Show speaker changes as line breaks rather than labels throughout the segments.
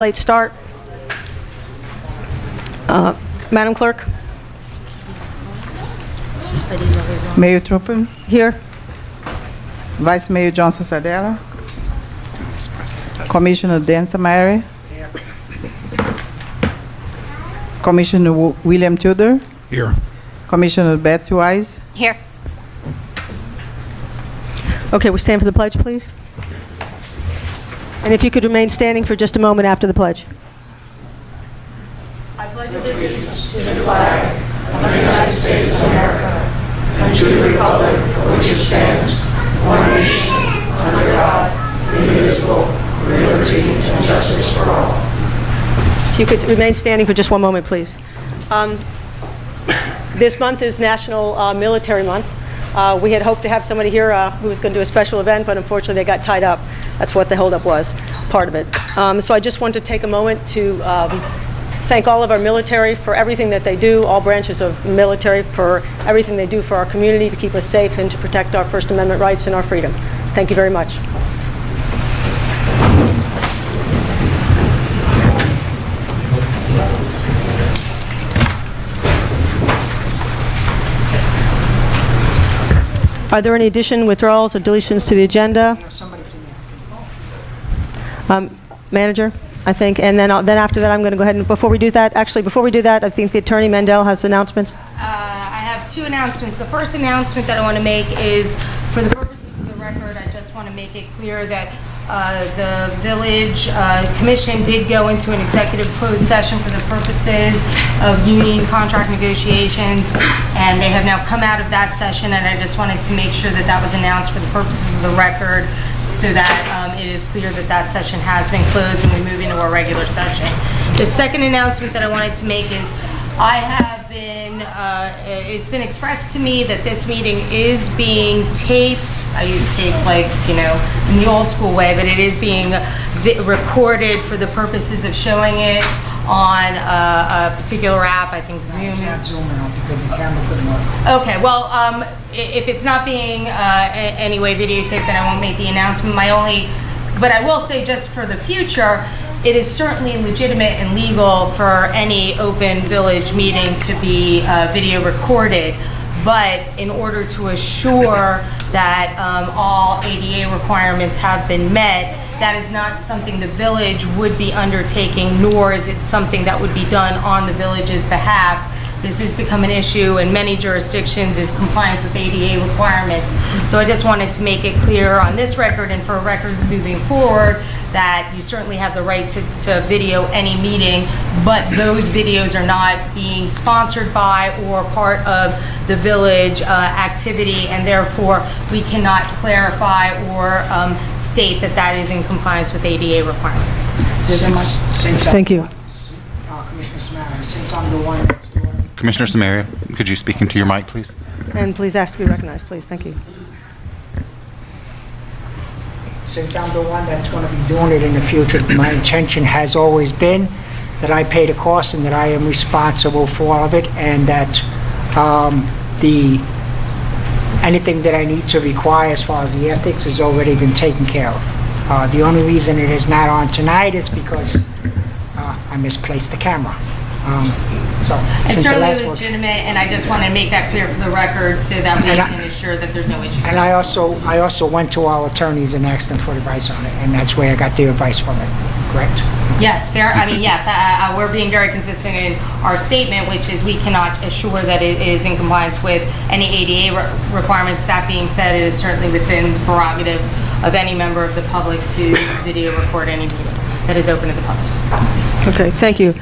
Late start. Madam Clerk?
Mayor Truppen,
Here.
Vice Mayor Johnson Sardella, Commissioner Dan Samari, Commissioner William Tudor,
Here.
Commissioner Betsy Wise.
Here.
Okay, we stand for the pledge, please. And if you could remain standing for just a moment after the pledge. I pledge allegiance to the flag of the United States of America and to the republic for which it stands, one nation, under God, indivisible, with liberty and justice for all. If you could remain standing for just one moment, please. This month is National Military Month. We had hoped to have somebody here who was going to do a special event, but unfortunately they got tied up. That's what the holdup was, part of it. So I just want to take a moment to thank all of our military for everything that they do, all branches of military for everything they do for our community to keep us safe and to protect our First Amendment rights and our freedom. Thank you very much. Are there any additions, withdrawals, or deletions to the agenda? Manager, I think, and then after that, I'm going to go ahead and before we do that, I think the Attorney Mandel has announcements.
I have two announcements. The first announcement that I want to make is, for the purposes of the record, I just want to make it clear that the Village Commission did go into an executive closed session for the purposes of union contract negotiations, and they have now come out of that session, and I just wanted to make sure that that was announced for the purposes of the record, so that it is clear that that session has been closed and we move into our regular session. The second announcement that I wanted to make is I have been, it's been expressed to me that this meeting is being taped. I use tape like, you know, in the old school way, but it is being recorded for the purposes of showing it on a particular app, I think Zoom. Okay, well, if it's not being anyway videotaped, then I won't make the announcement. But I will say, just for the future, it is certainly legitimate and legal for any open village meeting to be video recorded. But in order to assure that all ADA requirements have been met, that is not something the village would be undertaking, nor is it something that would be done on the village's behalf. This has become an issue in many jurisdictions, is compliance with ADA requirements. So I just wanted to make it clear on this record and for a record moving forward that you certainly have the right to video any meeting, but those videos are not being sponsored by or part of the village activity, and therefore we cannot clarify or state that that is in compliance with ADA requirements.
Thank you.
Commissioner Samaria, could you speak into your mic, please?
And please ask to be recognized, please. Thank you.
Since I'm the one that's going to be doing it in the future, my intention has always been that I pay the cost and that I am responsible for all of it, and that anything that I need to require as far as the ethics has already been taken care of. The only reason it is not on tonight is because I misplaced the camera.
It's certainly legitimate, and I just want to make that clear for the record so that we can ensure that there's no issues.
And I also went to our attorneys and asked them for advice on it, and that's where I got their advice from it, correct?
Yes, fair. I mean, yes, we're being very consistent in our statement, which is we cannot assure that it is in compliance with any ADA requirements. That being said, it is certainly within the prerogative of any member of the public to video record any meeting that is open to the public.
Okay, thank you.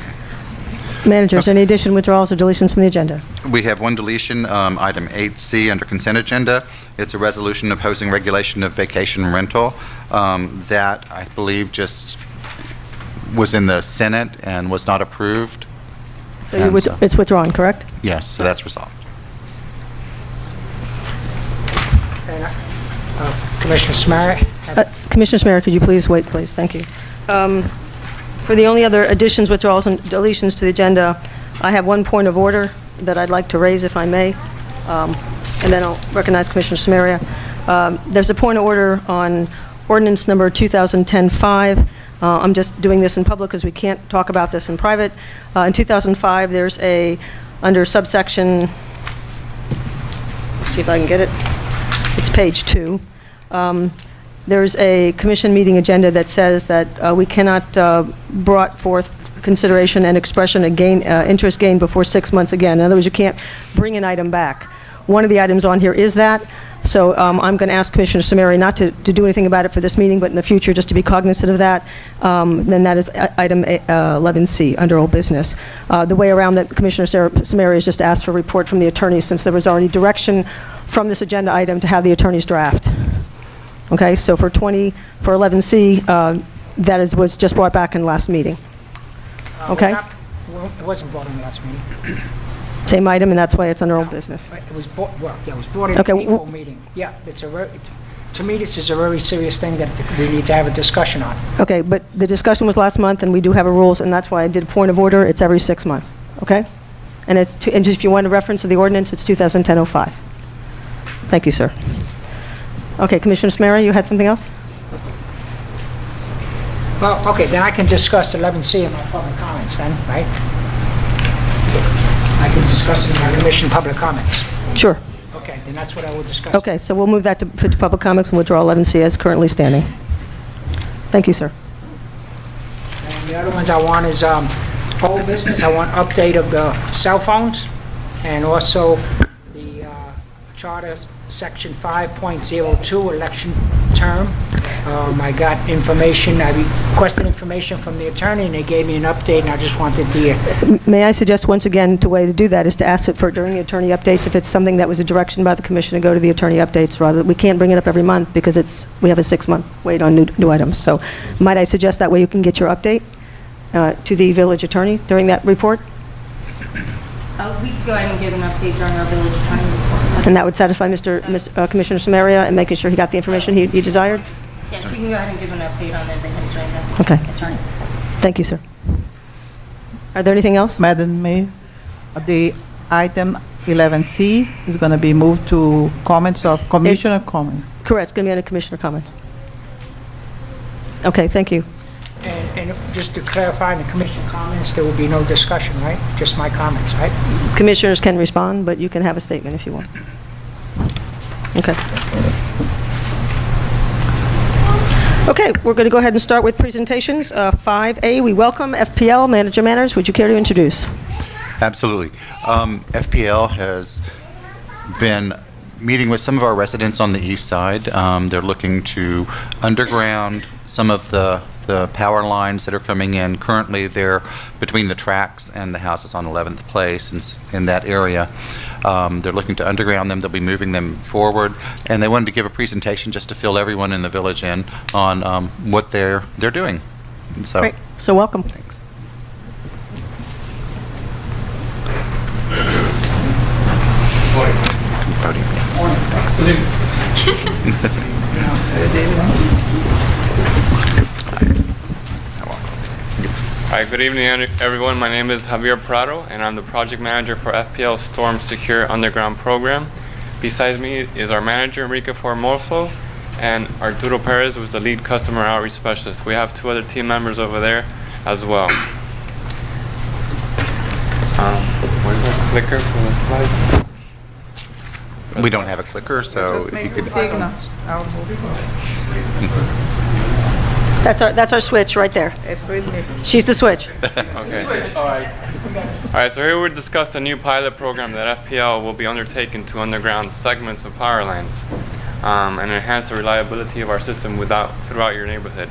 Managers, any addition, withdrawals, or deletions from the agenda?
We have one deletion, item 8C under consent agenda. It's a resolution opposing regulation of vacation rental. That, I believe, just was in the Senate and was not approved.
So it's withdrawn, correct?
Yes, so that's resolved.
Commissioner Samaria?
Commissioner Samaria, could you please wait, please? Thank you. For the only other additions, withdrawals, and deletions to the agenda, I have one point of order that I'd like to raise, if I may, and then I'll recognize Commissioner Samaria. There's a point of order on ordinance number 2010-5. I'm just doing this in public because we can't talk about this in private. In 2005, there's under subsection, let's see if I can get it. It's page 2. There's a commission meeting agenda that says that we cannot brought forth consideration and expression of interest gain before 6 months again. In other words, you can't bring an item back. One of the items on here is that. So I'm going to ask Commissioner Samari not to do anything about it for this meeting, but in the future just to be cognizant of that. Then that is item 11C under old business. The way around that, Commissioner Samari has just asked for a report from the attorney since there was already direction from this agenda item to have the attorney's draft. Okay, so for 11C, that was just brought back in the last meeting. Okay?
It wasn't brought in the last meeting.
Same item, and that's why it's under old business.
It was brought, it was brought in
Okay,
the April meeting. Yeah, to me, this is a very serious thing that we need to have a discussion on.
Okay, but the discussion was last month, and we do have a rules, and that's why I did a point of order. It's every 6 months, okay? And and if you want a reference to the ordinance, it's 2010-05. Thank you, sir. Okay, Commissioner Samara, you had something else?
Well, okay, then I can discuss 11C in my public comments then, right? I can discuss it in my commission public comments.
Sure.
Okay, then that's what I will discuss.
Okay, so we'll move that to public comments and withdraw 11C as currently standing. Thank you, sir.
And the other ones I want is old business. I want update of the cell phones and also the charter section 5.02 election term. I got information, I requested information from the attorney and they gave me an update and I just wanted to...
May I suggest once again, the way to do that is to ask it for during the attorney updates if it's something that was a direction by the commission to go to the attorney updates rather. We can't bring it up every month because we have a 6-month wait on new items. So might I suggest that way you can get your update to the village attorney during that report?
We can go ahead and give an update during our village attorney report.
And that would satisfy Commissioner Samaria and making sure he got the information he desired?
Yes, we can go ahead and give an update on those items right now.
Okay.
Attorney.
Thank you, sir. Are there anything else?
Madam Mayor, the item 11C is going to be moved to comments of commissioner comment.
Correct. It's going to be under commissioner comments. Okay, thank you.
And just to clarify, in the commission comments, there will be no discussion, right? Just my comments, right?
Commissioners can respond, but you can have a statement if you want. Okay. Okay, we're going to go ahead and start with presentations. 5A, we welcome FPL Manager Manners. Would you care to introduce?
Absolutely. FPL has been meeting with some of our residents on the east side. They're looking to underground some of the power lines that are coming in. Currently, they're between the tracks and the houses on 11th Place in that area. They're looking to underground them. They'll be moving them forward, and they wanted to give a presentation just to fill everyone in the village in on what they're doing. And so,
Great. So welcome.
Thanks.
Hi, good evening everyone. My name is Javier Prado and I'm the project manager for FPL Storm Secure Underground Program. Besides me is our manager Enrique Formoso and Arturo Perez, who's the lead customer outreach specialist. We have 2 other team members over there as well. Where's the clicker for the slides?
We don't have a clicker, so if you could...
That's our switch right there.
It's with me.
She's the switch.
Okay. All right, so here we discuss a new pilot program that FPL will be undertaking to underground segments of power lines and enhance the reliability of our system throughout your neighborhood.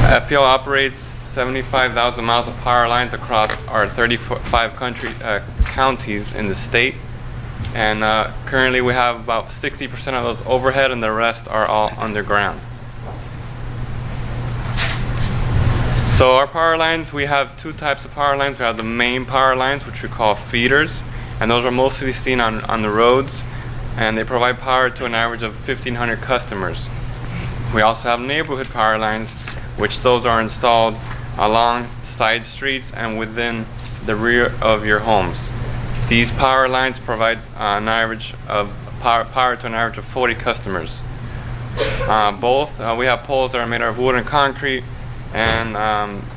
FPL operates 75,000 miles of power lines across our 35 counties in the state. And currently we have about 60% of those overhead and the rest are all underground. So our power lines, we have 2 types of power lines. We have the main power lines, which we call feeders, and those are mostly seen on the roads, and they provide power to an average of 1,500 customers. We also have neighborhood power lines, which those are installed along side streets and within the rear of your homes. These power lines provide an average of power to an average of 40 customers. Both, we have poles that are made of wood and concrete, and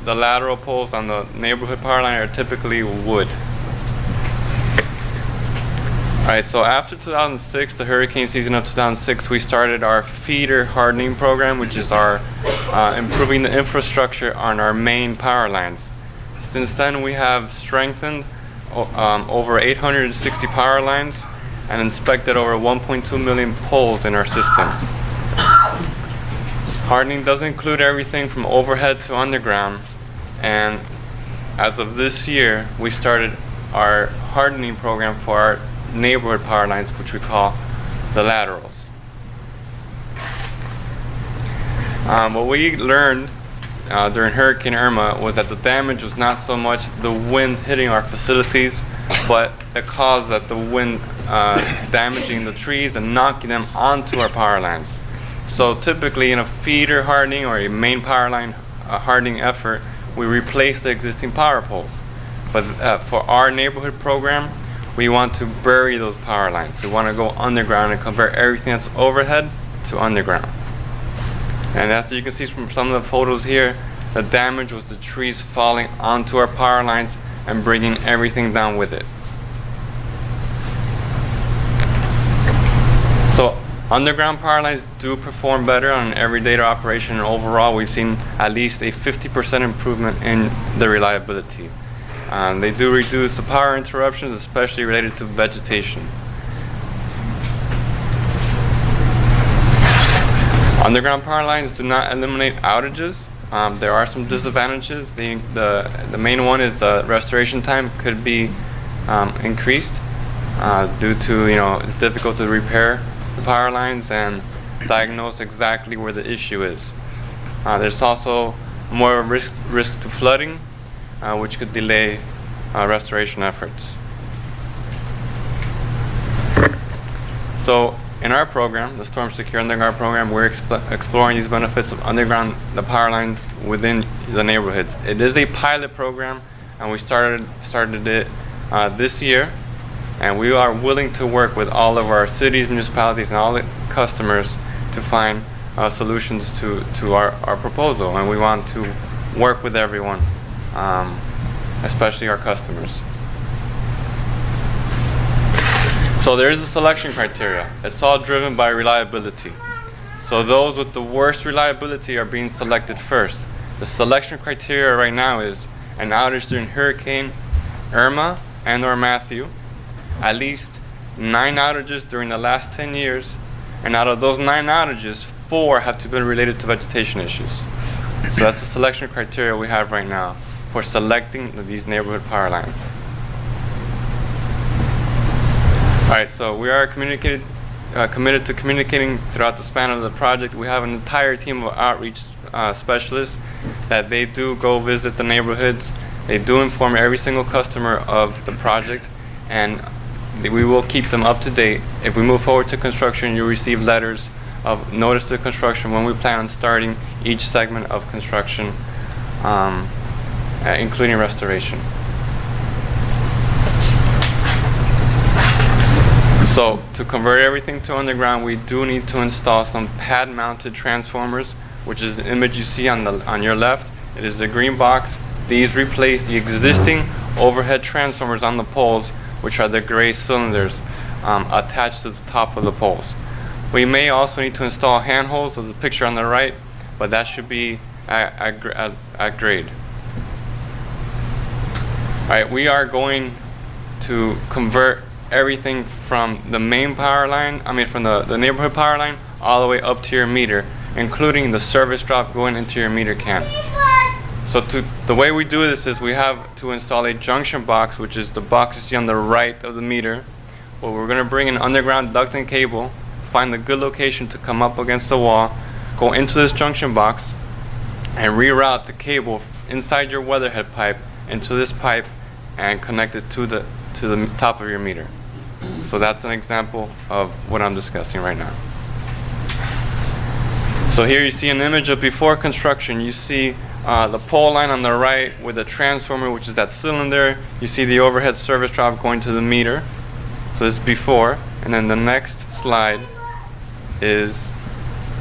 the lateral poles on the neighborhood power line are typically wood. Alright, so after 2006, the hurricane season of 2006, we started our feeder hardening program, which is our improving the infrastructure on our main power lines. Since then, we have strengthened over 860 power lines and inspected over 1.2 million poles in our system. Hardening does include everything from overhead to underground, and as of this year, we started our hardening program for our neighborhood power lines, which we call the laterals. What we learned during Hurricane Irma was that the damage was not so much the wind hitting our facilities, but the cause that the wind damaging the trees and knocking them onto our power lines. So typically in a feeder hardening or a main power line hardening effort, we replace the existing power poles. But for our neighborhood program, we want to bury those power lines. We want to go underground and convert everything that's overhead to underground. And as you can see from some of the photos here, the damage was the trees falling onto our power lines and bringing everything down with it. So underground power lines do perform better on an everyday operation, and overall we've seen at least a 50% improvement in the reliability. They do reduce the power interruptions, especially related to vegetation. Underground power lines do not eliminate outages. There are some disadvantages. The main one is the restoration time could be increased due to, it's difficult to repair the power lines and diagnose exactly where the issue is. There's also more risk to flooding, which could delay restoration efforts. So in our program, the Storm Secure Underground program, we're exploring these benefits of underground the power lines within the neighborhoods. It is a pilot program, and we started it this year, and we are willing to work with all of our cities, municipalities, and all the customers to find solutions to our proposal, and we want to work with everyone, especially our customers. So there is a selection criteria. It's all driven by reliability. So those with the worst reliability are being selected first. The selection criteria right now is an outage during Hurricane Irma and or Matthew, at least 9 outages during the last 10 years, and out of those 9 outages, 4 have to be related to vegetation issues. So that's the selection criteria we have right now for selecting these neighborhood power lines. Alright, so we are committed to communicating throughout the span of the project. We have an entire team of outreach specialists that they do go visit the neighborhoods. They do inform every single customer of the project, and we will keep them up to date. If we move forward to construction, you'll receive letters of notice to construction when we plan on starting each segment of construction, including restoration. So to convert everything to underground, we do need to install some pad-mounted transformers, which is the image you see on your left. It is the green box. These replace the existing overhead transformers on the poles, which are the gray cylinders attached to the top of the poles. We may also need to install handholds, with the picture on the right, but that should be at grade. Alright, we are going to convert everything from the main power line, from the neighborhood power line, all the way up to your meter, including the service drop going into your meter can. So the way we do this is we have to install a junction box, which is the box you see on the right of the meter. Well, we're going to bring an underground duct and cable, find the good location to come up against the wall, go into this junction box, and reroute the cable inside your weatherhead pipe into this pipe and connect it to the top of your meter. So that's an example of what I'm discussing right now. So here you see an image of before construction. You see the pole line on the right with the transformer, which is that cylinder. You see the overhead service drop going to the meter. So this is before, and then the next slide is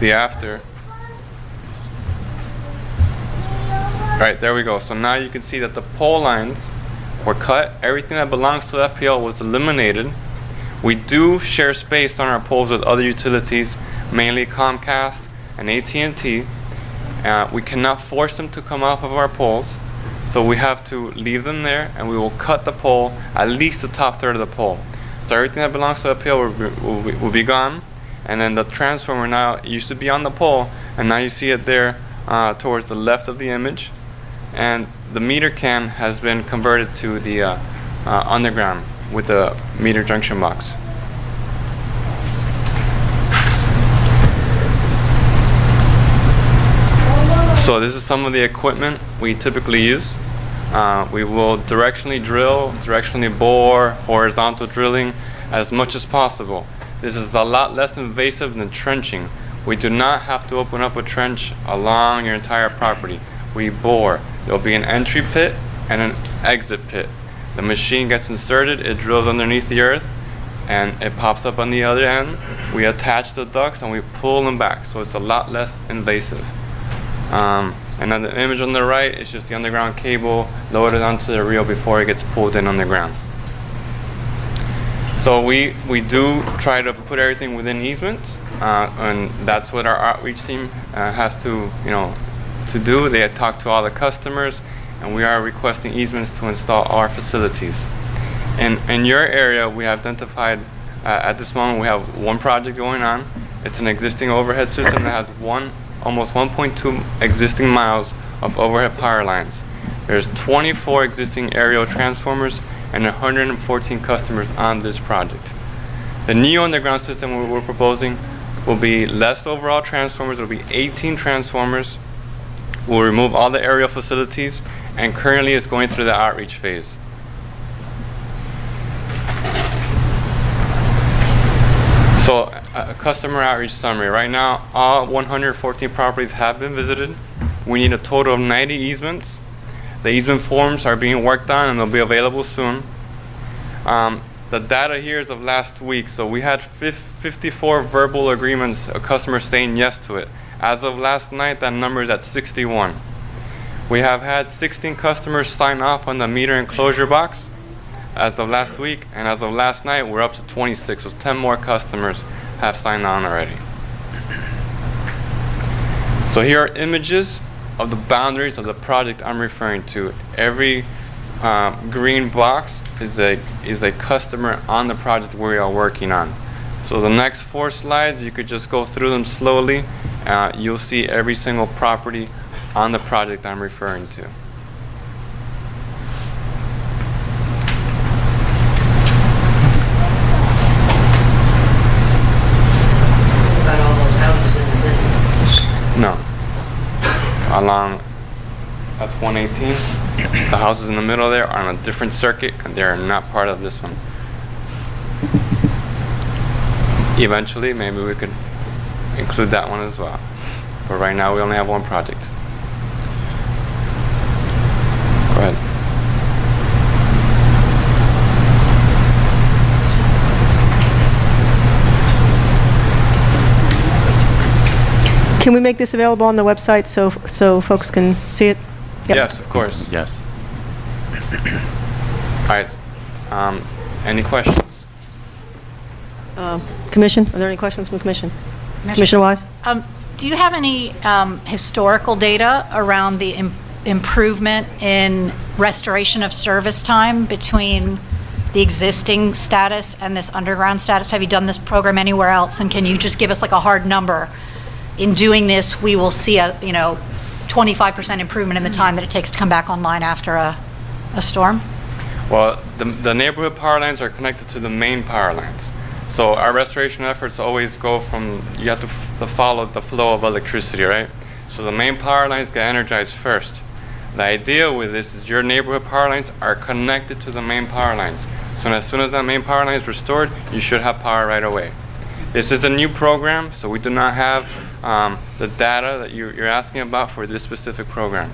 the after. Alright, there we go. So now you can see that the pole lines were cut. Everything that belongs to the FPL was eliminated. We do share space on our poles with other utilities, mainly Comcast and AT&T. We cannot force them to come off of our poles, so we have to leave them there, and we will cut the pole, at least the top third of the pole. So everything that belongs to the FPL will be gone, and then the transformer now used to be on the pole, and now you see it there towards the left of the image, and the meter can has been converted to the underground with the meter junction box. So this is some of the equipment we typically use. We will directionally drill, directionally bore, horizontal drilling as much as possible. This is a lot less invasive than trenching. We do not have to open up a trench along your entire property. We bore. There will be an entry pit and an exit pit. The machine gets inserted, it drills underneath the earth, and it pops up on the other end. We attach the ducts and we pull them back, so it's a lot less invasive. And then the image on the right is just the underground cable loaded onto the reel before it gets pulled in underground. So we do try to put everything within easements, and that's what our outreach team has to do. They talk to all the customers, and we are requesting easements to install our facilities. In your area, we have identified, at this moment, we have one project going on. It's an existing overhead system that has almost 1.2 existing miles of overhead power lines. There's 24 existing aerial transformers and 114 customers on this project. The new underground system we're proposing will be less overall transformers. It will be 18 transformers. We'll remove all the aerial facilities, and currently it's going through the outreach phase. So, a customer outreach summary. Right now, all 114 properties have been visited. We need a total of 90 easements. The easement forms are being worked on, and they'll be available soon. The data here is of last week, so we had 54 verbal agreements, a customer saying yes to it. As of last night, that number is at 61. We have had 16 customers sign off on the meter enclosure box as of last week, and as of last night, we're up to 26, so 10 more customers have signed on already. So here are images of the boundaries of the project I'm referring to. Every green box is a customer on the project we are working on. So the next 4 slides, you could just go through them slowly. You'll see every single property on the project I'm referring to.
About all those houses in the middle.
No. Along, that's 118. The houses in the middle there are on a different circuit, and they are not part of this one. Eventually, maybe we could include that one as well. But right now, we only have one project. Go ahead.
Can we make this available on the website so folks can see it? Yep.
Yes, of course.
Yes.
All right. Any questions?
Commission, are there any questions from the Commission? Commissioner Wise?
Do you have any historical data around the improvement in restoration of service time between the existing status and this underground status? Have you done this program anywhere else? And can you just give us like a hard number? In doing this, we will see a 25% improvement in the time that it takes to come back online after a storm?
Well, the neighborhood power lines are connected to the main power lines. So our restoration efforts always go from, you have to follow the flow of electricity, right? So the main power lines get energized first. The idea with this is your neighborhood power lines are connected to the main power lines. So as soon as that main power line is restored, you should have power right away. This is a new program, so we do not have the data that you're asking about for this specific program.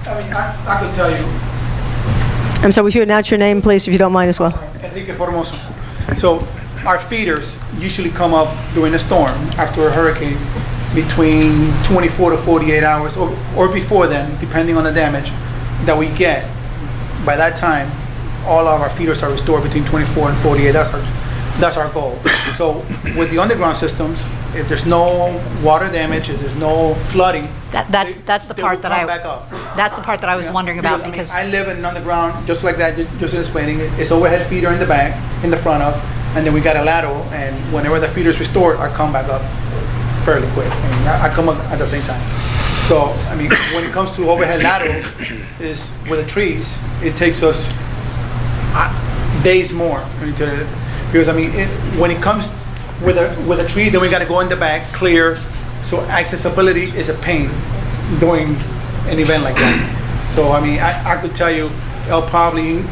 I mean, I could tell you.
I'm sorry, would you announce your name, please, if you don't mind as well?
Enrique Formoso. So our feeders usually come up during a storm after a hurricane, between 24 to 48 hours, or before then, depending on the damage that we get. By that time, all of our feeders are restored between 24 and 48. That's our goal. So with the underground systems, if there's no water damage, if there's no flooding,
That's the
they
part
will
that
come back up.
that's the part that I was wondering about because
I live in an underground, just like that, just explaining. It's overhead feeder in the back, in the front of, and then we got a lateral, and whenever the feeder's restored, I come back up fairly quick. I mean, I come up at the same time. So, I mean, when it comes to overhead laterals, is with the trees, it takes us days more. Because, I mean, when it comes with a tree, then we got to go in the back, clear. So accessibility is a pain during an event like that. So, I mean, I could tell you, it'll probably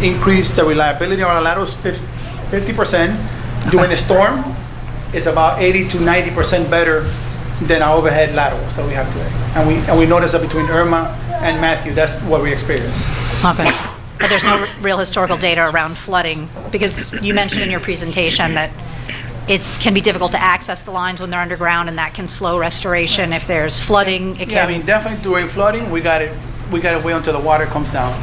increase the reliability on our laterals 50%. During a storm, it's about 80 to 90% better than our overhead laterals that we have today. And we notice that between Irma and Matthew, that's what we experience.
okay. But there's no real historical data around flooding because you mentioned in your presentation that it can be difficult to access the lines when they're underground, and that can slow restoration. If there's flooding, it can.
Yeah, I mean, definitely during flooding, we got to wait until the water comes down.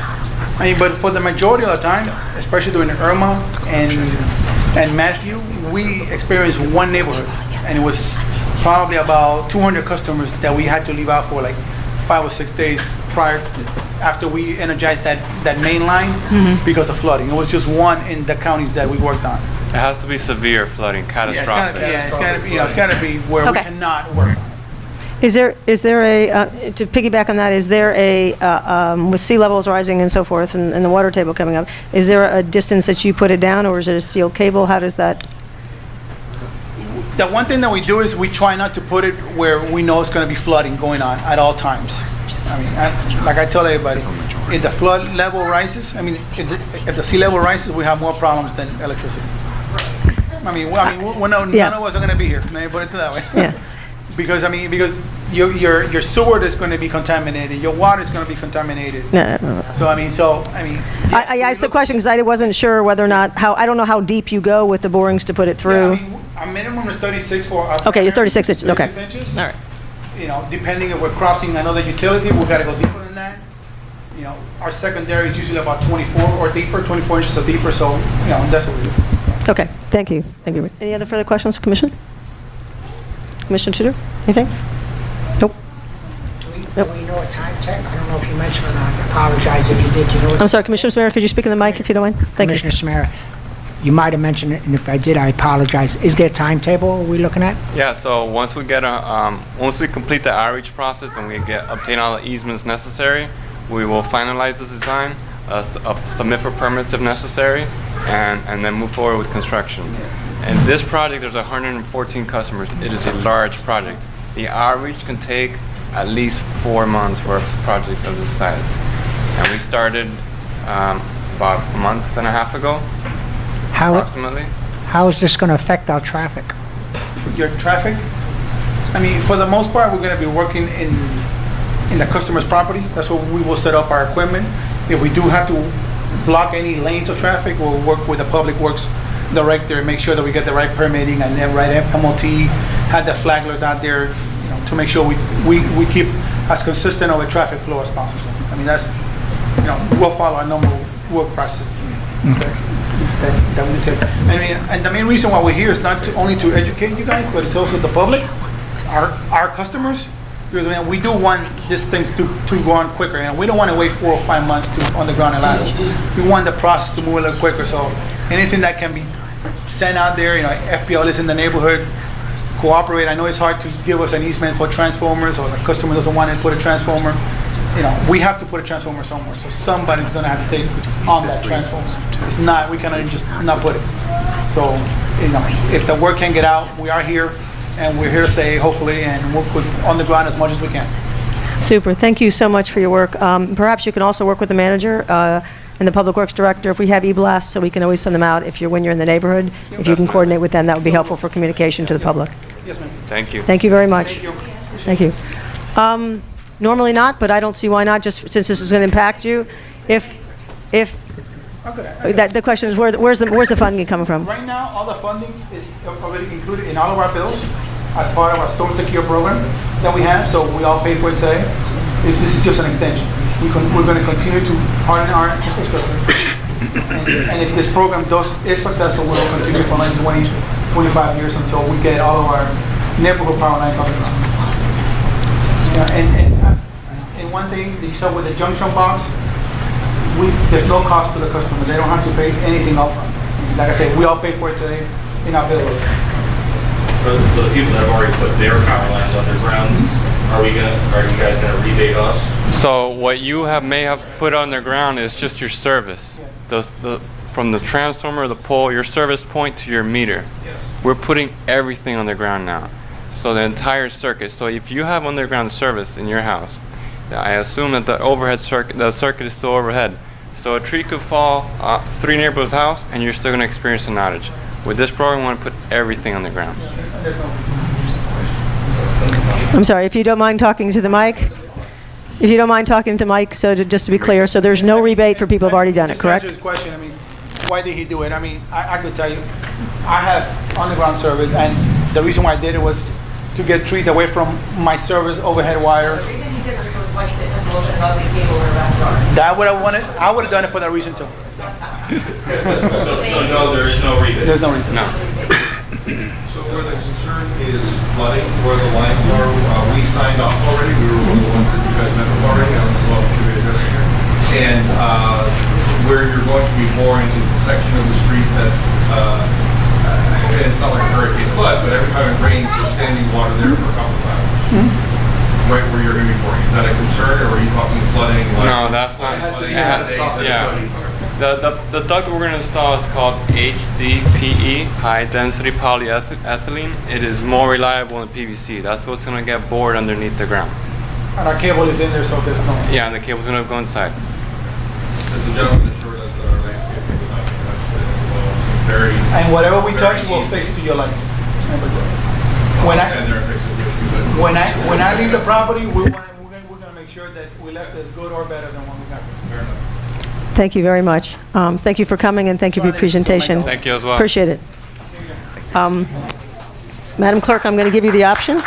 I mean, but for the majority of the time, especially during Irma and Matthew, we experienced one neighborhood, and it was probably about 200 customers that we had to leave out for like 5 or 6 days after we energized that main line because of flooding. It was just one in the counties that we worked on.
It has to be severe flooding, catastrophic.
It's got to be where we
Okay.
cannot work on it.
Is there a, to piggyback on that, is there a, with sea levels rising and so forth and the water table coming up, is there a distance that you put it down, or is it a sealed cable? How does that?
The one thing that we do is we try not to put it where we know it's going to be flooding going on at all times. I mean, like I tell everybody, if the flood level rises, I mean, if the sea level rises, we have more problems than electricity. I mean, none of us are going to be here. Let me put it that way.
Yeah.
because your sewer is going to be contaminated, your water is going to be contaminated.
No.
So I mean.
I asked the question because I wasn't sure whether or not, I don't know how deep you go with the borings to put it through.
Yeah, I mean, our minimum is 36 for our
Okay, you're 36 inches, okay.
36 inches.
All right.
You know, depending if we're crossing another utility, we've got to go deeper than that. You know, our secondary is usually about 24 or deeper, 24 inches or deeper, so, you know, that's what we do.
Okay, thank you. Thank you. Any other further questions, Commission? Commissioner Tudor, anything? Nope.
Do we know a time check? I don't know if you mentioned or not. I apologize if you did. You know what?
I'm sorry, Commissioner Samara, could you speak in the mic if you don't mind? Thank you.
Commissioner Samara, you might have mentioned it, and if I did, I apologize. Is there a timetable we looking at?
Yeah, so once we complete the outreach process and we obtain all the easements necessary, we will finalize the design, submit for permits if necessary, and then move forward with construction. And this project, there's 114 customers. It is a large project. The outreach can take at least 4 months for a project of this size. And we started about a month and a half ago, approximately.
How is this going to affect our traffic?
Your traffic, I mean, for the most part, we're going to be working in the customer's property. That's where we will set up our equipment. If we do have to block any lanes of traffic, we'll work with the Public Works Director and make sure that we get the right permitting and the right MOT, have the flaggers out there, you know, to make sure we keep as consistent of a traffic flow as possible. I mean, that's, you know, we'll follow our normal work process. That we take. I mean, and the main reason why we're here is not only to educate you guys, but it's also the public, our customers. Because I mean, we do want this thing to go on quicker, and we don't want to wait 4 or 5 months to underground and laterals. We want the process to move a little quicker. So anything that can be sent out there, you know, FPL is in the neighborhood, cooperate. I know it's hard to give us an easement for transformers, or the customer doesn't want to put a transformer. You know, we have to put a transformer somewhere, so somebody's going to have to take on that transformer. It's not, we cannot just not put it. So, you know, if the word can get out, we are here, and we're here to stay, hopefully, and we'll put on the ground as much as we can.
Super. Thank you so much for your work. Perhaps you can also work with the manager and the Public Works Director if we have e-blasts, so we can always send them out when you're in the neighborhood. If you can coordinate with them, that would be helpful for communication to the public.
Yes, ma'am.
Thank you.
Thank you very much.
Thank you.
Thank you. Normally not, but I don't see why not, just since this is going to impact you. If the question is where's the funding coming from?
Right now, all the funding is already included in all of our bills. as part of our storm secure program that we have, so we all pay for it today. This is just an extension. We're going to continue to harden our infrastructure. And if this program is successful, we'll continue for like 20, 25 years until we get all of our neighborhood power lines on the ground. And one thing that you saw with the junction box, there's no cost to the customer. They don't have to pay anything upfront. Like I said, we all pay for it today in our bill.
For the people that have already put their power lines underground, are you guys gonna rebate us?
So what you may have put underground is just your service. From the transformer, the pole, your service point to your meter.
Yes.
We're putting everything underground now. So the entire circuit. So if you have underground service in your house, I assume that the circuit is still overhead. So a tree could fall 3 neighbors' house and you're still gonna experience an outage. With this program, we want to put everything underground.
I'm sorry, if you don't mind talking to the mic? If you don't mind talking to the mic, just to be clear, so there's no rebate for people who've already done it, correct?
To answer his question, I mean, why did he do it? I mean, I could tell you, I have underground service, and the reason why I did it was to get trees away from my service overhead wire.
The reason he did was so he didn't have a little bit ugly cable in her backyard.
That would have wanted. I would have done it for that reason too.
So no, there is no rebate.
There's no reason.
No.
So where the concern is flooding, where the lines are, we signed off already. We were one of the ones that you guys met with already. I don't know if you addressed here. And where you're going to be boring is the section of the street that it's not like a hurricane flood, but every time it rains, there's standing water there for a couple of hours. Right where you're going to be boring. Is that a concern, or are you talking flooding?
No, that's not. Yeah. The duct we're going to install is called HDPE, high density polyethylene. It is more reliable than PVC. That's what's going to get bored underneath the ground.
And our cable is in there, so there's no.
Yeah, and the cable's going to go inside.
As the gentleman assured us that our landscaping was not touched as well. It's very.
And whatever we touch,
very
we'll
easy.
fix to your liking.
I'll stand there and fix it with you, but-
When I leave the property, we're gonna make sure that we left as good or better than when we got there.
Fair enough.
Thank you very much. Thank you for coming, and thank you for your presentation.
Thank you as well.
Appreciate it. Madam Clerk, I'm going to give you the option.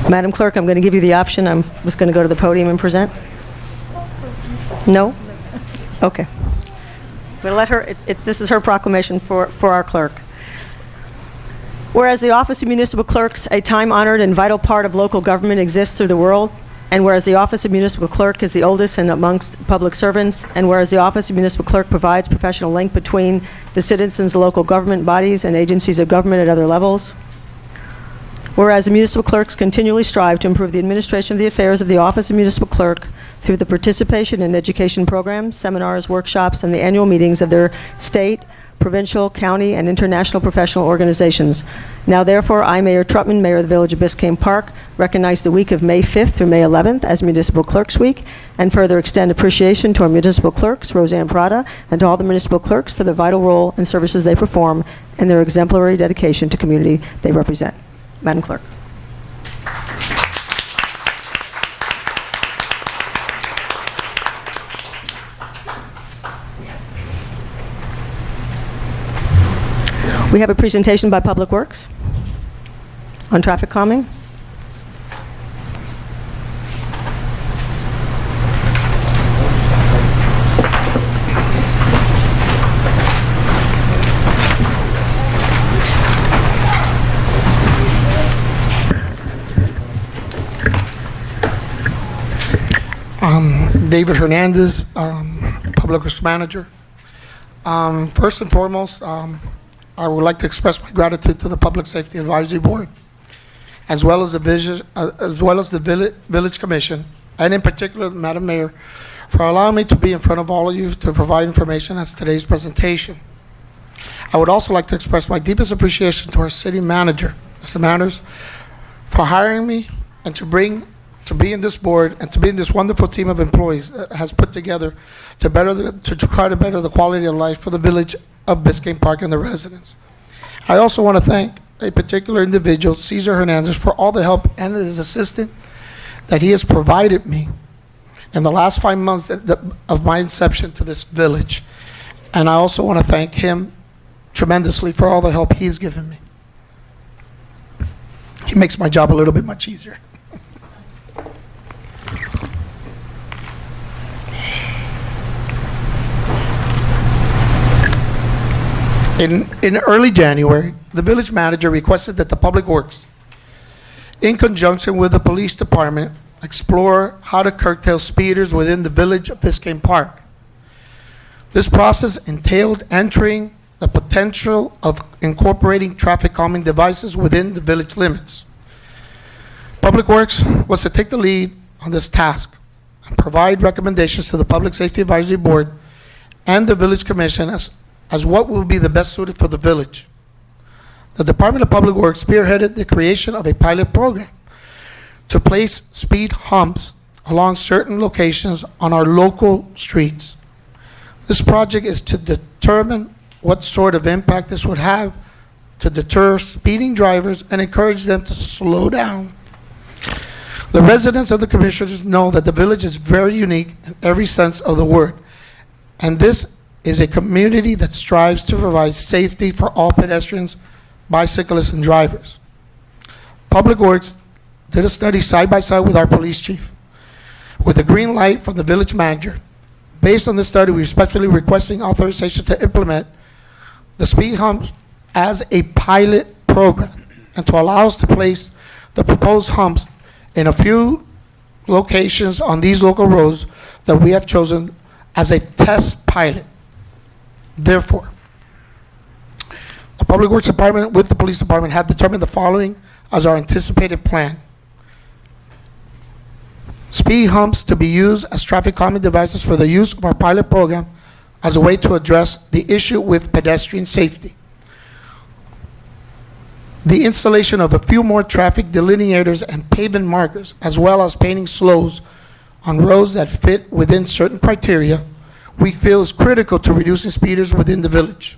Madam Clerk, I'm going to give you the option. I was going to go to the podium and present. No? Okay. I'm going to let her, this is her proclamation for our clerk. Whereas the Office of Municipal Clerks, a time-honored and vital part of local government, exists through the world, and whereas the Office of Municipal Clerk is the oldest and amongst public servants, and whereas the Office of Municipal Clerk provides professional link between the citizens, local government bodies, and agencies of government at other levels, whereas the municipal clerks continually strive to improve the administration of the affairs of the Office of Municipal Clerk through the participation in education programs, seminars, workshops, and the annual meetings of their state, provincial, county, and international professional organizations. Now, therefore, I, Mayor Trutman, Mayor of the Village of Biscayne Park, recognize the week of May 5th through May 11th as Municipal Clerks Week, and further extend appreciation to our municipal clerks, Roseanne Prada, and to all the municipal clerks for the vital role and services they perform and their exemplary dedication to community they represent. Madam Clerk. We have a presentation by Public Works on traffic calming.
David Hernandez, Public Works Manager. First and foremost, I would like to express my gratitude to the Public Safety Advisory Board, as well as the Village Commission, and in particular, Madam Mayor, for allowing me to be in front of all of you to provide information as today's presentation. I would also like to express my deepest appreciation to our City Manager, Mr. Manners, for hiring me and to be in this board and to be in this wonderful team of employees that has put together to try to better the quality of life for the Village of Biscayne Park and the residents. I also want to thank a particular individual, Cesar Hernandez, for all the help and his assistance that he has provided me in the last 5 months of my inception to this village. And I also want to thank him tremendously for all the help he's given me. He makes my job a little bit much easier. In early January, the village manager requested that the Public Works, in conjunction with the police department, explore how to curtail speeders within the village of Biscayne Park. This process entailed entering the potential of incorporating traffic calming devices within the village limits. Public Works was to take the lead on this task and provide recommendations to the Public Safety Advisory Board and the Village Commission as what will be the best suited for the village. The Department of Public Works spearheaded the creation of a pilot program to place speed humps along certain locations on our local streets. This project is to determine what sort of impact this would have to deter speeding drivers and encourage them to slow down. The residents of the commissioners know that the village is very unique in every sense of the word, and this is a community that strives to provide safety for all pedestrians, bicyclists, and drivers. Public Works did a study side by side with our police chief, with a green light from the village manager. Based on this study, we respectfully requesting authorization to implement the speed humps as a pilot program and to allow us to place the proposed humps in a few locations on these local roads that we have chosen as a test pilot. Therefore, the Public Works Department with the Police Department have determined the following as our anticipated plan. Speed humps to be used as traffic calming devices for the use of our pilot program as a way to address the issue with pedestrian safety. The installation of a few more traffic delineators and pavement markers, as well as painting slows on roads that fit within certain criteria, we feel is critical to reducing speeders within the village.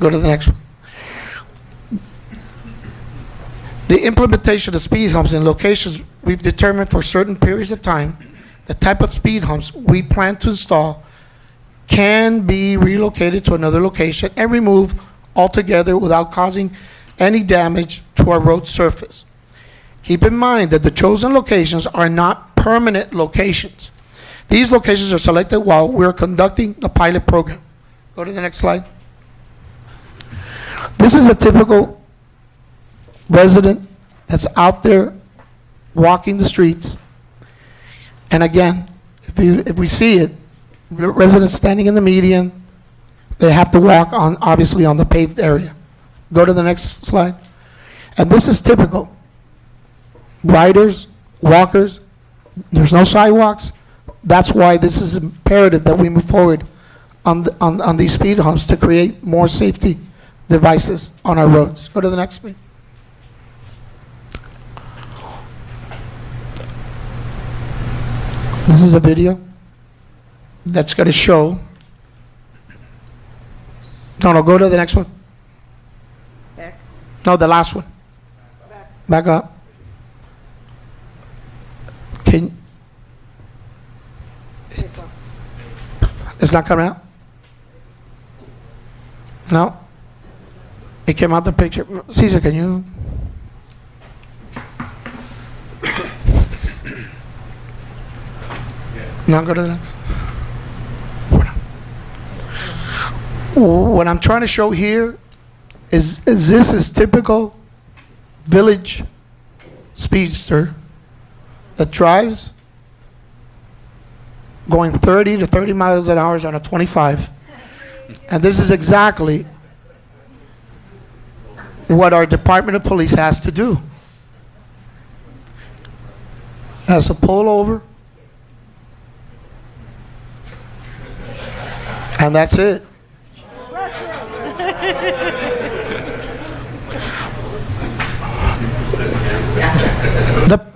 Go to the next one. The implementation of speed humps in locations we've determined for certain periods of time, the type of speed humps we plan to install can be relocated to another location and removed altogether without causing any damage to our road surface. Keep in mind that the chosen locations are not permanent locations. These locations are selected while we're conducting the pilot program. Go to the next slide. This is a typical resident that's out there walking the streets. And again, if we see it, the residents standing in the median, they have to walk on, obviously, on the paved area. Go to the next slide. And this is typical. Riders, walkers, there's no sidewalks. That's why this is imperative that we move forward on these speed humps to create more safety devices on our roads. Go to the next one. This is a video that's going to show. No, go to the next one.
Back.
No, the last one. Back up. Can it's not coming out? No? It came out the picture. Caesar, can you? Now go to the next. What I'm trying to show here is this is typical village speedster that drives going 30 to 30 miles an hour on a 25. And this is exactly what our Department of Police has to do. Has to pull over, and that's it.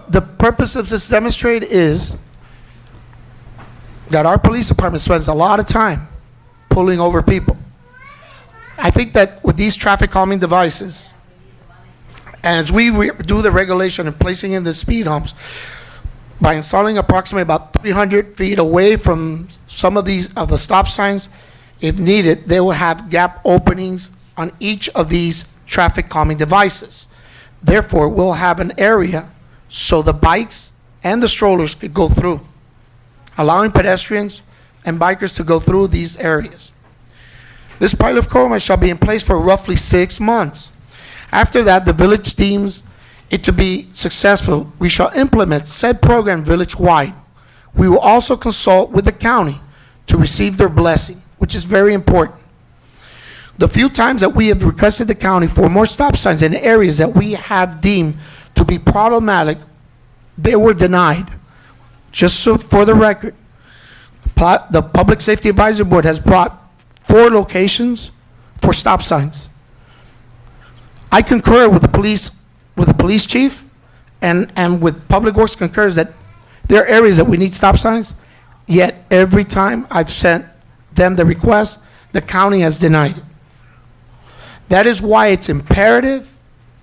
The purpose of this demonstrate is that our police department spends a lot of time pulling over people. I think that with these traffic calming devices, and as we do the regulation and placing in the speed humps, by installing approximately about 300 feet away from some of the stop signs, if needed, they will have gap openings on each of these traffic calming devices. Therefore, we'll have an area so the bikes and the strollers could go through, allowing pedestrians and bikers to go through these areas. This pilot program shall be in place for roughly 6 months. After that, the village deems it to be successful, we shall implement said program village-wide. We will also consult with the county to receive their blessing, which is very important. The few times that we have requested the county for more stop signs in areas that we have deemed to be problematic, they were denied. Just so for the record, the Public Safety Advisory Board has brought 4 locations for stop signs. I concur with the police chief and with Public Works concurs that there are areas that we need stop signs, yet every time I've sent them the request, the county has denied it. That is why it's imperative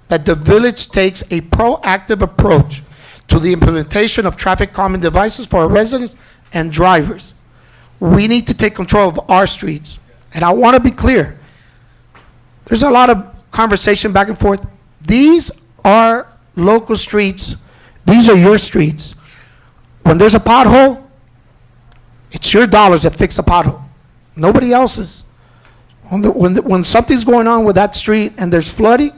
that the village takes a proactive approach to the implementation of traffic calming devices for our residents and drivers. We need to take control of our streets. And I want to be clear, there's a lot of conversation back and forth. These are local streets. These are your streets. When there's a pothole, it's your dollars that fix the pothole, nobody else's. When something's going on with that street and there's flooding,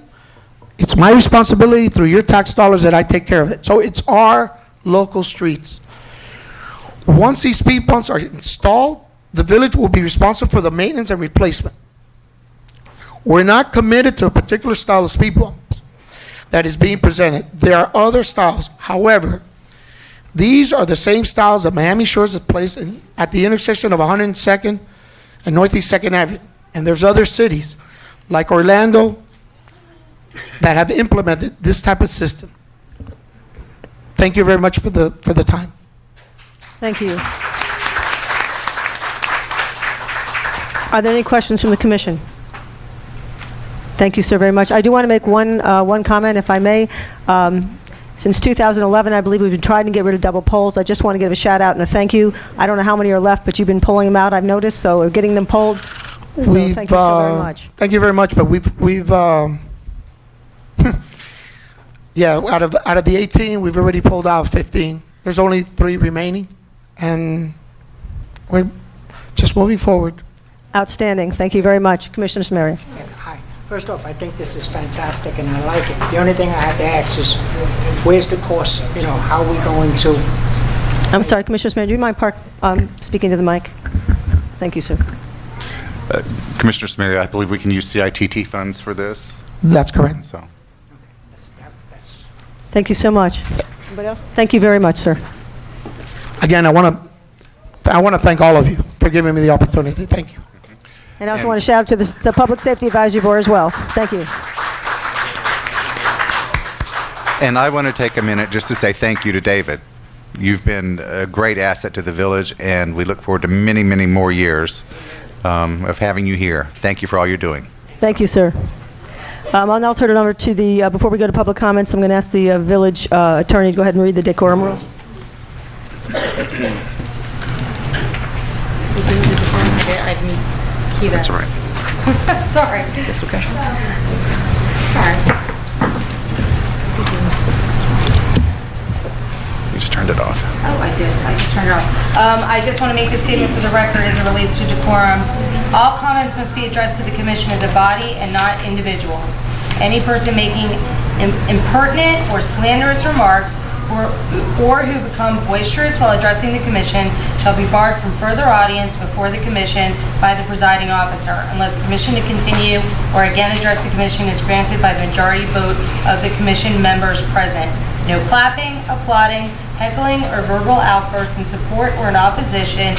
it's my responsibility through your tax dollars that I take care of it. So it's our local streets. Once these speed bumps are installed, the village will be responsible for the maintenance and replacement. We're not committed to a particular style of speed bumps that is being presented. There are other styles. However, these are the same styles that Miami Shores has placed at the intersection of 102nd and Northeast 2nd Avenue. And there's other cities like Orlando that have implemented this type of system. Thank you very much for the time.
Thank you. Are there any questions from the commission? Thank you, sir, very much. I do want to make one comment, if I may. Since 2011, I believe we've been trying to get rid of double poles. I just want to give a shout out and a thank you. I don't know how many are left, but you've been pulling them out, I've noticed, so we're getting them pulled. So thank you so very much.
Thank you very much, but we've yeah, out of the 18, we've already pulled out 15. There's only 3 remaining, and we're just moving forward.
Outstanding. Thank you very much. Commissioner Smery.
Yeah, hi. First off, I think this is fantastic and I like it. The only thing I have to ask is, where's the cost? You know, how are we going to?
I'm sorry, Commissioner Smery, do you mind speaking to the mic? Thank you, sir.
Commissioner Smery, I believe we can use CITT funds for this.
That's correct.
So,
Thank you so much. Anybody else? Thank you very much, sir.
Again, I want to thank all of you for giving me the opportunity. Thank you.
And I also want to shout out to the Public Safety Advisory Board as well. Thank you.
and I want to take a minute just to say thank you to David. You've been a great asset to the village, and we look forward to many, many more years of having you here. Thank you for all you're doing.
Thank you, sir. I'll now turn it over to the, before we go to public comments, I'm going to ask the village attorney to go ahead and read the decorum rules.
That's all right.
Sorry.
That's okay.
Sorry.
You just turned it off.
Oh, I did. I just turned it off. I just want to make this statement for the record as it relates to decorum. All comments must be addressed to the commission as a body and not individuals. Any person making impertinent or slanderous remarks or who become boisterous while addressing the commission shall be barred from further audience before the commission by the presiding officer unless permission to continue or again address the commission is granted by the majority vote of the commission members present. No clapping, applauding, heckling, or verbal outbursts in support or in opposition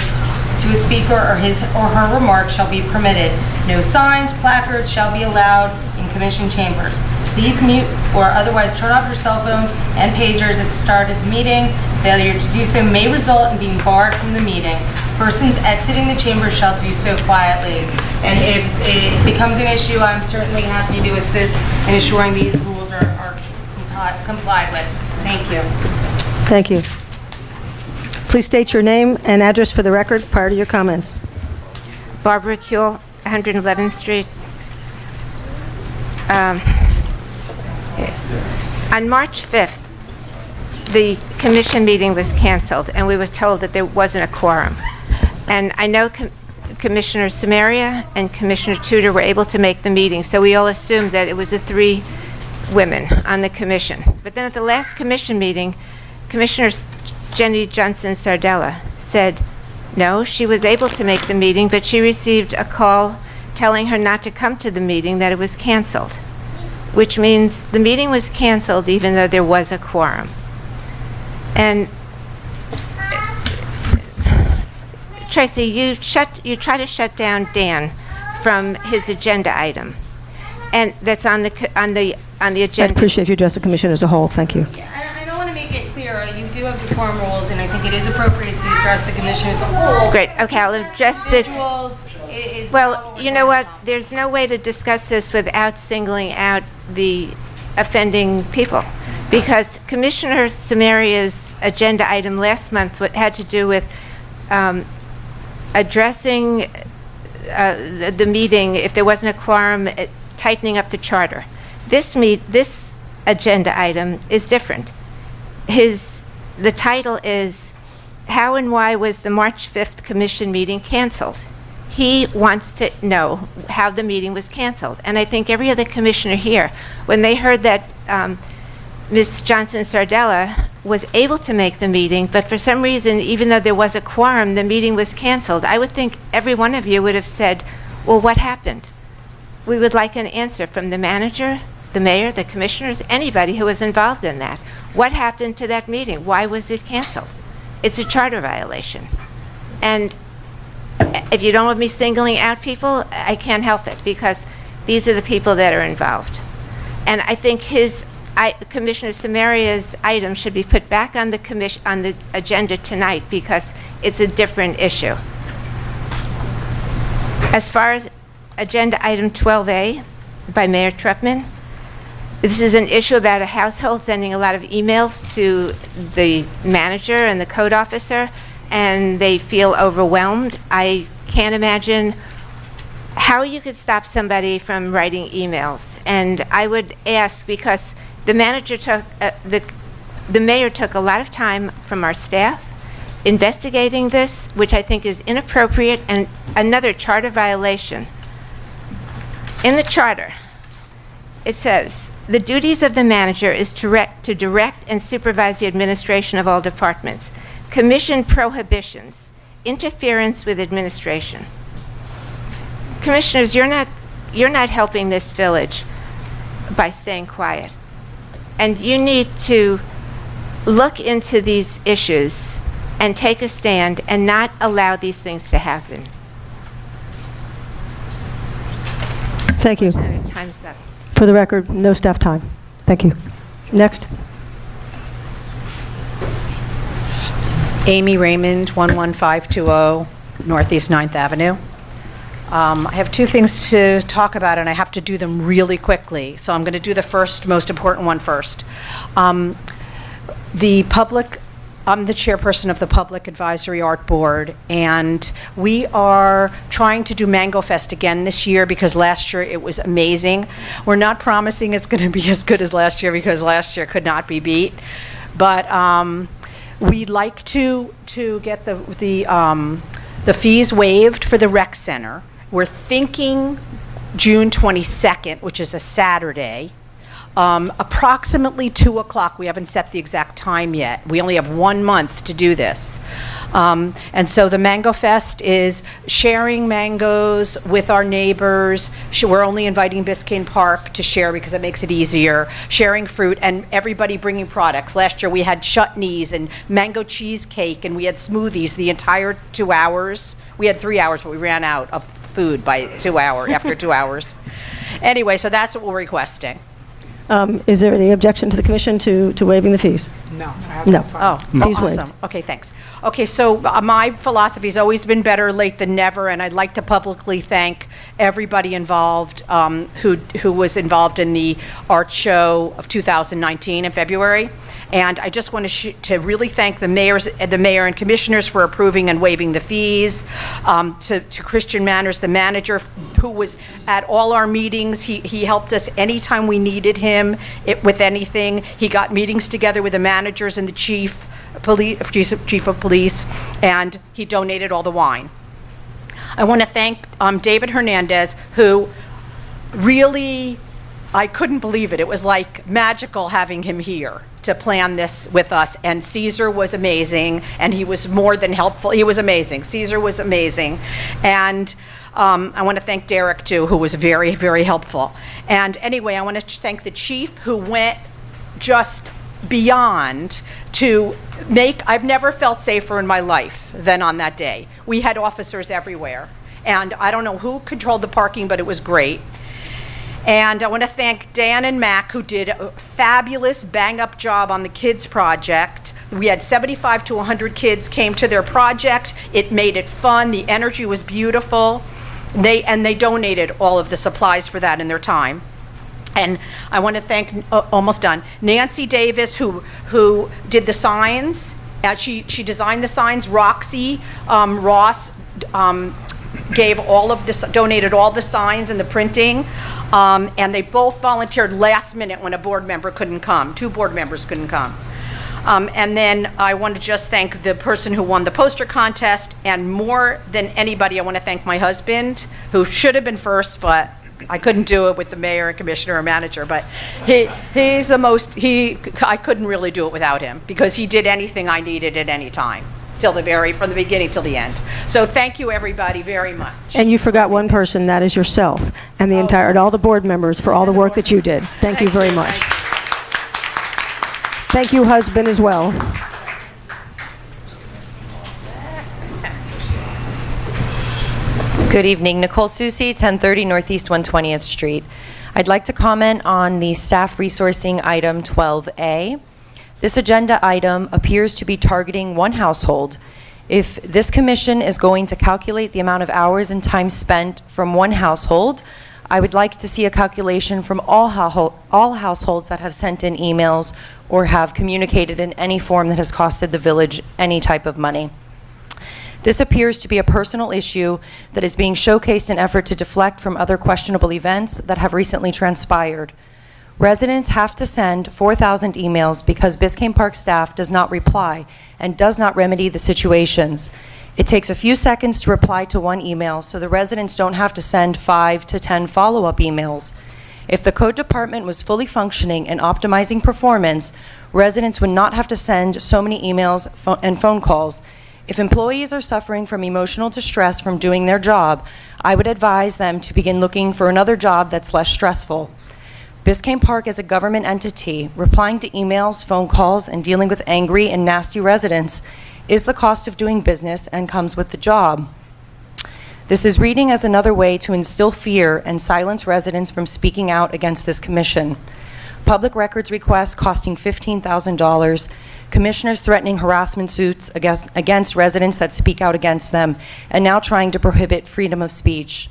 to a speaker or his or her remarks shall be permitted. No signs, placards shall be allowed in commission chambers. Please mute or otherwise turn off your cell phones and pagers at the start of the meeting. Failure to do so may result in being barred from the meeting. Persons exiting the chamber shall do so quietly. And if it becomes an issue, I'm certainly happy to assist in ensuring these rules are complied with. Thank you.
Thank you. Please state your name and address for the record prior to your comments.
Barbara Kuehl, 111th Street. On March 5th, the commission meeting was canceled, and we were told that there wasn't a quorum. And I know Commissioner Samaria and Commissioner Tudor were able to make the meeting, so we all assumed that it was the 3 women on the commission. But then at the last commission meeting, Commissioner Jenny Johnson Sardella said, no, she was able to make the meeting, but she received a call telling her not to come to the meeting, that it was canceled, which means the meeting was canceled even though there was a quorum. And Tracy, you try to shut down Dan from his agenda item, and that's on the agenda.
I'd appreciate if you address the commission as a whole. Thank you.
I don't want to make it clear, you do have the quorum rules, and I think it is appropriate to address the commission as a whole.
Great, okay, I'll address the...
Individuals is
Well,
not what
you
we're
know what?
talking about.
There's no way to discuss this without singling out the offending people, because Commissioner Samaria's agenda item last month had to do with addressing the meeting if there wasn't a quorum, tightening up the charter. This agenda item is different. The title is, how and why was the March 5th commission meeting canceled? He wants to know how the meeting was canceled. And I think every other commissioner here, when they heard that Ms. Johnson Sardella was able to make the meeting, but for some reason, even though there was a quorum, the meeting was canceled, I would think every one of you would have said, well, what happened? We would like an answer from the manager, the mayor, the commissioners, anybody who was involved in that. What happened to that meeting? Why was it canceled? It's a charter violation. And if you don't want me singling out people, I can't help it, because these are the people that are involved. And I think Commissioner Samaria's item should be put back on the agenda tonight, because it's a different issue. As far as agenda item 12A by Mayor Trepman, this is an issue about a household sending a lot of emails to the manager and the code officer, and they feel overwhelmed. I can't imagine how you could stop somebody from writing emails. And I would ask, because the manager took, the mayor took a lot of time from our staff investigating this, which I think is inappropriate and another charter violation. In the charter, it says, the duties of the manager is to direct and supervise the administration of all departments, commission prohibitions, interference with administration. Commissioners, you're not helping this village by staying quiet. And you need to look into these issues and take a stand and not allow these things to happen.
Thank you.
Time's up.
For the record, no staff time. Thank you. Next.
Amy Raymond, 11520 Northeast 9th Avenue. I have 2 things to talk about, and I have to do them really quickly. So I'm going to do the most important one first. I'm the chairperson of the Public Advisory Art Board, and we are trying to do Mango Fest again this year, because last year it was amazing. We're not promising it's going to be as good as last year, because last year could not be beat. But we'd like to get the fees waived for the rec center. We're thinking June 22nd, which is a Saturday, approximately 2 o'clock. We haven't set the exact time yet. We only have 1 month to do this. And so the Mango Fest is sharing mangoes with our neighbors. We're only inviting Biscayne Park to share because it makes it easier. Sharing fruit and everybody bringing products. Last year we had chutneys and mango cheesecake, and we had smoothies the entire 2 hours. We had 3 hours, but we ran out of food by 2 hours, after 2 hours. Anyway, so that's what we're requesting.
Is there any objection to the commission to waiving the fees?
No. I have
No.
no problem.
Oh,
Fees waived.
awesome. Okay, thanks. Okay, so my philosophy has always been better late than never, and I'd like to publicly thank everybody involved who was involved in the art show of 2019 in February. And I just want to really thank the mayor and commissioners for approving and waiving the fees. To Christian Manners, the manager, who was at all our meetings. He helped us anytime we needed him with anything. He got meetings together with the managers and the chief of police, and he donated all the wine. I want to thank David Hernandez, who really, I couldn't believe it. It was like magical having him here to plan this with us. And Caesar was amazing, and he was more than helpful. He was amazing. Caesar was amazing. And I want to thank Derek, too, who was very, very helpful. And anyway, I want to thank the chief, who went just beyond to make, I've never felt safer in my life than on that day. We had officers everywhere. And I don't know who controlled the parking, but it was great. And I want to thank Dan and Mac, who did a fabulous bang-up job on the kids project. We had 75 to 100 kids came to their project. It made it fun. The energy was beautiful. They donated all of the supplies for that in their time. And I want to thank, almost done, Nancy Davis, who did the signs. She designed the signs. Roxy Ross gave donated all the signs and the printing, and they both volunteered last minute when a board member couldn't come. 2 board members couldn't come. And then I want to just thank the person who won the poster contest, and more than anybody, I want to thank my husband, who should have been first, but I couldn't do it with the mayor and commissioner or manager, but he's the most, I couldn't really do it without him, because he did anything I needed at any time. From the beginning till the end. So thank you, everybody, very much.
And you forgot one person, that is yourself, and and all the board members for all the work that you did. Thank you very much. Thank you, husband, as well.
Good evening. Nicole Susi, 1030 Northeast 120th Street. I'd like to comment on the staff resourcing item 12A. This agenda item appears to be targeting one household. If this commission is going to calculate the amount of hours and time spent from one household, I would like to see a calculation from all households that have sent in emails or have communicated in any form that has costed the village any type of money. This appears to be a personal issue that is being showcased in an effort to deflect from other questionable events that have recently transpired. Residents have to send 4,000 emails because Biscayne Park staff does not reply and does not remedy the situations. It takes a few seconds to reply to one email, so the residents don't have to send 5 to 10 follow-up emails. If the code department was fully functioning and optimizing performance, residents would not have to send so many emails and phone calls. If employees are suffering from emotional distress from doing their job, I would advise them to begin looking for another job that's less stressful. Biscayne Park is a government entity. Replying to emails, phone calls, and dealing with angry and nasty residents is the cost of doing business and comes with the job. This is reading as another way to instill fear and silence residents from speaking out against this commission. Public records requests costing $15,000, commissioners threatening harassment suits against residents that speak out against them, and now trying to prohibit freedom of speech.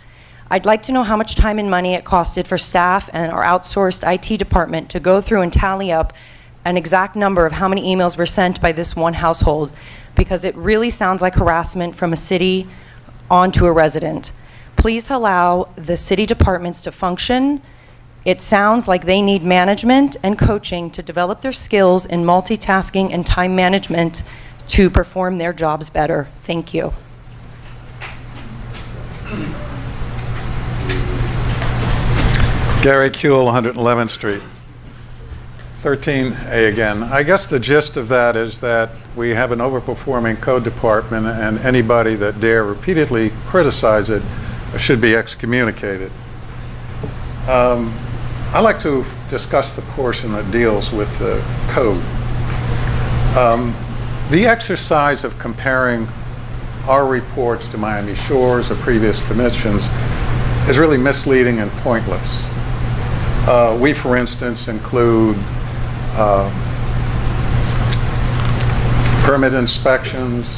I'd like to know how much time and money it costed for staff and our outsourced IT department to go through and tally up an exact number of how many emails were sent by this one household, because it really sounds like harassment from a city onto a resident. Please allow the city departments to function. It sounds like they need management and coaching to develop their skills in multitasking and time management to perform their jobs better. Thank you.
Gary Kuehl, 111th Street. 13A again. I guess the gist of that is that we have an overperforming code department, and anybody that dare repeatedly criticize it should be excommunicated. I'd like to discuss the portion that deals with the code. The exercise of comparing our reports to Miami Shores or previous commissions is really misleading and pointless. We, for instance, include permit inspections,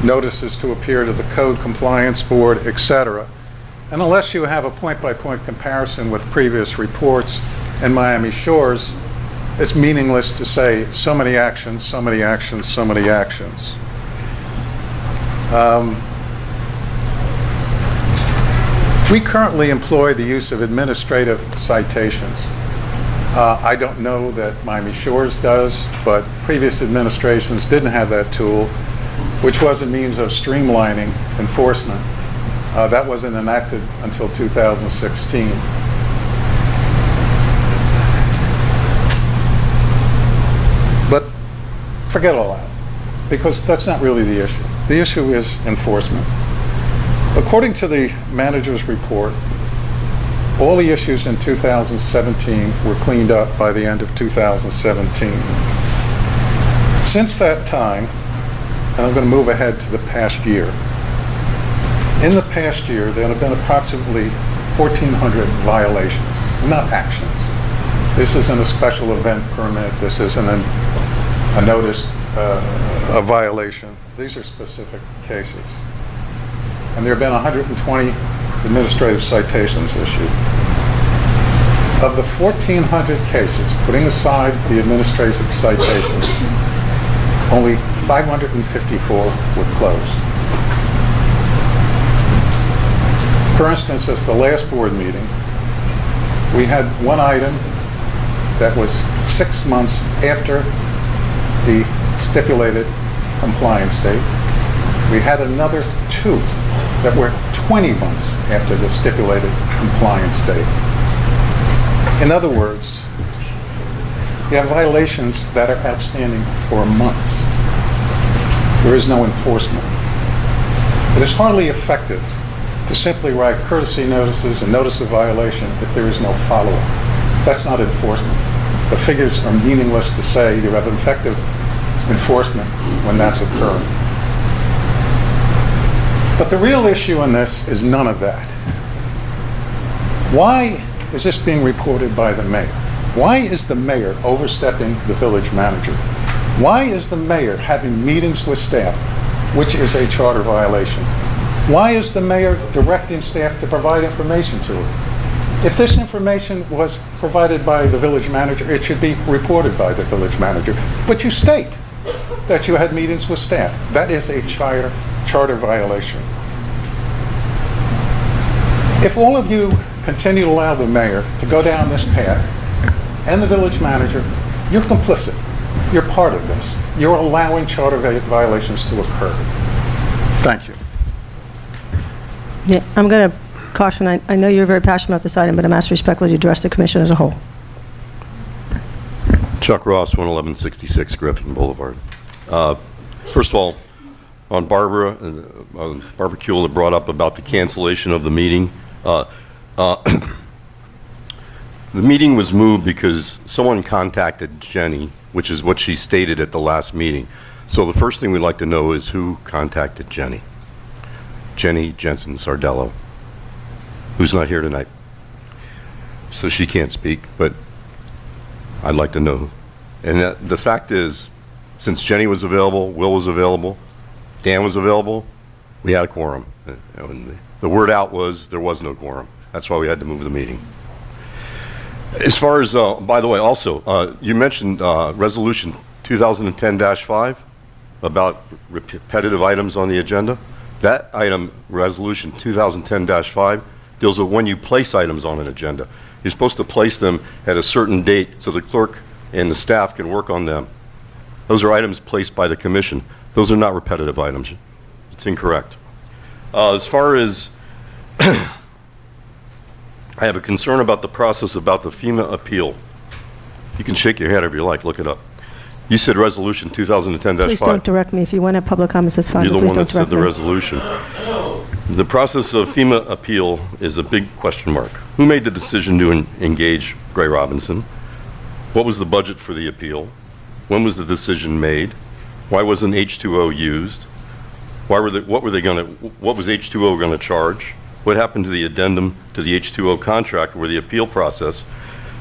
notices to appear to the Code Compliance Board, etc. And unless you have a point-by-point comparison with previous reports in Miami Shores, it's meaningless to say so many actions, so many actions, so many actions. We currently employ the use of administrative citations. I don't know that Miami Shores does, but previous administrations didn't have that tool, which was a means of streamlining enforcement. That wasn't enacted until 2016. But forget all that, because that's not really the issue. The issue is enforcement. According to the manager's report, all the issues in 2017 were cleaned up by the end of 2017. Since that time, and I'm going to move ahead to the past year, in the past year there have been approximately 1,400 violations, not actions. This isn't a special event permit, this isn't a notice, a violation. These are specific cases. And there have been 120 administrative citations issued. Of the 1,400 cases, putting aside the administrative citations, only 554 were closed. For instance, at the last board meeting, we had one item that was 6 months after the stipulated compliance date. We had another two that were 20 months after the stipulated compliance date. In other words, you have violations that are outstanding for months. There is no enforcement. It is hardly effective to simply write courtesy notices and notice of violation if there is no follow-up. That's not enforcement. The figures are meaningless to say you have effective enforcement when that's occurring. But the real issue in this is none of that. Why is this being reported by the mayor? Why is the mayor overstepping the village manager? Why is the mayor having meetings with staff, which is a charter violation? Why is the mayor directing staff to provide information to her? If this information was provided by the village manager, it should be reported by the village manager. But you state that you had meetings with staff. That is a charter violation. If all of you continue to allow the mayor to go down this path, and the village manager, you're complicit. You're part of this. You're allowing charter violations to occur. Thank you.
Yeah, I'm going to caution, I know you're very passionate about this item, but I'm asked respectfully to address the commission as a whole.
Chuck Ross, 11166 Griffin Boulevard. First of all, on Barbara Kuehl that brought up about the cancellation of the meeting. The meeting was moved because someone contacted Jenny, which is what she stated at the last meeting. So the first thing we'd like to know is who contacted Jenny. Jenny Jensen Sardello, who's not here tonight. So she can't speak, but I'd like to know who. And the fact is, since Jenny was available, Will was available, Dan was available, we had a quorum. And the word out was there was no quorum. That's why we had to move the meeting. As far as, by the way, also, you mentioned Resolution 2010-5 about repetitive items on the agenda. That item, Resolution 2010-5, deals with when you place items on an agenda. You're supposed to place them at a certain date so the clerk and the staff can work on them. Those are items placed by the commission. Those are not repetitive items. It's incorrect. As far as I have a concern about the process about the FEMA appeal. You can shake your head if you like, look it up. You said Resolution 2010-5.
Please don't direct me. If you want to have public comments, that's fine.
You're the
Please
one
don't
that said
direct
the
me.
resolution. The process of FEMA appeal is a big question mark. Who made the decision to engage Gray Robinson? What was the budget for the appeal? When was the decision made? Why wasn't H2O used? What was H2O going to charge? what happened to the addendum to the H2O contract where the appeal process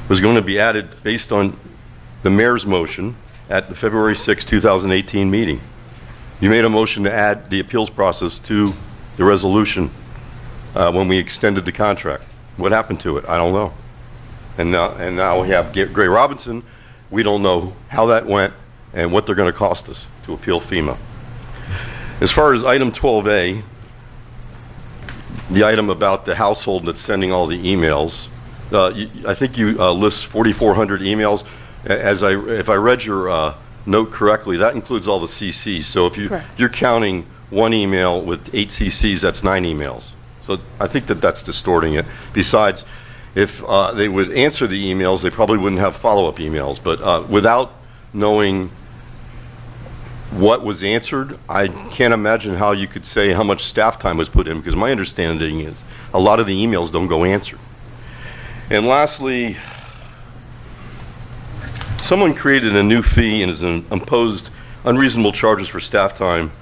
was going to be added based on the mayor's motion at the February 6, 2018 meeting. You made a motion to add the appeals process to the resolution when we extended the contract. What happened to it? I don't know. And now we have Gray Robinson. We don't know how that went and what they're going to cost us to appeal FEMA. As far as item 12A, the item about the household that's sending all the emails, I think you list 4,400 emails. If I read your note correctly, that includes all the CCs. So if you're counting one email with 8 CCs, that's 9 emails. So I think that's distorting it. Besides, if they would answer the emails, they probably wouldn't have follow-up emails. But without knowing what was answered, I can't imagine how you could say how much staff time was put in, because my understanding is a lot of the emails don't go answered. And lastly, someone created a new fee and has imposed unreasonable charges for staff time,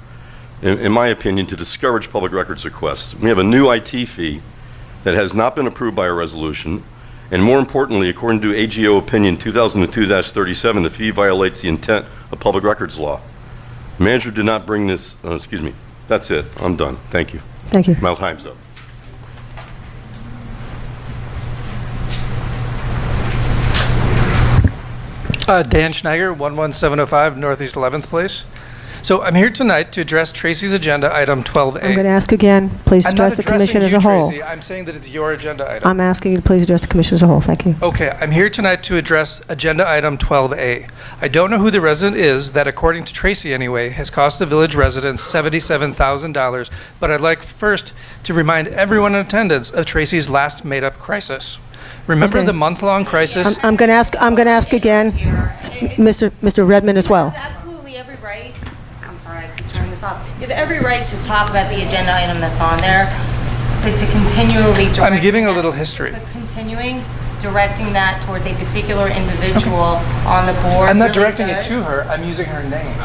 in my opinion, to discourage public records requests. We have a new IT fee that has not been approved by a resolution, and more importantly, according to AGO Opinion 2002-37, the fee violates the intent of public records law. The manager did not bring this, excuse me, that's it, I'm done, thank you.
Thank you.
My time's up.
Dan Schneider, 11705 Northeast 11th Place. So I'm here tonight to address Tracy's agenda item 12A.
I'm going to ask again, please address the commission as a whole.
Tracy. I'm saying that it's your agenda item.
I'm asking you to please address the commission as a whole. Thank you.
Okay, I'm here tonight to address agenda item 12A. I don't know who the resident is that, according to Tracy anyway, has cost the village residents $77,000, but I'd like first to remind everyone in attendance of Tracy's last made-up crisis. Remember the month-long crisis?
I'm going to ask again, Mr. Redmond as well.
Absolutely every right. I'm sorry, I keep turning this off. You have every right to talk about the agenda item that's on there, but to continually direct.
I'm giving a little history.
But continuing directing that towards a particular individual on the board.
I'm not
really
directing it to her. I'm using her name.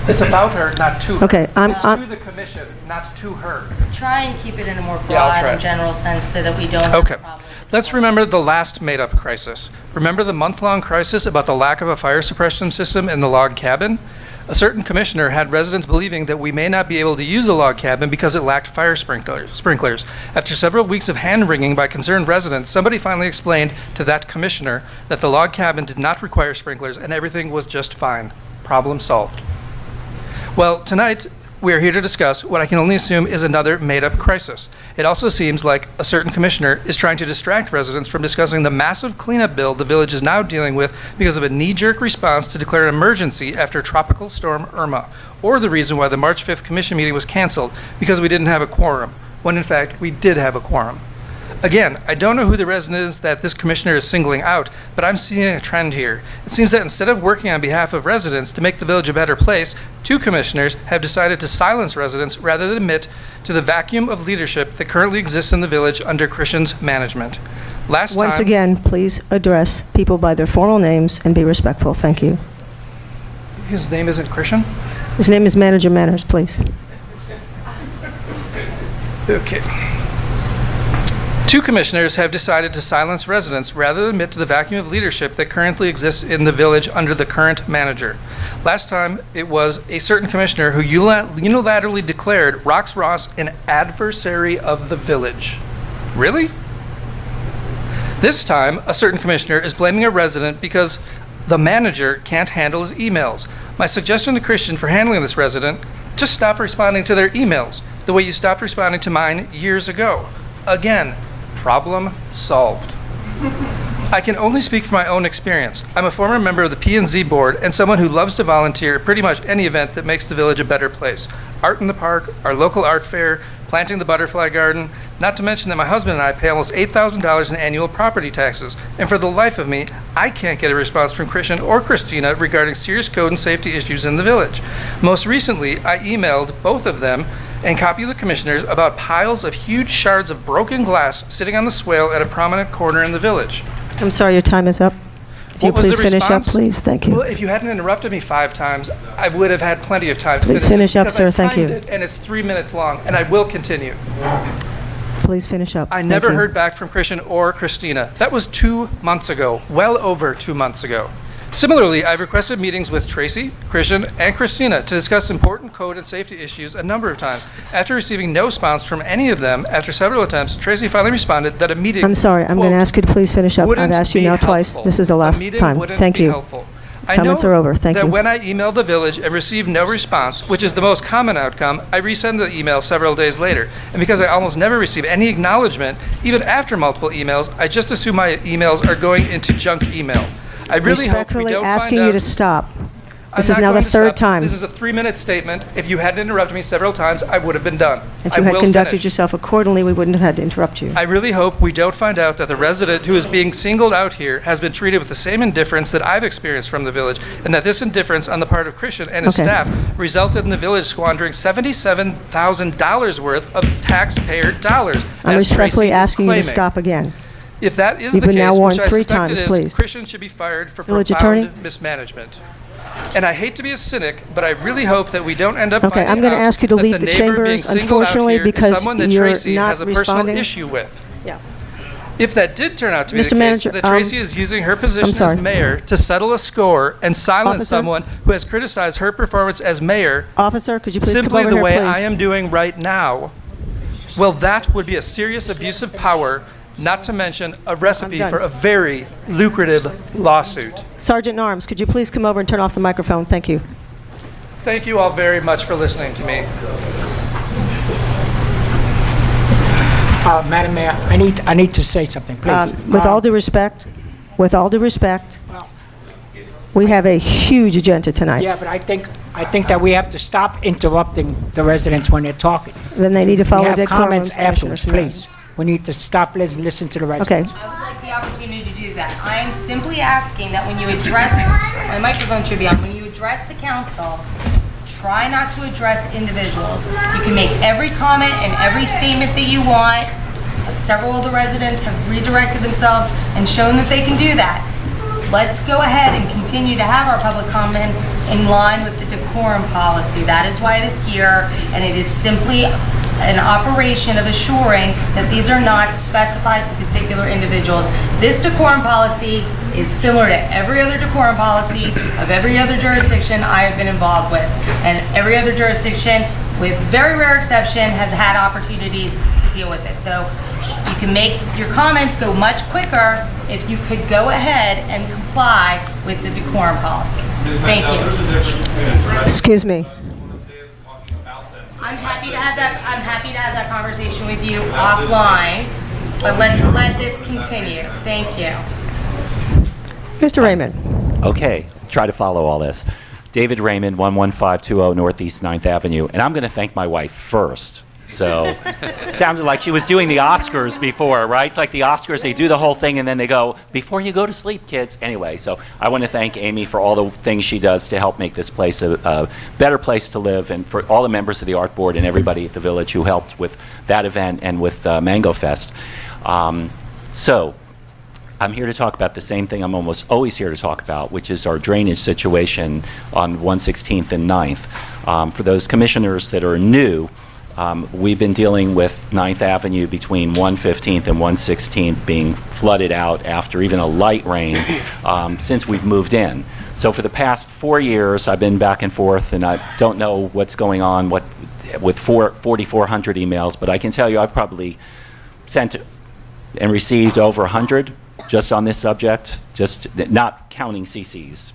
It's about her, not to her.
Okay,
it's to the commission, not to her.
Try and keep it in a more broad and general sense so that we don't have a problem.
Let's remember the last made-up crisis. Remember the month-long crisis about the lack of a fire suppression system in the log cabin? A certain commissioner had residents believing that we may not be able to use the log cabin because it lacked fire sprinklers. After several weeks of hand-wringing by concerned residents, somebody finally explained to that commissioner that the log cabin did not require sprinklers and everything was just fine. Problem solved. Well, tonight, we are here to discuss what I can only assume is another made-up crisis. It also seems like a certain commissioner is trying to distract residents from discussing the massive cleanup bill the village is now dealing with because of a knee-jerk response to declare an emergency after Tropical Storm Irma, or the reason why the March 5th commission meeting was canceled because we didn't have a quorum, when in fact we did have a quorum. Again, I don't know who the resident is that this commissioner is singling out, but I'm seeing a trend here. It seems that instead of working on behalf of residents to make the village a better place, two commissioners have decided to silence residents rather than admit to the vacuum of leadership that currently exists in the village under Christian's management.
Once again, please address people by their formal names and be respectful. Thank you.
His name isn't Christian?
His name is Manager Manners, please.
Okay. Two commissioners have decided to silence residents rather than admit to the vacuum of leadership that currently exists in the village under the current manager. Last time, it was a certain commissioner who unilaterally declared Rox Ross an adversary of the village. Really? This time, a certain commissioner is blaming a resident because the manager can't handle his emails. My suggestion to Christian for handling this resident, just stop responding to their emails the way you stopped responding to mine years ago. Again, problem solved. I can only speak from my own experience. I'm a former member of the P&Z board and someone who loves to volunteer at pretty much any event that makes the village a better place. Art in the park, our local art fair, planting the butterfly garden, not to mention that my husband and I pay almost $8,000 in annual property taxes. And for the life of me, I can't get a response from Christian or Christina regarding serious code and safety issues in the village. Most recently, I emailed both of them and copy the commissioners about piles of huge shards of broken glass sitting on the swale at a prominent corner in the village.
I'm sorry, your time is up. If you please finish up, please. Thank you.
Well, if you hadn't interrupted me 5 times, I would have had plenty of time to
Please finish up, sir. Thank you.
And it's 3 minutes long, and I will continue.
please finish up.
I
Thank
never
you.
heard back from Christian or Christina. That was 2 months ago, well over 2 months ago. Similarly, I've requested meetings with Tracy, Christian, and Christina to discuss important code and safety issues a number of times. After receiving no response from any of them, after several attempts, Tracy finally responded that a meeting,
I'm sorry. I'm going to
quote,
ask you to please finish up. I've
wouldn't
asked you
be
now twice.
helpful.
This is the
A
last
meeting
time.
wouldn't
Thank
be
you.
helpful. I
Comments
know
are over. Thank
that
you.
when I emailed the village and received no response, which is the most common outcome, I resend the email several days later. And because I almost never receive any acknowledgement, even after multiple emails, I just assume my emails are going into junk email. I really hope we
Respectfully
don't
asking
find
you
out.
to stop. This
I'm
is
not
now the
going to
third
stop.
time.
This is a 3-minute statement. If you hadn't interrupted me several times, I would have been done.
If
I
you had
will
conducted
finish.
yourself accordingly, we wouldn't have had to interrupt you.
I really hope we don't find out that the resident who is being singled out here has been treated with the same indifference that I've experienced from the village, and that this indifference on the part of Christian and his
Okay.
staff resulted in the village squandering $77,000 worth of taxpayer dollars.
I'm
as
respectfully
Tracy is
asking you to
claiming.
stop again.
If that is
You've
the
been now
case,
warned
which I
3
suspect
times,
it is,
please.
Christian should be fired for
Village
profound
attorney?
mismanagement. And I hate to be a cynic, but I really hope that we don't end up
Okay,
finding
I'm going to
out
ask you to
that
leave
the
the
neighbor being
chambers,
singled out
unfortunately,
here is
because
someone that
you're
Tracy
not
has a personal
responding.
issue with.
Yeah.
If that did turn out to be
Mr.
the
Manager,
case, that Tracy is using her position as
sorry.
mayor to settle a score and silence
Officer?
someone who has criticized her performance as mayor
Officer, could you please
simply
come over
the
here,
way
please?
I am doing right now, well, that would be a serious abuse of power, not to mention a recipe
done.
for a very lucrative lawsuit.
Sergeant Arms, could you please come over and turn off the microphone? Thank you.
Thank you all very much for listening to me.
Madam Mayor, I need to say something, please.
With all due respect, we have a huge agenda tonight.
Yeah, but I think that we have to stop interrupting the residents when they're talking.
Then they need to follow
We have
decorum,
comments afterwards,
Commissioner.
please. We need to stop, listen to the residents.
Okay.
I would like the opportunity to do that. I am simply asking that when you address, my microphone should be on, when you address the council, try not to address individuals. You can make every comment and every statement that you want. Several of the residents have redirected themselves and shown that they can do that. Let's go ahead and continue to have our public comment in line with the decorum policy. That is why it is here, and it is simply an operation of assuring that these are not specified to particular individuals. This decorum policy is similar to every other decorum policy of every other jurisdiction I have been involved with. And every other jurisdiction, with very rare exception, has had opportunities to deal with it. So you can make your comments go much quicker if you could go ahead and comply with the decorum policy. Thank you.
Excuse me.
I'm happy to have that conversation with you offline, but let's let this continue. Thank you.
Mr. Raymond.
Okay, try to follow all this. David Raymond, 11520 Northeast 9th Avenue. And I'm going to thank my wife first. So, sounded like she was doing the Oscars before, right? It's like the Oscars, they do the whole thing and then they go, before you go to sleep, kids. Anyway, so I want to thank Amy for all the things she does to help make this place a better place to live, and for all the members of the Art Board and everybody at the Village who helped with that event and with Mango Fest. So, I'm here to talk about the same thing I'm almost always here to talk about, which is our drainage situation on 116th and 9th. For those commissioners that are new, we've been dealing with 9th Avenue between 115th and 116th being flooded out after even a light rain since we've moved in. So for the past 4 years, I've been back and forth, and I don't know what's going on with 4,400 emails, but I can tell you I've probably sent and received over 100 just on this subject, just not counting CCs,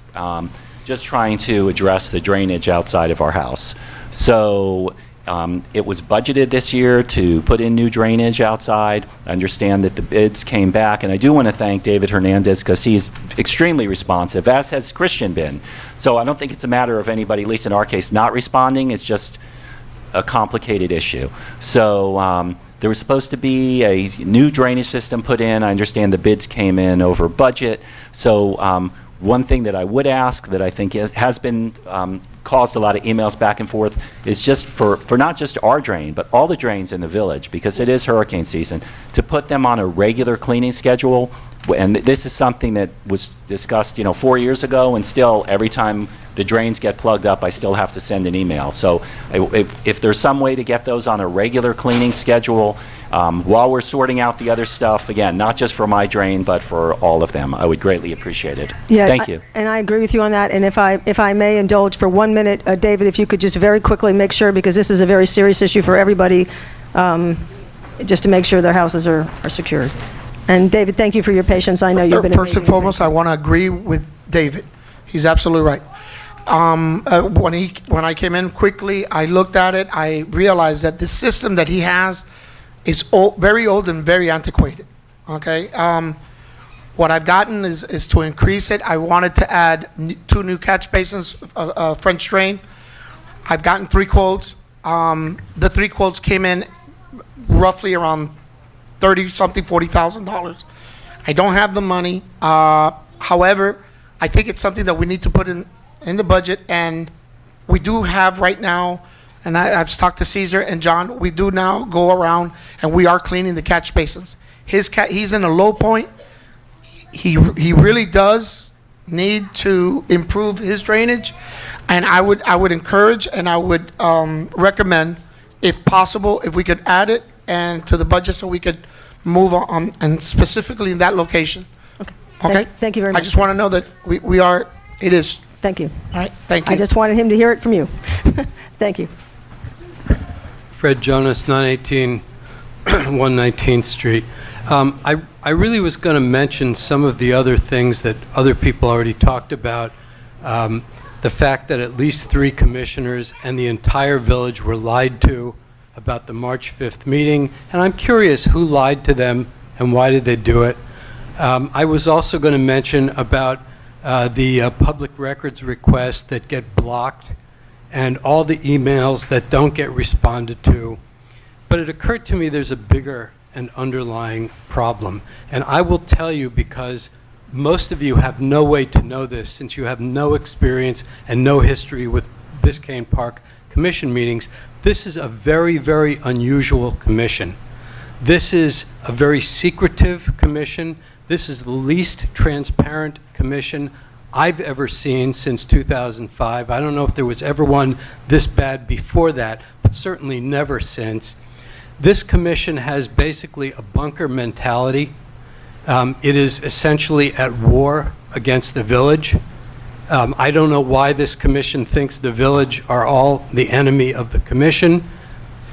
just trying to address the drainage outside of our house. So it was budgeted this year to put in new drainage outside. I understand that the bids came back, and I do want to thank David Hernandez because he's extremely responsive, as has Christian been. So I don't think it's a matter of anybody, at least in our case, not responding. It's just a complicated issue. So there was supposed to be a new drainage system put in. I understand the bids came in over budget. So one thing that I would ask that I think has been caused a lot of emails back and forth is just for not just our drain, but all the drains in the village, because it is hurricane season, to put them on a regular cleaning schedule. And this is something that was discussed, 4 years ago, and still every time the drains get plugged up, I still have to send an email. So if there's some way to get those on a regular cleaning schedule, while we're sorting out the other stuff, again, not just for my drain, but for all of them. I would greatly appreciate it.
Yeah,
Thank you.
And I agree with you on that. And if I may indulge for 1 minute, David, if you could just very quickly make sure, because this is a very serious issue for everybody, just to make sure their houses are secured. And David, thank you for your patience. I know you've been
First and
amazing.
foremost, I want to agree with David. He's absolutely right. When I came in quickly, I looked at it. I realized that the system that he has is very old and very antiquated. Okay. What I've gotten is to increase it. I wanted to add 2 new catch basins, French drain. I've gotten 3 quotes. The 3 quotes came in roughly around $40,000. I don't have the money. However, I think it's something that we need to put in the budget, and we do have right now, and I've talked to Caesar and John, we do now go around and we are cleaning the catch basins. He's in a low point. He really does need to improve his drainage, and I would encourage and I would recommend, if possible, if we could add it and to the budget so we could move on, and specifically in that location. Okay.
Thank you very much.
I just want to know that we are. It is.
Thank you.
All right. Thank you.
I just wanted him to hear it from you. Thank you.
Fred Jonas, 918 119th Street. I really was going to mention some of the other things that other people already talked about. The fact that at least 3 commissioners and the entire village were lied to about the March 5th meeting, and I'm curious who lied to them and why did they do it. I was also going to mention about the public records requests that get blocked and all the emails that don't get responded to. But it occurred to me there's a bigger and underlying problem. And I will tell you, because most of you have no way to know this since you have no experience and no history with Biscayne Park Commission meetings, this is a very, very unusual commission. This is a very secretive commission. This is the least transparent commission I've ever seen since 2005. I don't know if there was ever one this bad before that, but certainly never since. This commission has basically a bunker mentality. It is essentially at war against the village. I don't know why this commission thinks the village are all the enemy of the commission,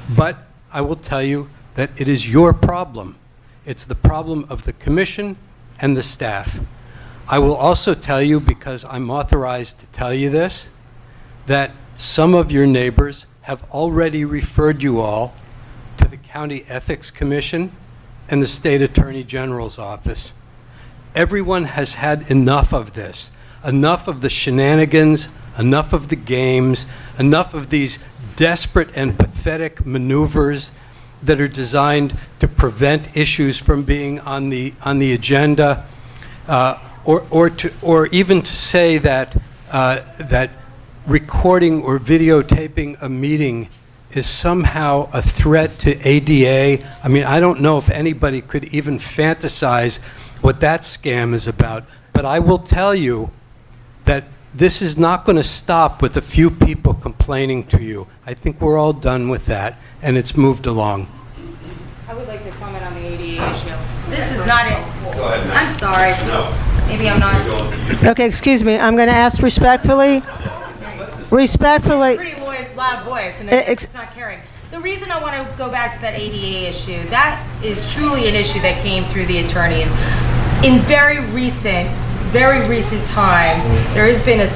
but I will tell you that it is your problem. It's the problem of the commission and the staff. I will also tell you, because I'm authorized to tell you this, that some of your neighbors have already referred you all to the County Ethics Commission and the State Attorney General's office. Everyone has had enough of this, enough of the shenanigans, enough of the games, enough of these desperate and pathetic maneuvers that are designed to prevent issues from being on the agenda, or even to say that that recording or videotaping a meeting is somehow a threat to ADA. I mean, I don't know if anybody could even fantasize what that scam is about, but I will tell you that this is not going to stop with a few people complaining to you. I think we're all done with that, and it's moved along.
I would like to comment on the ADA issue. This is not it.
Go ahead.
I'm sorry.
No.
Maybe I'm not.
Okay, excuse me. I'm going to ask respectfully.
Pretty loud voice, and it's not caring. The reason I want to go back to that ADA issue, that is truly an issue that came through the attorneys. In very recent times, there has been a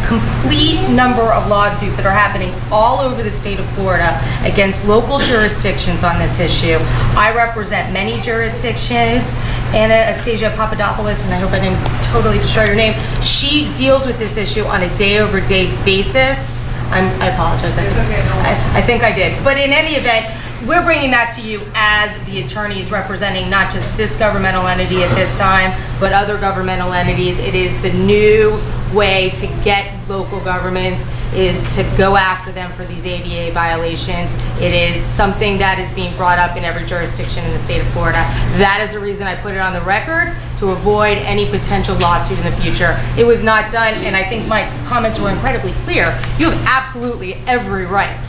complete number of lawsuits that are happening all over the state of Florida against local jurisdictions on this issue. I represent many jurisdictions. Anastasia Papadopoulos, and I hope I didn't totally destroy your name, she deals with this issue on a day-over-day basis. I apologize. I think I did. But in any event, we're bringing that to you as the attorneys representing not just this governmental entity at this time, but other governmental entities. It is the new way to get local governments is to go after them for these ADA violations. It is something that is being brought up in every jurisdiction in the state of Florida. That is the reason I put it on the record, to avoid any potential lawsuit in the future. It was not done, and I think my comments were incredibly clear. You have absolutely every right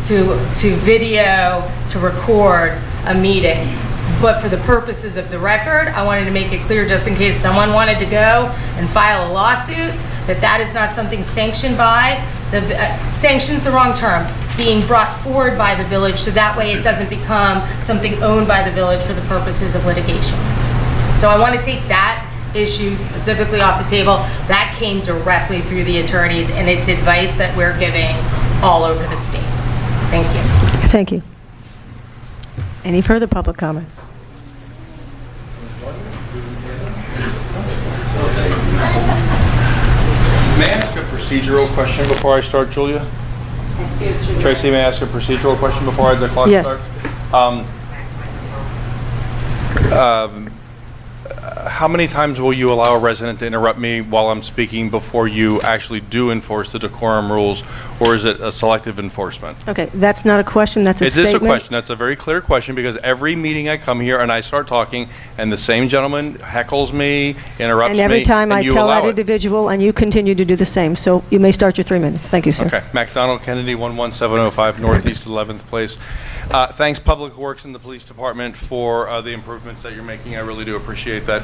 to video, to record a meeting. But for the purposes of the record, I wanted to make it clear, just in case someone wanted to go and file a lawsuit, that is not something sanctioned by, sanction's the wrong term, being brought forward by the village, so that way it doesn't become something owned by the village for the purposes of litigation. So I want to take that issue specifically off the table. That came directly through the attorneys, and it's advice that we're giving all over the state. Thank you.
Thank you. Any further public comments?
May I ask a procedural question before I start, Julia? Tracy, may I ask a procedural question before the clock
Yes.
starts? How many times will you allow a resident to interrupt me while I'm speaking before you actually do enforce the decorum rules, or is it a selective enforcement?
Okay, that's not a question, that's a
It
statement.
is a question. That's a very clear question, because every meeting I come here and I start talking, and the same gentleman heckles me, interrupts
And
me,
every time I
and you
tell
allow
that
it.
individual, and you continue to do the same. So you may start your 3 minutes. Thank you, sir.
Okay. Max Donald Kennedy, 11705 Northeast 11th Place. Thanks, Public Works and the Police Department, for the improvements that you're making. I really do appreciate that.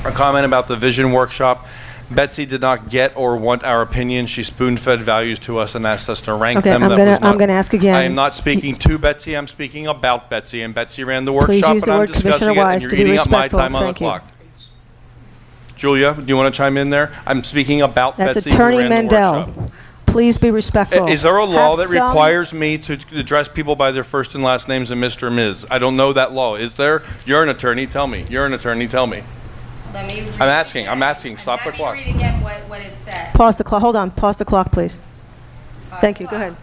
A comment about the vision workshop. Betsy did not get or want our opinion. She spoon-fed values to us and asked us to rank
Okay,
them.
I'm
That
gonna-
was not-
I'm gonna ask again.
I am not speaking to Betsy. I'm speaking about Betsy, and Betsy ran the workshop,
Please use
and
the
I'm
word
discussing
Commissioner
it, and
Wise
you're
to be
eating up my
respectful.
time on the
Thank you.
clock. Julia, do you want to chime in there? I'm speaking about
That's
Betsy, who
Attorney
ran the
Mandel.
workshop.
Please be respectful.
Is there a law
Have
that
some-
requires me to address people by their first and last names and Mr. and Ms.? I don't know that law. Is there? You're an attorney. Tell me. You're an attorney. Tell me.
Let me read
I'm asking. Stop the clock.
read again what it said.
Pause the clock. Hold on. Pause the clock, please. Thank you. Go ahead.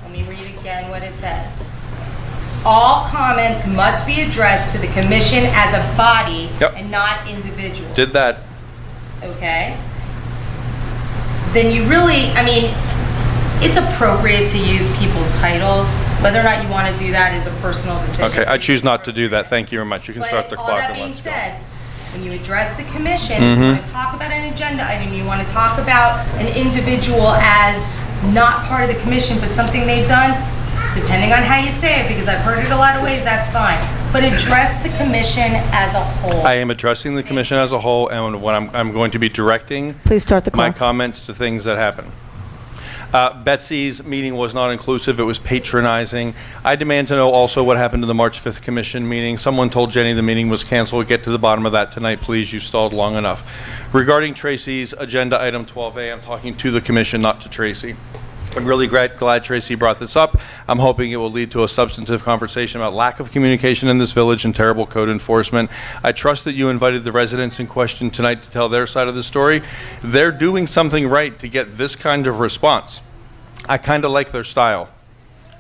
Let me read again what it says. All comments must be addressed to the commission as a body and not individuals.
Did that.
Okay? Then you really, I mean, it's appropriate to use people's titles. Whether or not you want to do that is a personal decision.
Okay. I choose not to do that. Thank you very much. You can start the
All
clock.
that
and
being
let's go.
said, when you address the commission,
Mhm.
you want to talk about an agenda item, you want to talk about an individual as not part of the commission, but something they've done, depending on how you say it, because I've heard it a lot of ways, that's fine. But address the commission as a whole.
I am addressing the commission as a whole, and what I'm going to be directing
Please start the
my
clock.
comments to things that happen. Betsy's meeting was not inclusive. It was patronizing. I demand to know also what happened to the March 5th commission meeting. Someone told Jenny the meeting was canceled. Get to the bottom of that tonight, please. You stalled long enough. Regarding Tracy's agenda item 12A, I'm talking to the commission, not to Tracy. I'm really glad Tracy brought this up. I'm hoping it will lead to a substantive conversation about lack of communication in this village and terrible code enforcement. I trust that you invited the residents in question tonight to tell their side of the story. They're doing something right to get this kind of response. I kind of like their style.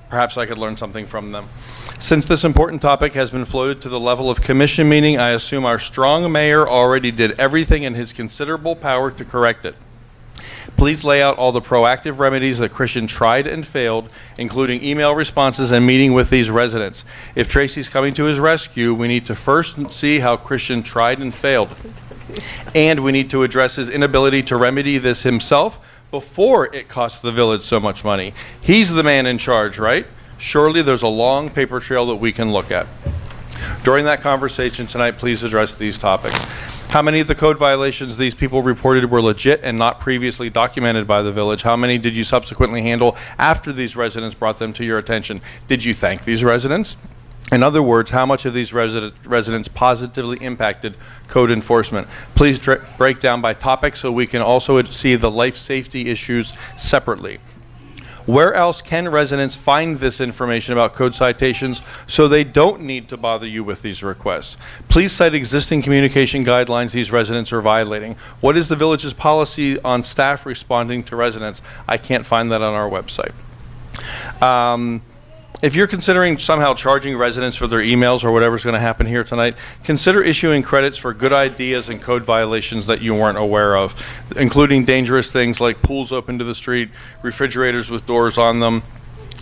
Perhaps I could learn something from them. Since this important topic has been floated to the level of commission meeting, I assume our strong mayor already did everything in his considerable power to correct it. Please lay out all the proactive remedies that Christian tried and failed, including email responses and meeting with these residents. If Tracy's coming to his rescue, we need to first see how Christian tried and failed. And we need to address his inability to remedy this himself before it costs the village so much money. He's the man in charge, right? Surely there's a long paper trail that we can look at. During that conversation tonight, please address these topics. How many of the code violations these people reported were legit and not previously documented by the village? How many did you subsequently handle after these residents brought them to your attention? Did you thank these residents? In other words, how much of these residents positively impacted code enforcement? Please break down by topic so we can also see the life safety issues separately. Where else can residents find this information about code citations so they don't need to bother you with these requests? Please cite existing communication guidelines these residents are violating. What is the village's policy on staff responding to residents? I can't find that on our website. If you're considering somehow charging residents for their emails or whatever's going to happen here tonight, consider issuing credits for good ideas and code violations that you weren't aware of, including dangerous things like pools open to the street, refrigerators with doors on them,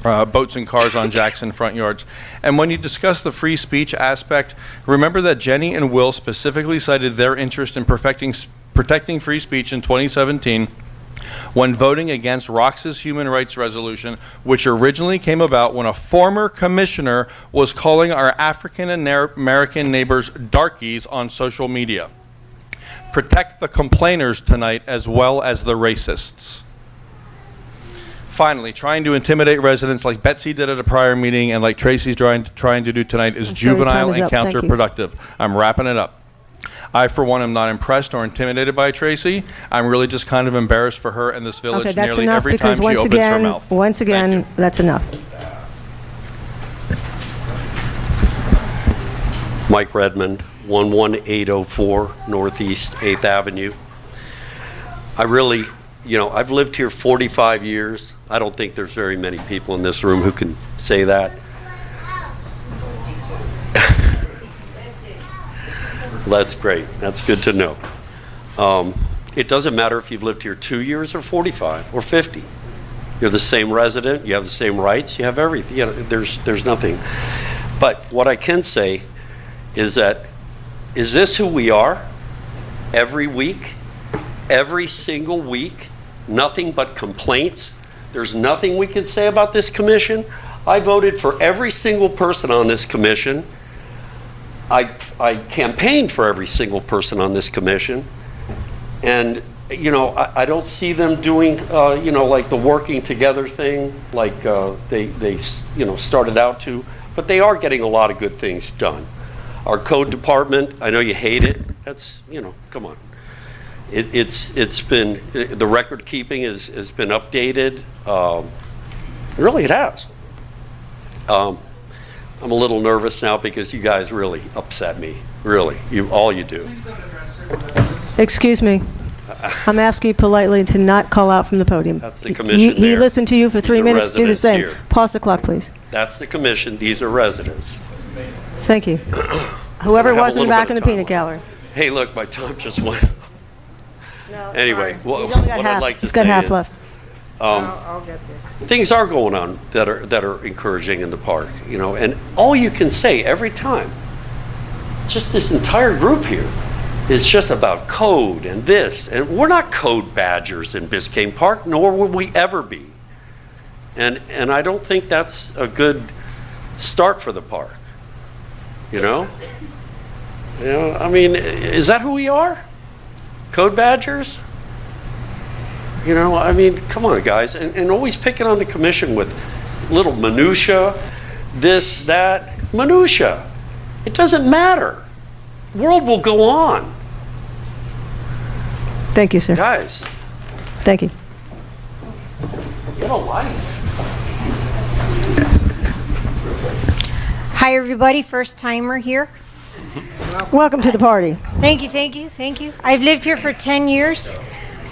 boats and cars on jacks in front yards. And when you discuss the free speech aspect, remember that Jenny and Will specifically cited their interest in protecting free speech in 2017 when voting against Rox's human rights resolution, which originally came about when a former commissioner was calling our African American neighbors darkies on social media. Protect the complainers tonight as well as the racists. Finally, trying to intimidate residents like Betsy did at a prior meeting and like Tracy's trying to do tonight is juvenile and counterproductive. I'm wrapping it up. I, for one, am not impressed or intimidated by Tracy. I'm really just kind of embarrassed for her and this village
Okay, that's
nearly
enough
every time
because
she
once
opens her
again,
mouth.
once again, that's enough.
Mike Redmond, 11804 Northeast 8th Avenue. I really, I've lived here 45 years. I don't think there's very many people in this room who can say that. That's great. That's good to know. It doesn't matter if you've lived here 2 years or 45 or 50. You're the same resident. You have the same rights. You have everything. There's nothing. But what I can say is that, is this who we are? Every week? Every single week? Nothing but complaints? There's nothing we can say about this commission? I voted for every single person on this commission. I campaigned for every single person on this commission. And, I don't see them doing, like the working together thing, like they started out to. But they are getting a lot of good things done. Our code department, I know you hate it. That's, come on. It's been, the record keeping has been updated. Really, it has. I'm a little nervous now because you guys really upset me. Really, all you do.
Excuse me. I'm asking you politely to not call out from the podium.
That's the commission.
He listened to you for 3
These are
minutes. Do the
residents
same.
here.
Pause the clock, please.
That's the commission. These are residents.
Thank you. Whoever
have a
was in the
little
back
bit
in
of
the peanut gallery.
Hey, look, my time just went. Anyway, what
He's only got
I'd
half.
like to
He's got
say
half
is,
left.
I'll get there.
things are going on that are encouraging in the park, and all you can say every time, just this entire group here, is just about code and this, and we're not code badgers in Biscayne Park, nor will we ever be. And I don't think that's a good start for the park. I mean, is that who we are? Code badgers? I mean, come on, guys. And always picking on the commission with little minutia, this, that. Minutia. It doesn't matter. World will go on.
Thank you, sir.
Guys.
Thank you.
Get a life.
Hi, everybody. First timer here.
Welcome to the party.
Thank you, thank you, thank you. I've lived here for 10 years.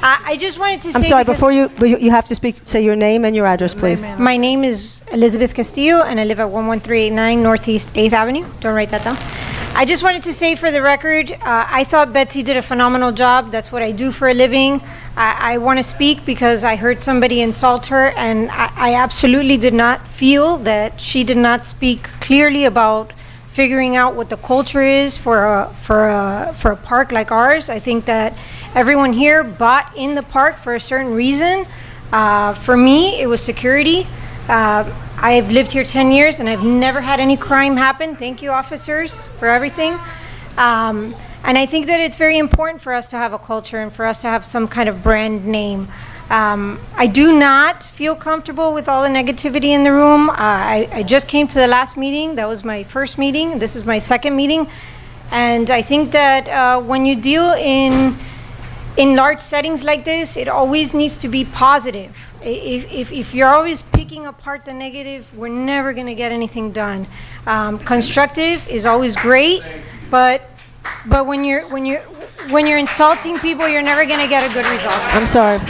I just wanted to say.
I'm sorry,
because
before you have to speak, say your name and your address, please.
My name is Elizabeth Castillo, and I live at 11389 Northeast 8th Avenue. Don't write that down. I just wanted to say for the record, I thought Betsy did a phenomenal job. That's what I do for a living. I want to speak because I heard somebody insult her, and I absolutely did not feel that she did not speak clearly about figuring out what the culture is for a park like ours. I think that everyone here bought in the park for a certain reason. For me, it was security. I've lived here 10 years and I've never had any crime happen. Thank you, officers, for everything. And I think that it's very important for us to have a culture and for us to have some kind of brand name. I do not feel comfortable with all the negativity in the room. I just came to the last meeting. That was my first meeting. This is my second meeting. And I think that when you deal in large settings like this, it always needs to be positive. If you're always picking apart the negative, we're never going to get anything done. Constructive is always great, but when you're insulting people, you're never going to get a good result.
I'm sorry.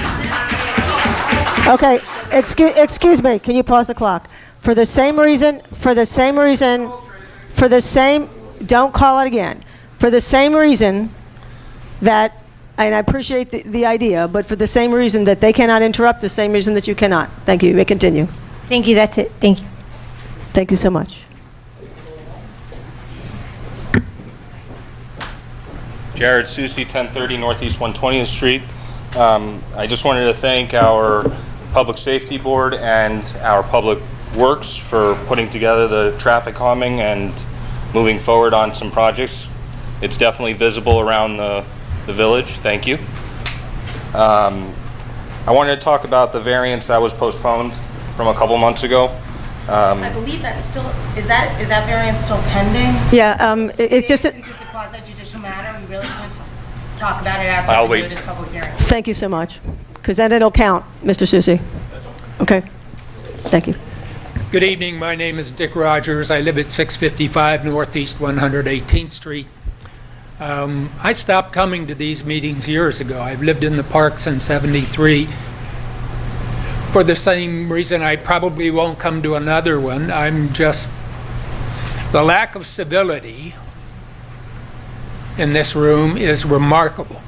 Okay, excuse me. Can you pause the clock? For the same reason, don't call it again. For the same reason that, and I appreciate the idea, but for the same reason that they cannot interrupt, the same reason that you cannot. Thank you. You may continue.
Thank you. That's it. Thank you.
Thank you so much.
Jared Susi, 1030 Northeast 120th Street.
I just wanted to thank our Public Safety Board and our Public Works for putting together the traffic calming and moving forward on some projects. It's definitely visible around the village. Thank you. I wanted to talk about the variance that was postponed from a couple months ago.
I believe that's still, is that variance still pending?
Yeah, it's just...
Since it's a quasi-judicial matter, we really can't talk about it outside
I'll
the
wait.
notice public hearing.
Thank you so much, because then it'll count, Mr. Susi. Okay, thank you.
Good evening. My name is Dick Rogers. I live at 655 Northeast 118th Street. I stopped coming to these meetings years ago. I've lived in the park since '73. For the same reason I probably won't come to another one. The lack of civility in this room is remarkable.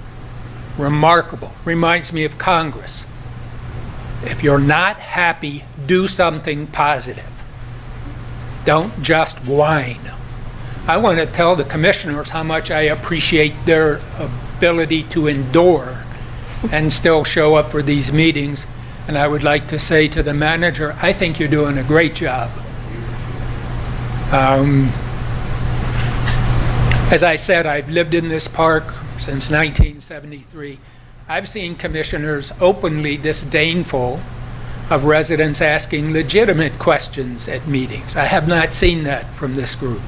Remarkable. Reminds me of Congress. If you're not happy, do something positive. Don't just whine. I want to tell the commissioners how much I appreciate their ability to endure and still show up for these meetings. And I would like to say to the manager, I think you're doing a great job. As I said, I've lived in this park since 1973. I've seen commissioners openly disdainful of residents asking legitimate questions at meetings. I have not seen that from this group.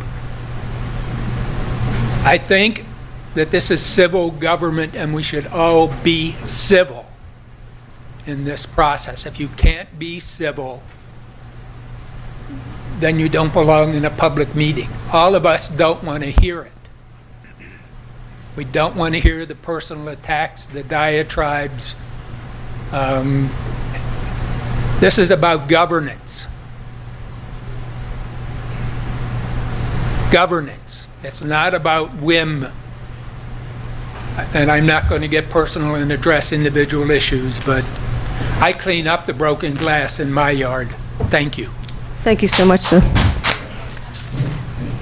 I think that this is civil government and we should all be civil in this process. If you can't be civil, then you don't belong in a public meeting. All of us don't want to hear it. We don't want to hear the personal attacks, the diatribes. This is about governance. Governance. It's not about whim. And I'm not going to get personal and address individual issues, but I clean up the broken glass in my yard. Thank you.
Thank you so much, sir.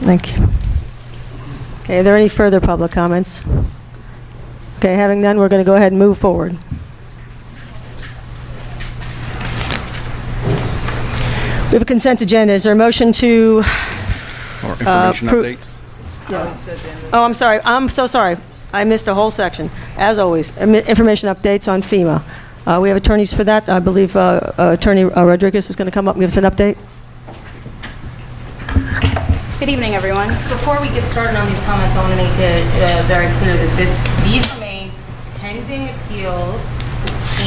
Thank you. Okay, are there any further public comments? Okay, having none, we're going to go ahead and move forward. We have a consent agenda. Is there a motion to...
Or information updates?
Yeah. Oh, I'm sorry. I'm so sorry. I missed a whole section. As always, information updates on FEMA. We have attorneys for that. I believe Attorney Rodriguez is going to come up and give us an update.
Good evening, everyone. Before we get started on these comments, I want to make it very clear that these remain pending appeals,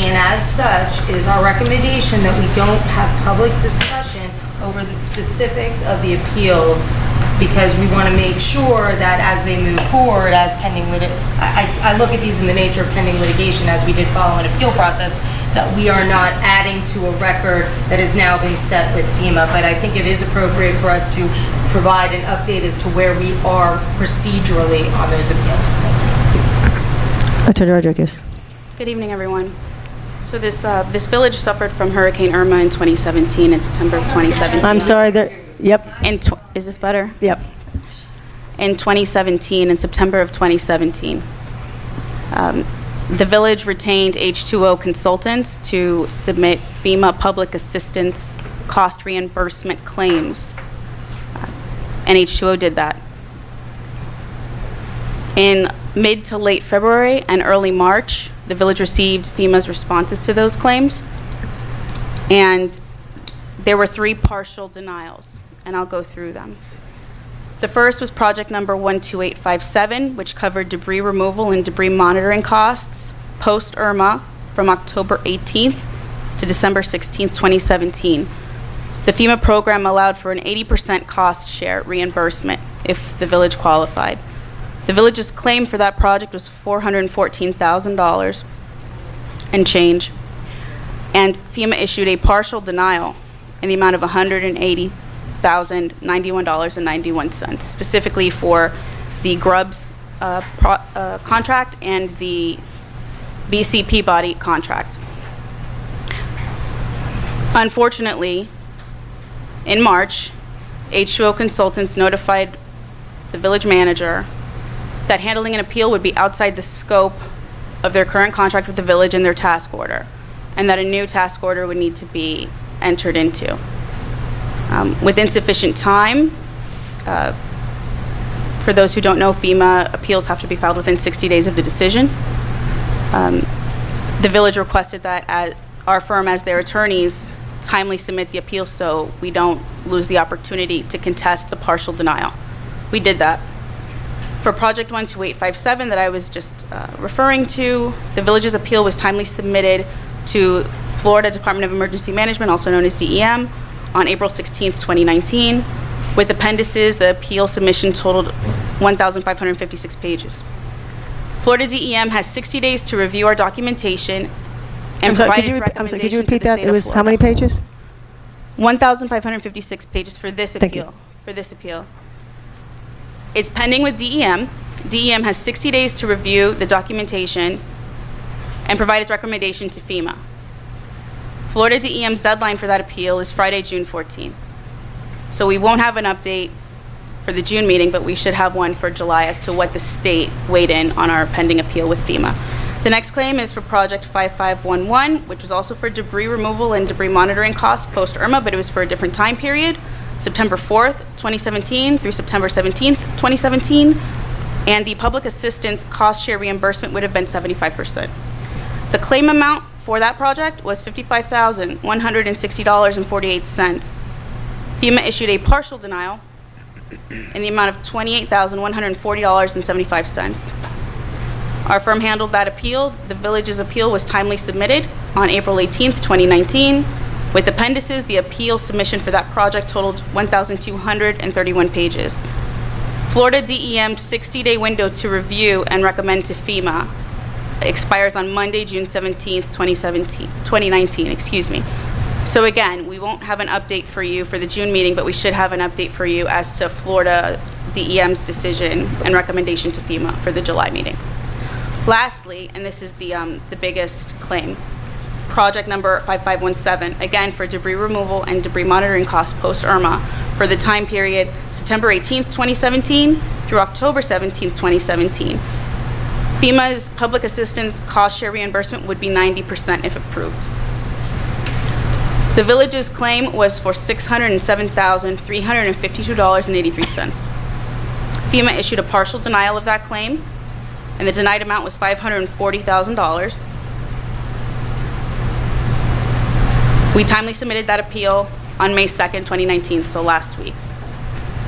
and as such, it is our recommendation that we don't have public discussion over the specifics of the appeals, because we want to make sure that as they move forward as pending I look at these in the nature of pending litigation as we did follow an appeal process, that we are not adding to a record that has now been set with FEMA. But I think it is appropriate for us to provide an update as to where we are procedurally on those appeals.
Attorney Rodriguez.
Good evening, everyone. So this village suffered from Hurricane Irma in 2017, in September of 2017.
I'm sorry, yep.
Is this better?
Yep.
In 2017, in September of 2017, the village retained H2O consultants to submit FEMA public assistance cost reimbursement claims. And H2O did that. In mid to late February and early March, the village received FEMA's responses to those claims. And there were 3 partial denials, and I'll go through them. The first was project number 12857, which covered debris removal and debris monitoring costs post-Irma from October 18th to December 16th, 2017. The FEMA program allowed for an 80% cost share reimbursement if the village qualified. The village's claim for that project was $414,000 and change, and FEMA issued a partial denial in the amount of $180,091.91, specifically for the Grubbs contract and the BCP body contract. Unfortunately, in March, H2O Consultants notified the village manager that handling an appeal would be outside the scope of their current contract with the village and their task order, and that a new task order would need to be entered into. Within sufficient time, for those who don't know, FEMA appeals have to be filed within 60 days of the decision. The village requested that our firm, as their attorneys, timely submit the appeal so we don't lose the opportunity to contest the partial denial. We did that. For Project 12857 that I was just referring to, the village's appeal was timely submitted to Florida Department of Emergency Management, also known as DEM, on April 16th, 2019. With appendices, the appeal submission totaled 1,556 pages. Florida DEM has 60 days to review our documentation and provide its recommendation
could you
to
repeat
the
that?
state
It
of
was how
Florida.
many pages?
1,556 pages for this
Thank you.
appeal. For this appeal. It's pending with DEM. DEM has 60 days to review the documentation and provide its recommendation to FEMA. Florida DEM's deadline for that appeal is Friday, June 14th. So we won't have an update for the June meeting, but we should have one for July as to what the state weighed in on our pending appeal with FEMA. The next claim is for Project 5511, which was also for debris removal and debris monitoring costs post-IRMA, but it was for a different time period, September 4th, 2017 through September 17th, 2017, and the public assistance cost share reimbursement would have been 75%. The claim amount for that project was $55,160.48. FEMA issued a partial denial in the amount of $28,140.75. Our firm handled that appeal. The village's appeal was timely submitted on April 18th, 2019. With appendices, the appeal submission for that project totaled 1,231 pages. Florida DEM's 60-day window to review and recommend to FEMA expires on Monday, June 17th, 2019. Excuse me. So again, we won't have an update for you for the June meeting, but we should have an update for you as to Florida DEM's decision and recommendation to FEMA for the July meeting. Lastly, and this is the biggest claim, project number 5517, again for debris removal and debris monitoring costs post-IRMA for the time period September 18th, 2017 through October 17th, 2017. FEMA's public assistance cost share reimbursement would be 90% if approved. The village's claim was for $607,352.83. FEMA issued a partial denial of that claim, and the denied amount was $540,000. We timely submitted that appeal on May 2nd, 2019, so last week.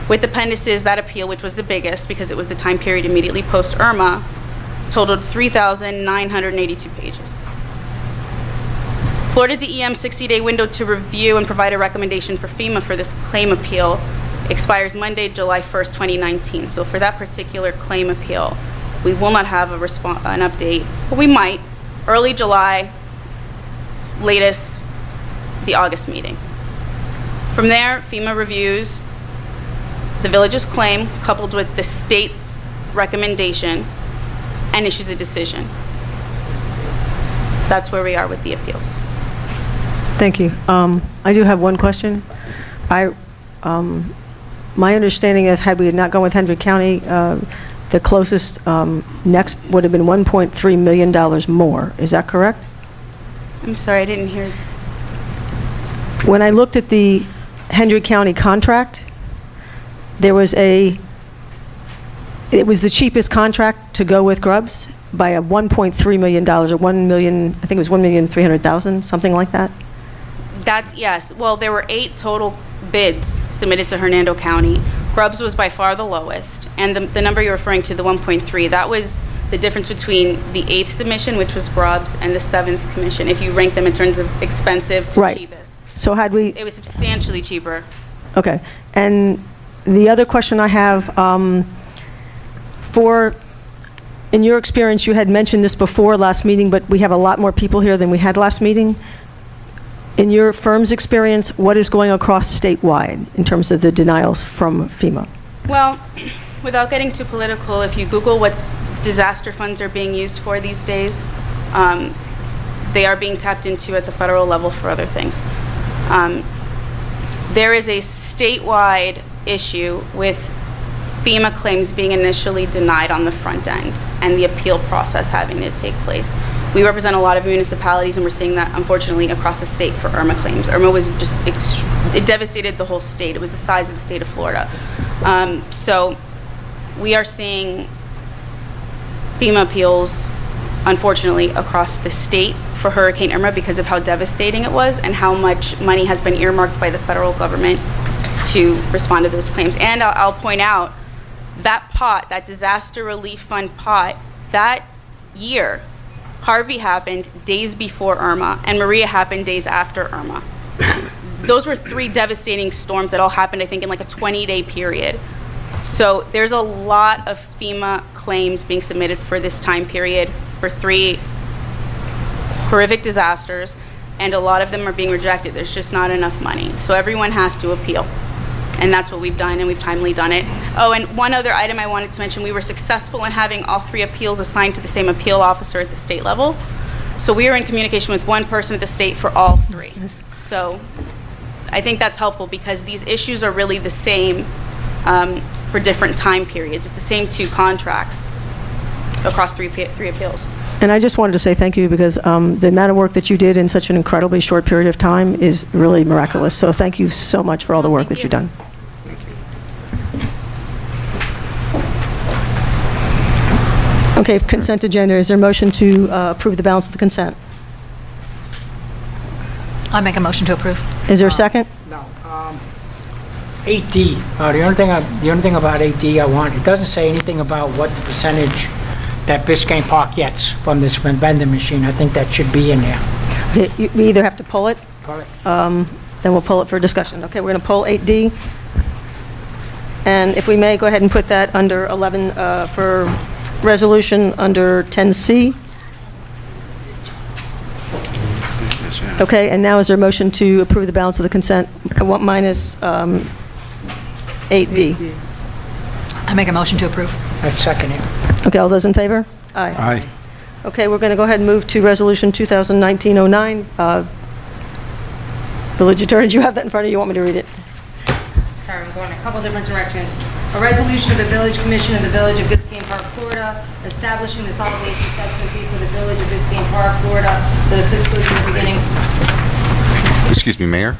With appendices, that appeal, which was the biggest because it was the time period immediately post-IRMA, totaled 3,982 pages. Florida DEM's 60-day window to review and provide a recommendation for FEMA for this claim appeal expires Monday, July 1st, 2019. So for that particular claim appeal, we will not have an update, but we might, early July, latest the August meeting. From there, FEMA reviews the village's claim coupled with the state's recommendation and issues a decision. That's where we are with the appeals.
Thank you. I do have one question. My understanding of had we not gone with Hendrick County, the closest next would have been $1.3 million more. Is that correct?
I'm sorry, I didn't hear.
When I looked at the Hendrick County contract, it was the cheapest contract to go with Grubbs by a $1.3 million or $1 million, I think it was $1,300,000, something like that.
That's, yes. Well, there were 8 total bids submitted to Hernando County. Grubbs was by far the lowest. And the number you're referring to, the 1.3, that was the difference between the 8th submission, which was Grubbs, and the 7th commission, if you rank them in terms of expensive to cheapest.
So had we...
It was substantially cheaper.
Okay. And the other question I have, in your experience, you had mentioned this before last meeting, but we have a lot more people here than we had last meeting. In your firm's experience, what is going across statewide in terms of the denials from FEMA?
Well, without getting too political, if you Google what disaster funds are being used for these days, they are being tapped into at the federal level for other things. There is a statewide issue with FEMA claims being initially denied on the front end and the appeal process having to take place. We represent a lot of municipalities, and we're seeing that, unfortunately, across the state for Irma claims. Irma was just, it devastated the whole state. It was the size of the state of Florida. So we are seeing FEMA appeals, unfortunately, across the state for Hurricane Irma because of how devastating it was and how much money has been earmarked by the federal government to respond to those claims. And I'll point out that pot, that disaster relief fund pot, that year, Harvey happened days before Irma, and Maria happened days after Irma. Those were 3 devastating storms that all happened, I think, in like a 20-day period. So there's a lot of FEMA claims being submitted for this time period for 3 horrific disasters, and a lot of them are being rejected. There's just not enough money. So everyone has to appeal. And that's what we've done, and we've timely done it. Oh, and one other item I wanted to mention, we were successful in having all 3 appeals assigned to the same appeal officer at the state level. So we are in communication with one person at the state for all 3. So I think that's helpful because these issues are really the same for different time periods. It's the same 2 contracts across 3 appeals.
And I just wanted to say thank you because the amount of work that you did in such an incredibly short period of time is really miraculous. So thank you so much for all the work that you've done. Okay, consent agenda. Is there a motion to approve the balance of the consent?
I make a motion to approve.
Is there a second?
No. 8D, the only thing about 8D I want, it doesn't say anything about what the percentage that Biscayne Park gets from this vending machine. I think that should be in there.
We either have to pull it,
Pull it.
then we'll pull it for discussion. Okay, we're going to pull 8D. And if we may, go ahead and put that under 11 for resolution under 10C. Okay, and now is there a motion to approve the balance of the consent minus 8D?
I make a motion to approve.
I second it.
Okay, all those in favor? Aye. Okay, we're going to go ahead and move to resolution 2019-09. Village Attorney, do you have that in front of you? You want me to read it?
Sorry, I'm going a couple different directions. A resolution of the Village Commission of the Village of Biscayne Park, Florida, establishing the solid waste assessment fee for the Village of Biscayne Park, Florida, for the fiscal year beginning.
Excuse me, Mayor.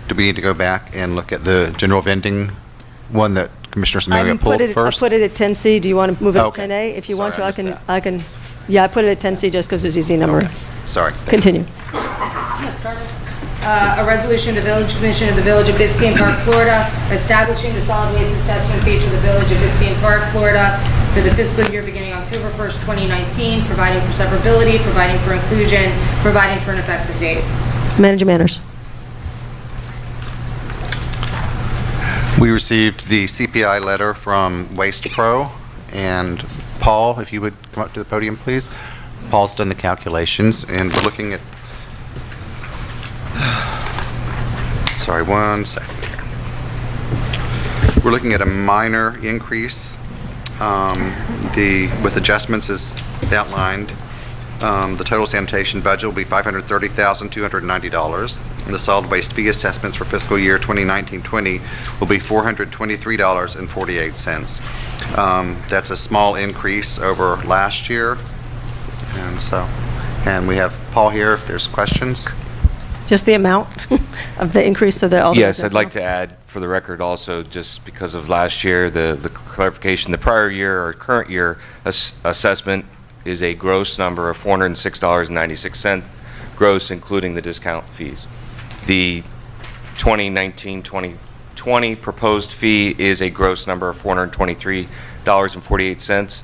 Do we need to go back and look at the general vending one that Commissioner Samaria pulled first?
I put it at 10C. Do you want to move it to
Okay.
10A? If you want to,
Sorry,
I can. Yeah, I put it at 10C just because it's easy number.
Okay. Sorry.
Continue.
A resolution of the Village Commission of the Village of Biscayne Park, Florida, establishing the solid waste assessment fee for the Village of Biscayne Park, Florida, for the fiscal year beginning October 1st, 2019, providing for severability, providing for inclusion, providing for an effective date.
Manager Manners.
We received the CPI letter from Waste Pro, and Paul, if you would come up to the podium, please. Paul's done the calculations, and we're looking at... Sorry, one second here. We're looking at a minor increase. With adjustments as outlined, the total sanitation budget will be $530,290. And the solid waste fee assessments for fiscal year 2019-20 will be $423.48. That's a small increase over last year. And we have Paul here if there's questions.
Just the amount of the increase to the...
Yes, I'd like to add for the record also, just because of last year, the clarification, the prior year or current year assessment is a gross number of $406.96, gross including the discount fees. The 2019-2020 proposed fee is a gross number of $423.48.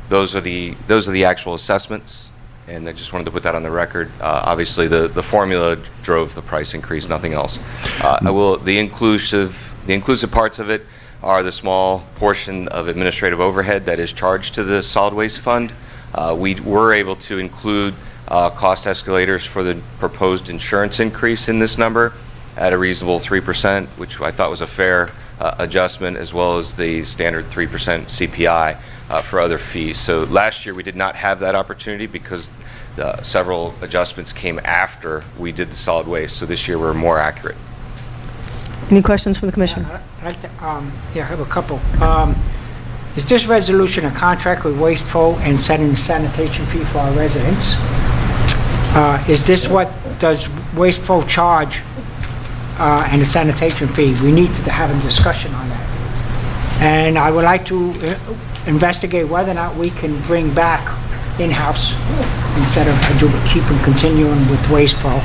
Those are the actual assessments. And I just wanted to put that on the record. Obviously, the formula drove the price increase, nothing else. The inclusive parts of it are the small portion of administrative overhead that is charged to the solid waste fund. We were able to include cost escalators for the proposed insurance increase in this number at a reasonable 3%, which I thought was a fair adjustment, as well as the standard 3% CPI. For other fees. So last year we did not have that opportunity because several adjustments came after we did the solid waste. So this year we're more accurate.
Any questions from the Commission?
I have a couple. Is this resolution a contract with Waste Pro and setting the sanitation fee for our residents? Is this what does Waste Pro charge and the sanitation fee? We need to have a discussion on that. And I would like to investigate whether or not we can bring back in-house instead of keeping continuing with Waste Pro.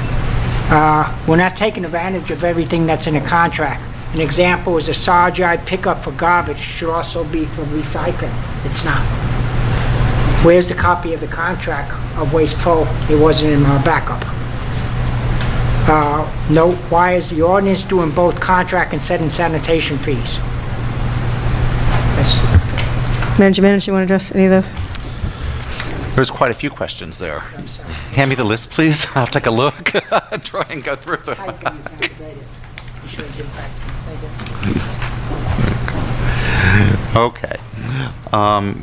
We're not taking advantage of everything that's in the contract. An example is a solid yard pickup for garbage should also be for recycling. It's not. Where's the copy of the contract of Waste Pro? It wasn't in our backup. Note, why is the ordinance doing both contract and setting sanitation fees?
Manager, you want to address any of those?
There's quite a few questions there. Hand me the list, please. I'll take a look. Try and go through them. Okay.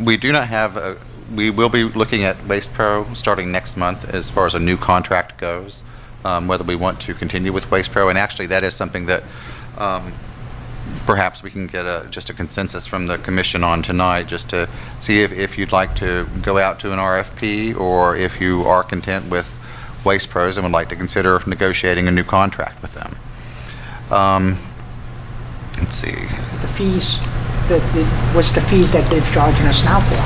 We do not have we will be looking at Waste Pro starting next month as far as a new contract goes, whether we want to continue with Waste Pro. And actually, that is something that perhaps we can get just a consensus from the commission on tonight, just to see if you'd like to go out to an RFP, or if you are content with Waste Pros and would like to consider negotiating a new contract with them. Let's see.
The fees, what's the fees that they're charging us now for?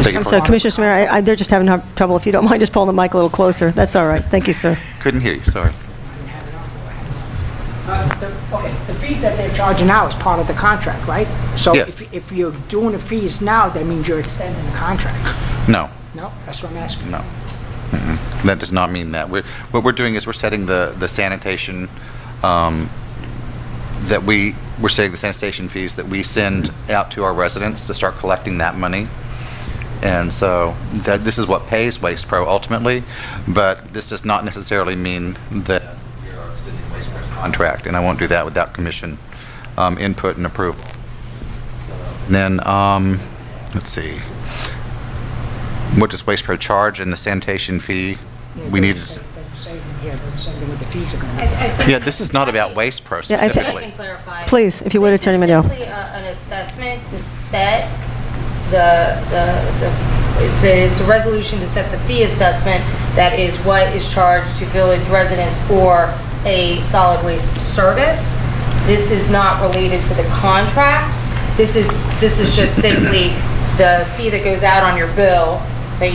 I'm sorry, Commissioner Samara, they're just having trouble. If you don't mind, just pulling the mic a little closer. That's all right. Thank you, sir.
Couldn't hear you, sorry.
The fees that they're charging now is part of the contract, right? So
yes.
if you're doing the fees now, that means you're extending the contract.
No.
No, that's what I'm asking.
No. That does not mean that. What we're doing is we're setting the sanitation we're setting the sanitation fees that we send out to our residents to start collecting that money. And so this is what pays Waste Pro ultimately, but this does not necessarily mean that we are extending Waste Pro's contract, and I won't do that without commission input and approval. And then, let's see, what does Waste Pro charge in the sanitation fee? We need. Yeah, this is not about Waste Pro specifically.
I can clarify.
Please, if you would, Attorney Mendel.
This is simply an assessment to set it's a resolution to set the fee assessment that is what is charged to village residents for a solid waste service. This is not related to the contracts. This is just simply the fee that goes out on your bill that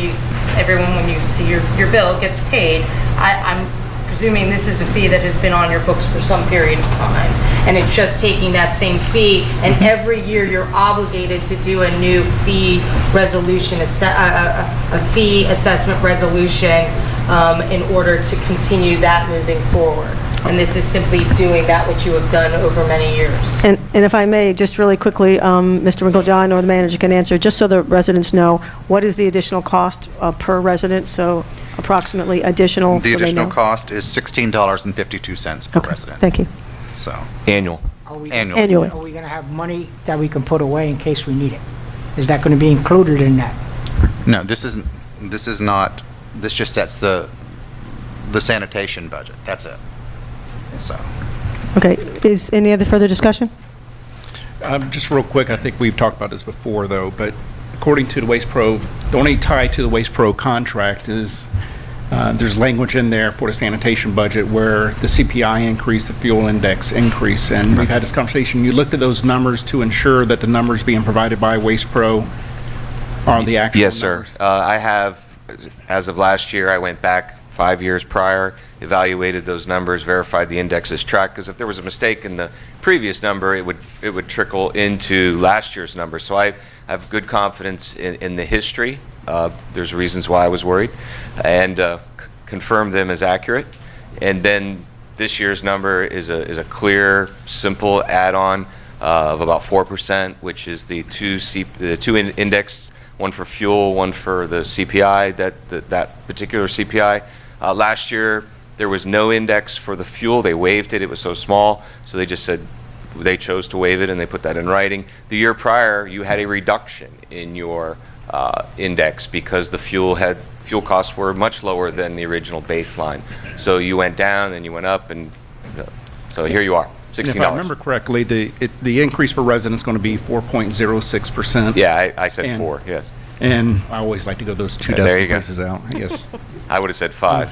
everyone, when you see your bill, gets paid. I'm presuming this is a fee that has been on your books for some period of time, and it's just taking that same fee, and every year you're obligated to do a new fee resolution, a fee assessment resolution in order to continue that moving forward. And this is simply doing that which you have done over many years.
And if I may, just really quickly, Mr. Winklejohn or the manager can answer, just so the residents know, what is the additional cost per resident? So approximately additional.
The additional cost is $16.52 per resident.
Thank you.
So
annually.
Annually.
Are we going to have money that we can put away in case we need it? Is that going to be included in that?
No, this is not. This just sets the sanitation budget. That's it. So.
Okay. Is any other further discussion?
Just real quick, I think we've talked about this before, though, but according to the Waste Pro, the only tie to the Waste Pro contract is there's language in there for the sanitation budget where the CPI increase, the fuel index increase, and we've had this conversation. You looked at those numbers to ensure that the numbers being provided by Waste Pro are the actual
Yes, sir. I have, as of last year, I went back 5 years prior, evaluated those numbers, verified the index is tracked, because if there was a mistake in the previous number, it would trickle into last year's number. So I have good confidence in the history. There's reasons why I was worried, and confirmed them as accurate. And then this year's number is a clear, simple add-on of about 4%, which is the two index, one for fuel, one for the CPI, that particular CPI. Last year, there was no index for the fuel. They waived it. It was so small, so they just said they chose to waive it, and they put that in writing. The year prior, you had a reduction in your index because the fuel costs were much lower than the original baseline. So you went down, and you went up, and so here you are.
And if I remember correctly, the increase for residents is going to be 4.06%.
Yeah, I said 4, yes.
And I always like to go those two
There you
decimal
go.
places out. Yes.
I would have said 5.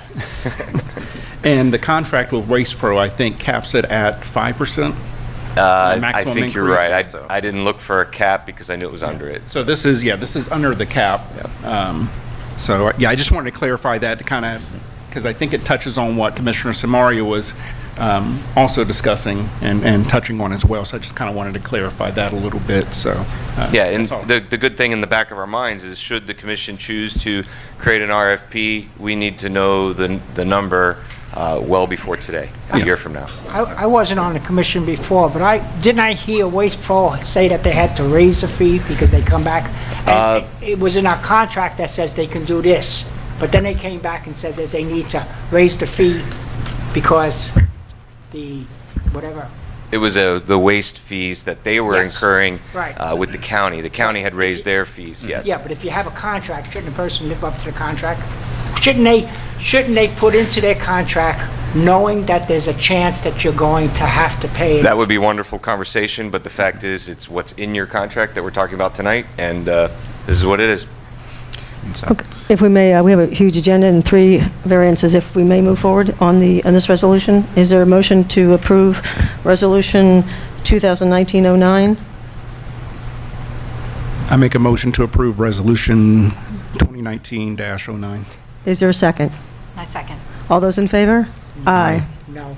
And the contract with Waste Pro, I think, caps it at 5%.
I
maximum
think you're
increase.
right. I didn't look for a cap because I knew it was under it.
So this is under the cap. So I just wanted to clarify that kind of, because I think it touches on what Commissioner Samaria was also discussing and touching on as well. So I just kind of wanted to clarify that a little bit. So
Yeah, and the good thing in the back of our minds is should the commission choose to create an RFP, we need to know the number well before today, a year from now.
I wasn't on the commission before, but I hear Waste Pro say that they had to raise the fee because they come back? And it was in our contract that says they can do this, but then they came back and said that they need to raise the fee because the whatever.
It was the waste fees that they were incurring
Right.
with the county. The county had raised their fees, yes.
Yeah, but if you have a contract, shouldn't the person live up to the contract? Shouldn't they put into their contract knowing that there's a chance that you're going to have to pay?
That would be a wonderful conversation, but the fact is it's what's in your contract that we're talking about tonight, and this is what it is.
Okay. If we may, we have a huge agenda and 3 variances. If we may move forward on this resolution, is there a motion to approve Resolution 2019-09?
I make a motion to approve Resolution 2019-09.
Is there a second?
I second.
All those in favor? Aye.
No.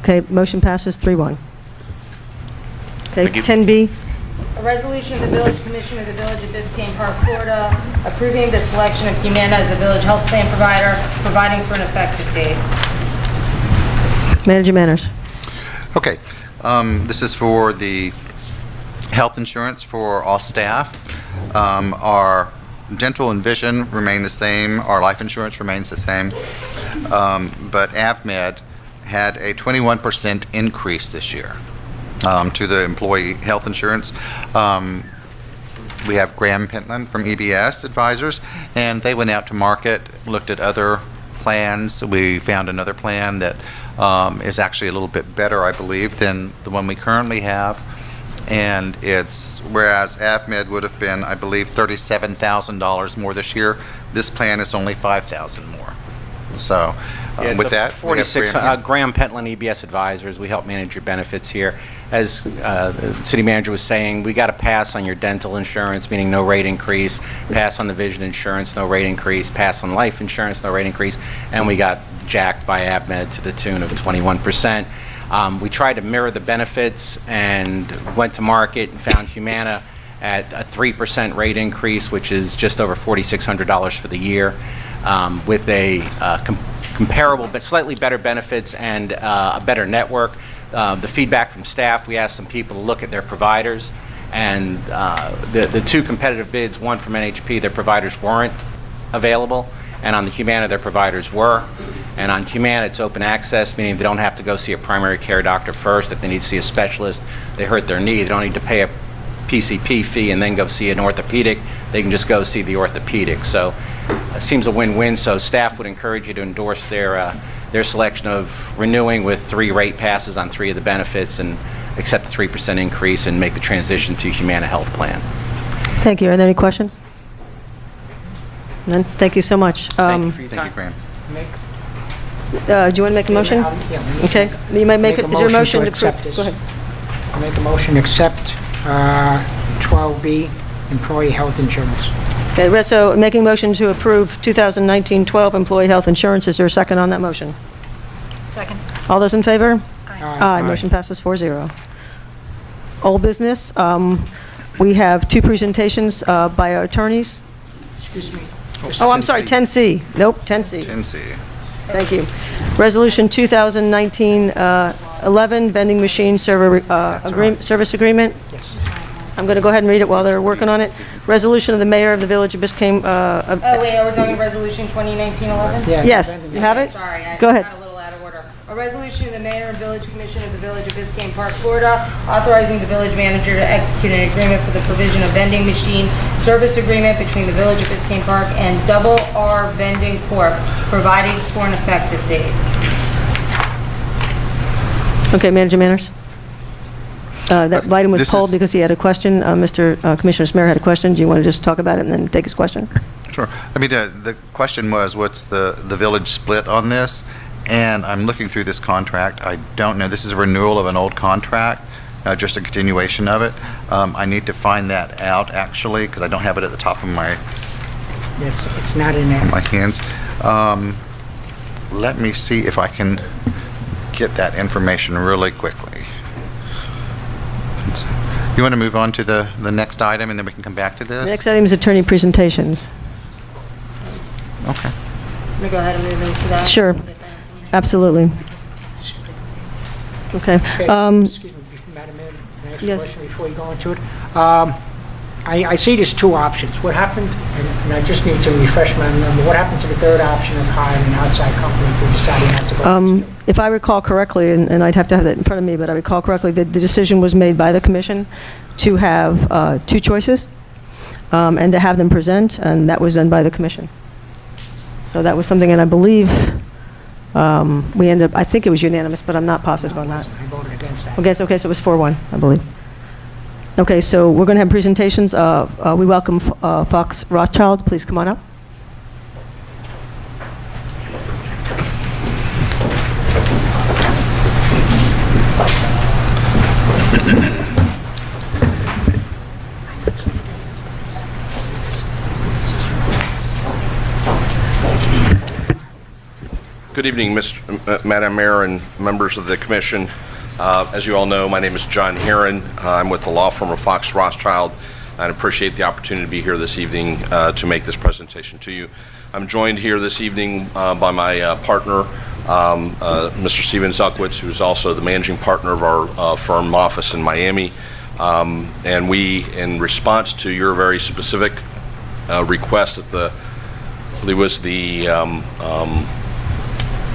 Okay, motion passes 3-1. Okay,
Thank you.
10B.
A resolution of the Village Commission of the Village of Biscayne Park, Florida, approving the selection of Humana as the village health plan provider, providing for an effective date.
Manager Manners.
Okay, this is for the health insurance for all staff. Our dental and vision remain the same. Our life insurance remains the same. But AvMed had a 21% increase this year to the employee health insurance. We have Graham Pentland from EBS Advisors, and they went out to market, looked at other plans. We found another plan that is actually a little bit better, I believe, than the one we currently have. And it's, whereas AvMed would have been, I believe, $37,000 more this year, this plan is only $5,000 more. So with that, we have
46,
Graham here.
Graham Pentland, EBS Advisors. We help manage your benefits here. As the city manager was saying, we got to pass on your dental insurance, meaning no rate increase, pass on the vision insurance, no rate increase, pass on life insurance, no rate increase, and we got jacked by AvMed to the tune of 21%. We tried to mirror the benefits and went to market and found Humana at a 3% rate increase, which is just over $4,600 for the year, with a comparable but slightly better benefits and a better network. The feedback from staff, we asked some people to look at their providers, and the 2 competitive bids, one from NHP, their providers weren't available, and on the Humana, their providers were. And on Humana, it's open access, meaning they don't have to go see a primary care doctor first. If they need to see a specialist, they hurt their knee, they don't need to pay a PCP fee and then go see an orthopedic. They can just go see the orthopedic. So it seems a win-win. So staff would encourage you to endorse their selection of renewing with 3 rate passes on 3 of the benefits and accept the 3% increase and make the transition to Humana Health Plan.
Thank you. Are there any questions? None? Thank you so much.
Thank you for your time.
Graham.
Do you want to make a motion?
Yeah.
Okay. You might make it. Is there a motion to
accept
approve?
this.
Go ahead.
I make a motion to accept 12B, employee health insurance.
Okay, so making motion to approve 2019-12 employee health insurance. Is there a second on that motion?
Second.
All those in favor?
Aye.
Motion passes 4-0. Old business. We have 2 presentations by our attorneys.
Excuse me.
Oh, I'm sorry, 10C. Nope, 10C.
10C.
Thank you. Resolution 2019-11 vending machine service agreement.
Yes.
I'm going to go ahead and read it while they're working on it. Resolution of the mayor of the village of Biscayne.
Oh, wait, are we talking resolution 2019-11?
Yeah.
Yes, you have it?
Sorry, I
Go ahead.
got a little out of order. A resolution of the mayor and village commission of the village of Biscayne Park, Florida, authorizing the village manager to execute an agreement for the provision of vending machine service agreement between the village of Biscayne Park and Double R Vending Corp., providing for an effective date.
Okay, Manager Manners? That item was
This
pulled
is-
because he had a question. Commissioner Smear had a question. Do you want to just talk about it and then take his question?
Sure. I mean, the question was, what's the village split on this? And I'm looking through this contract. I don't know. This is a renewal of an old contract, just a continuation of it. I need to find that out, actually, because I don't have it at the top of my
It's not in there.
hands. Let me see if I can get that information really quickly. You want to move on to the next item, and then we can come back to this?
The next item is attorney presentations.
Okay.
Let me go ahead and move into that.
Sure. Absolutely. Okay.
Excuse me, Madam Mayor, the next
Yes.
question before you go into it. I see there's two options. What happened, and I just need to refresh my memory, what happened to the third option of hiring an outside company for deciding not to go?
If I recall correctly, and I'd have to have that in front of me, but I recall correctly, the decision was made by the commission to have two choices and to have them present, and that was done by the commission. So that was something, and I believe we ended up, I think it was unanimous, but I'm not positive on that.
I voted against that.
Okay, so it was 4-1, I believe. Okay, so we're going to have presentations. We welcome Fox Rothschild. Please come on up.
Good evening, Madam Mayor and members of the Commission. As you all know, my name is John Heron. I'm with the law firm of Fox Rothschild, and appreciate the opportunity to be here this evening to make this presentation to you. I'm joined here this evening by my partner, Mr. Steven Zuckwitz, who is also the managing partner of our firm office in Miami. And we, in response to your very specific request at I believe it was the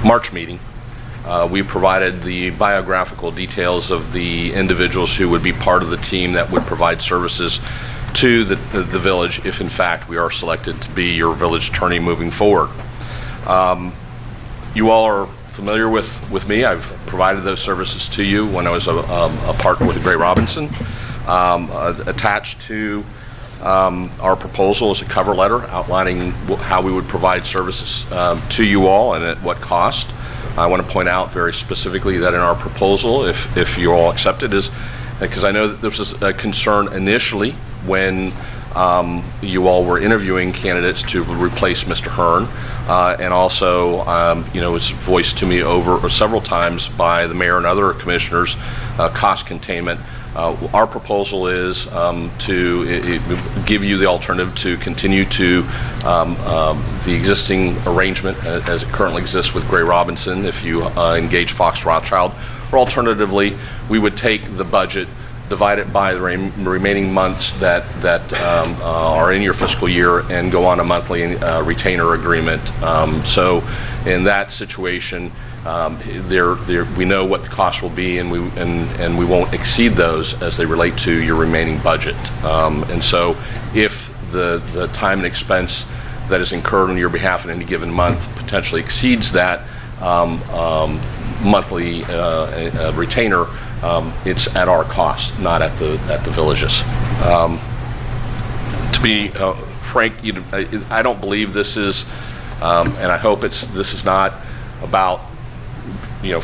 March meeting, we provided the biographical details of the individuals who would be part of the team that would provide services to the village if, in fact, we are selected to be your village attorney moving forward. You all are familiar with me. I've provided those services to you when I was a partner with Gray Robinson. Attached to our proposal is a cover letter outlining how we would provide services to you all and at what cost. I want to point out very specifically that in our proposal, if you all accept it, is because I know that this was a concern initially when you all were interviewing candidates to replace Mr. Hearn, and also, it was voiced to me over several times by the mayor and other commissioners, cost containment. Our proposal is to give you the alternative to continue to the existing arrangement as it currently exists with Gray Robinson if you engage Fox Rothschild, or alternatively, we would take the budget, divide it by the remaining months that are in your fiscal year, and go on a monthly retainer agreement. So in that situation, we know what the cost will be, and we won't exceed those as they relate to your remaining budget. And so, if the time and expense that is incurred on your behalf in any given month potentially exceeds that monthly retainer, it's at our cost, not at the village's. To be frank, I don't believe this is, and I hope this is not about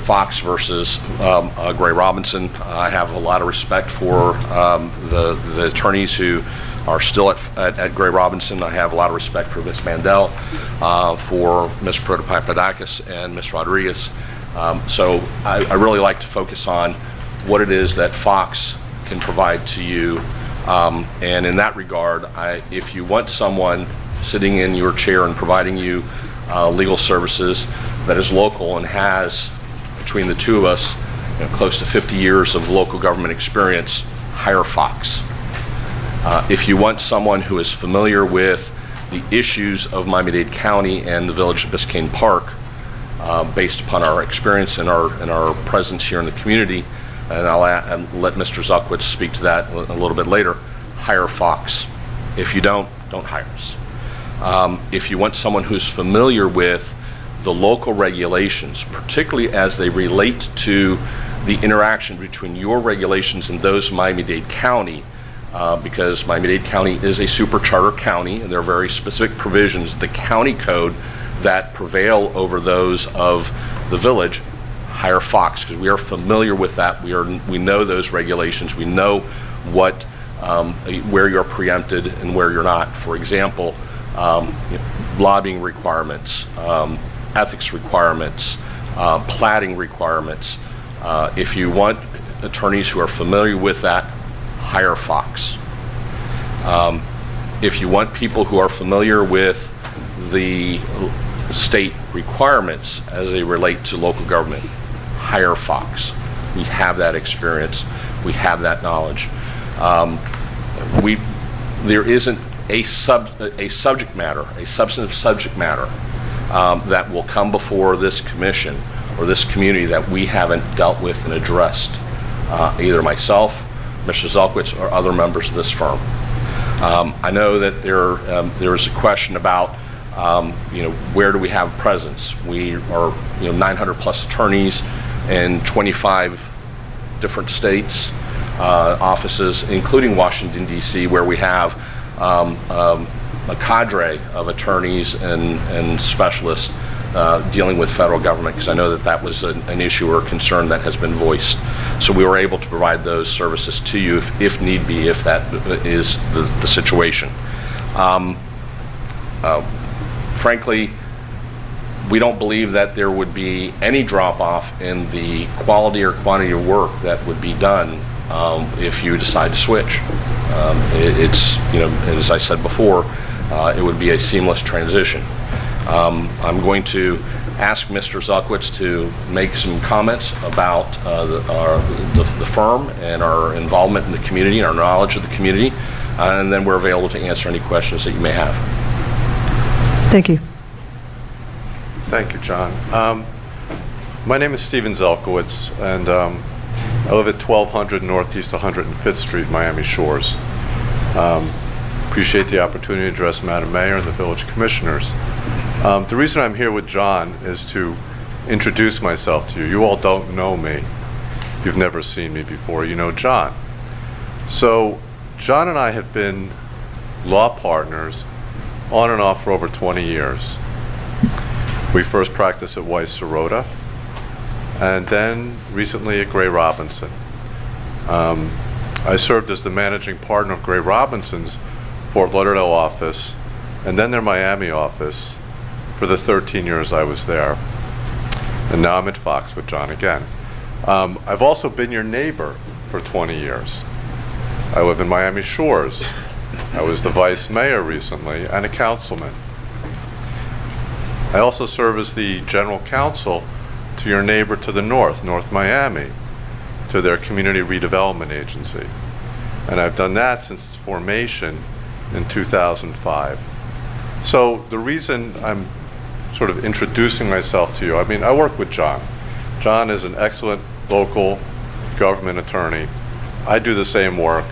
Fox versus Gray Robinson. I have a lot of respect for the attorneys who are still at Gray Robinson. I have a lot of respect for Ms. Mandel, for Ms. Protopapadakis and Ms. Rodriguez. So I really like to focus on what it is that Fox can provide to you. And in that regard, if you want someone sitting in your chair and providing you legal services that is local and has, between the two of us, close to 50 years of local government experience, hire Fox. If you want someone who is familiar with the issues of Miami-Dade County and the village of Biscayne Park, based upon our experience and our presence here in the community, and I'll let Mr. Zuckwitz speak to that a little bit later, hire Fox. If you don't hire us. If you want someone who's familiar with the local regulations, particularly as they relate to the interaction between your regulations and those of Miami-Dade County, because Miami-Dade County is a super charter county, and there are very specific provisions, the county code, that prevail over those of the village. Hire Fox, because we are familiar with that. We know those regulations. We know what where you're preempted and where you're not. For example, lobbying requirements, ethics requirements, platting requirements. If you want attorneys who are familiar with that, hire Fox. If you want people who are familiar with the state requirements as they relate to local government, hire Fox. We have that experience. We have that knowledge. There isn't a subject matter, a substantive subject matter that will come before this commission or this community that we haven't dealt with and addressed, either myself, Mr. Zelkowitz, or other members of this firm. I know that there is a question about where do we have presence? We are 900 plus attorneys in 25 different states, offices, including Washington, D.C., where we have a cadre of attorneys and specialists dealing with federal government, because I know that was an issue or concern that has been voiced. So we were able to provide those services to you if need be, if that is the situation. Frankly, we don't believe that there would be any drop-off in the quality or quantity of work that would be done if you decide to switch. It's, as I said before, it would be a seamless transition. I'm going to ask Mr. Zelkowitz to make some comments about the firm and our involvement in the community and our knowledge of the community, and then we're available to answer any questions that you may have.
Thank you.
Thank you, John. My name is Stephen Zelkowitz, and I live at 1200 Northeast 105th Street, Miami Shores. Appreciate the opportunity to address Madam Mayor and the Village Commissioners. The reason I'm here with John is to introduce myself to you. You all don't know me. You've never seen me before. You know John. So John and I have been law partners on and off for over 20 years. We first practiced at Weiss Sirota, and then recently at Gray Robinson. I served as the managing partner of Gray Robinson's Fort Lauderdale office, and then their Miami office for the 13 years I was there. And now I'm at Fox with John again. I've also been your neighbor for 20 years. I live in Miami Shores. I was the vice mayor recently and a councilman. I also serve as the general counsel to your neighbor to the north, North Miami, to their community redevelopment agency. And I've done that since its formation in 2005. So the reason I'm sort of introducing myself to you, I work with John. John is an excellent local government attorney. I do the same work.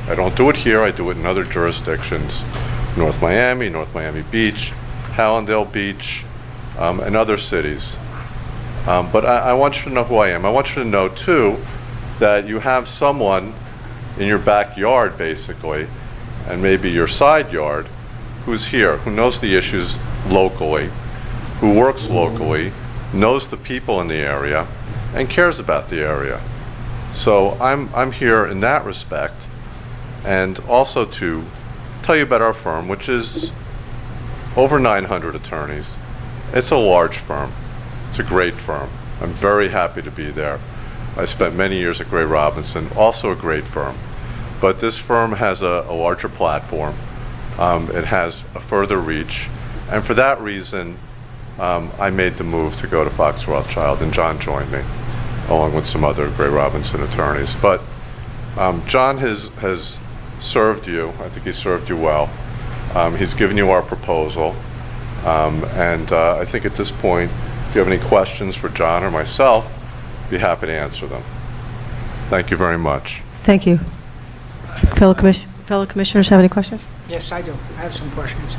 I don't do it here, I do it in other jurisdictions. North Miami Beach, Hallandale Beach, and other cities. But I want you to know who I am. I want you to know, too, that you have someone in your backyard, basically, and maybe your side yard, who's here, who knows the issues locally, who works locally, knows the people in the area, and cares about the area. So I'm here in that respect, and also to tell you about our firm, which is over 900 attorneys. It's a large firm. It's a great firm. I'm very happy to be there. I spent many years at Gray Robinson, also a great firm. But this firm has a larger platform. It has a further reach. And for that reason, I made the move to go to Fox Rothschild, and John joined me, along with some other Gray Robinson attorneys. But John has served you. I think he served you well. He's given you our proposal. And I think at this point, if you have any questions for John or myself, I'd be happy to answer them. Thank you very much.
Thank you. Fellow commissioners have any questions?
Yes, I do. I have some questions.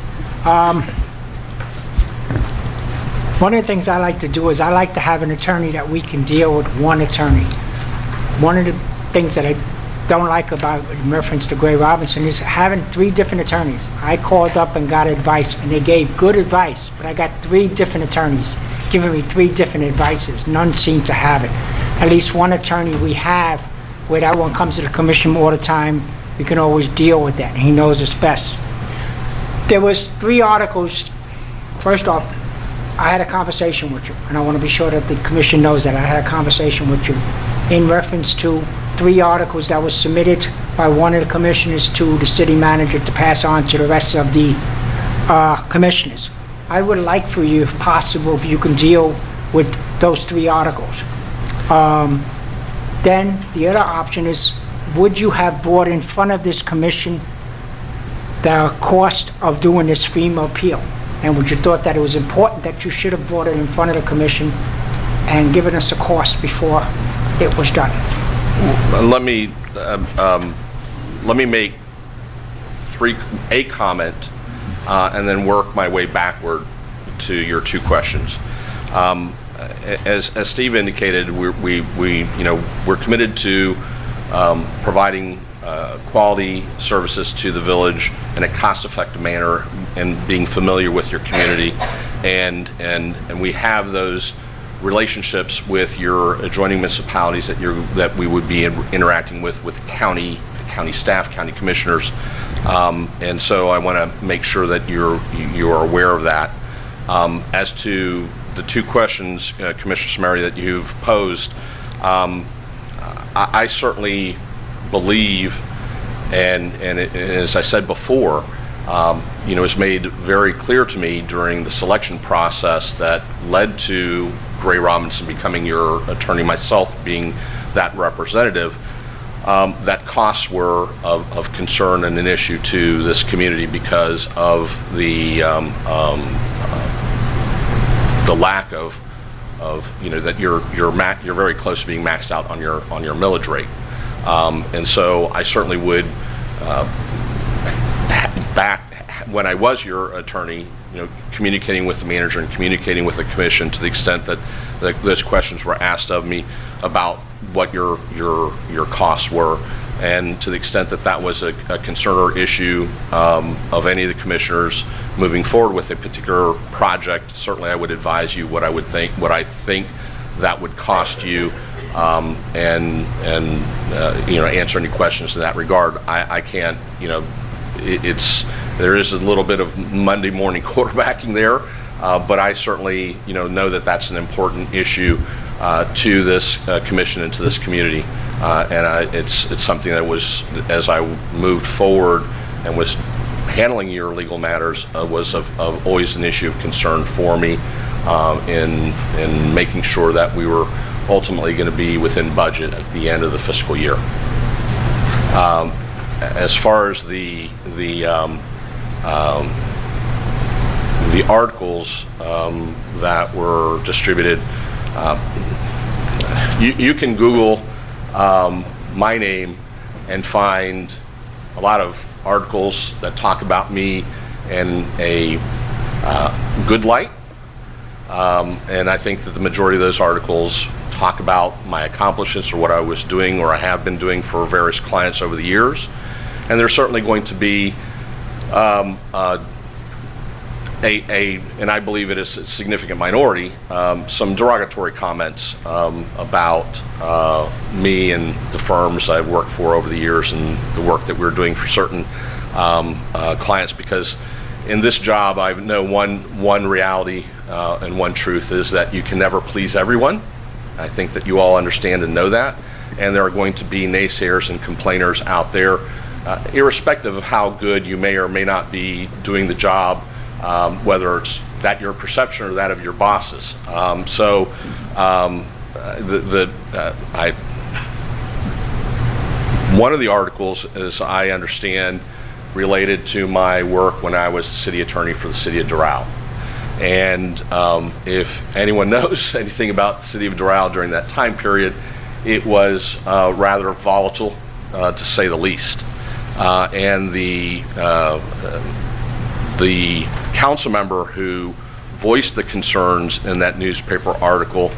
One of the things I like to do is I like to have an attorney that we can deal with one attorney. one of the things that I don't like about in reference to Gray Robinson is having 3 different attorneys. I called up and got advice, and they gave good advice, but I got 3 different attorneys giving me 3 different advices. None seem to have it. At least one attorney we have, where that one comes to the commission all the time, we can always deal with that, and he knows us best. There was 3 articles. First off, I had a conversation with you, and I want to be sure that the commission knows that I had a conversation with you in reference to 3 articles that was submitted by one of the commissioners to the city manager to pass on to the rest of the commissioners. I would like for you, if possible, if you can deal with those 3 articles. Then the other option is, would you have brought in front of this commission the cost of doing this FEMA appeal? And would you thought that it was important that you should have brought it in front of the commission and given us a cost before it was done?
Let me make a comment and then work my way backward to your 2 questions. As Steve indicated, we're committed to providing quality services to the village in a cost-effective manner and being familiar with your community, and we have those relationships with your adjoining municipalities that we would be interacting with county staff, county commissioners, and so I want to make sure that you are aware of that. As to the 2 questions, Commissioner Samari, that you've posed, I certainly believe, and as I said before, it's made very clear to me during the selection process that led to Gray Robinson becoming your attorney, myself being that representative, that costs were of concern and an issue to this community because of the lack of that you're very close to being maxed out on your millage rate, and so I certainly would back when I was your attorney, communicating with the manager and communicating with the commission to the extent that those questions were asked of me about what your costs were, and to the extent that that was a concern or issue of any of the commissioners moving forward with a particular project, certainly I would advise you what I think that would cost you, and answer any questions in that regard. I can't, there is a little bit of Monday morning quarterbacking there, but I certainly know that that's an important issue to this commission and to this community, and it's something that was, as I moved forward and was handling your legal matters, was of always an issue of concern for me in making sure that we were ultimately going to be within budget at the end of the fiscal year. As far as the articles that were distributed, you can Google my name and find a lot of articles that talk about me in a good light, and I think that the majority of those articles talk about my accomplishments or what I was doing or I have been doing for various clients over the years. And there's certainly going to be and I believe it is a significant minority, some derogatory comments about me and the firms I've worked for over the years and the work that we're doing for certain clients, because in this job I know one reality and one truth is that you can never please everyone. I think that you all understand and know that, and there are going to be naysayers and complainers out there, irrespective of how good you may or may not be doing the job, whether it's that your perception or that of your bosses. One of the articles, as I understand, related to my work when I was the city attorney for the city of Doral. And if anyone knows anything about the city of Doral during that time period, it was rather volatile, to say the least. And the council member who voiced the concerns in that newspaper article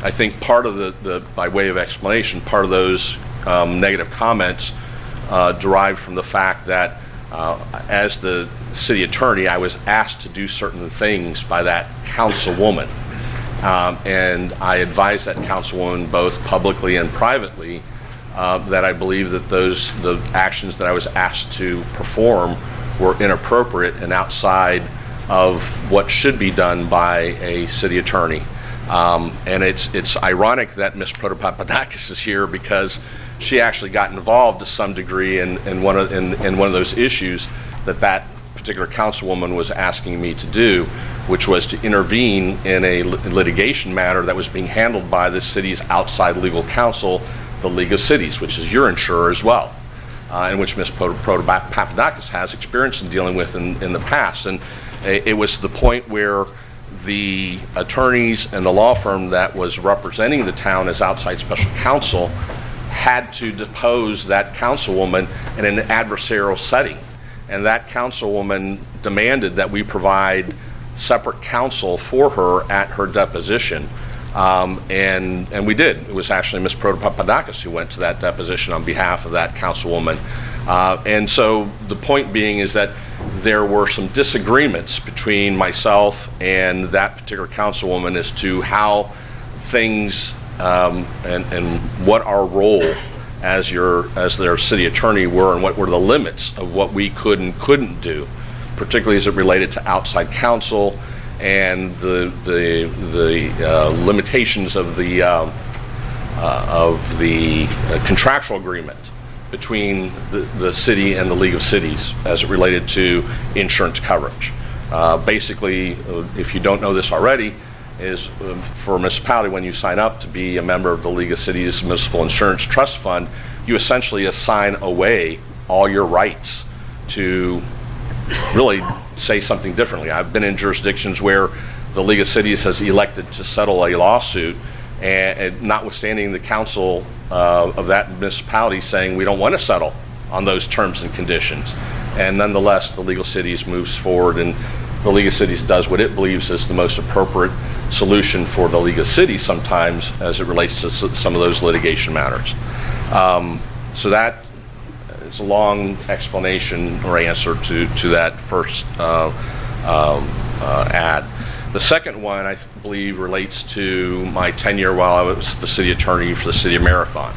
I think part of by way of explanation, part of those negative comments derived from the fact that as the city attorney, I was asked to do certain things by that councilwoman. And I advised that councilwoman both publicly and privately that I believe that the actions that I was asked to perform were inappropriate and outside of what should be done by a city attorney. And it's ironic that Ms. Protopapadakis is here because she actually got involved to some degree in one of those issues that particular councilwoman was asking me to do, which was to intervene in a litigation matter that was being handled by the city's outside legal counsel, the League of Cities, which is your insurer as well, and which Ms. Protopapadakis has experience in dealing with in the past. And it was the point where the attorneys and the law firm that was representing the town as outside special counsel had to depose that councilwoman in an adversarial setting. And that councilwoman demanded that we provide separate counsel for her at her deposition. And we did. It was actually Ms. Protopapadakis who went to that deposition on behalf of that councilwoman. And so the point being is that there were some disagreements between myself and that particular councilwoman as to how things and what our role as their city attorney were, and what were the limits of what we could and couldn't do, particularly as it related to outside counsel and the limitations of the contractual agreement between the city and the League of Cities as it related to insurance coverage. Basically, if you don't know this already, is for a municipality, when you sign up to be a member of the League of Cities Municipal Insurance Trust Fund, you essentially assign away all your rights to really say something differently. I've been in jurisdictions where the League of Cities has elected to settle a lawsuit, and notwithstanding the council of that municipality saying we don't want to settle on those terms and conditions. And nonetheless, the League of Cities moves forward, and the League of Cities does what it believes is the most appropriate solution for the League of Cities sometimes as it relates to some of those litigation matters. So that is a long explanation or answer to that first ad. The second one, I believe, relates to my tenure while I was the city attorney for the city of Marathon.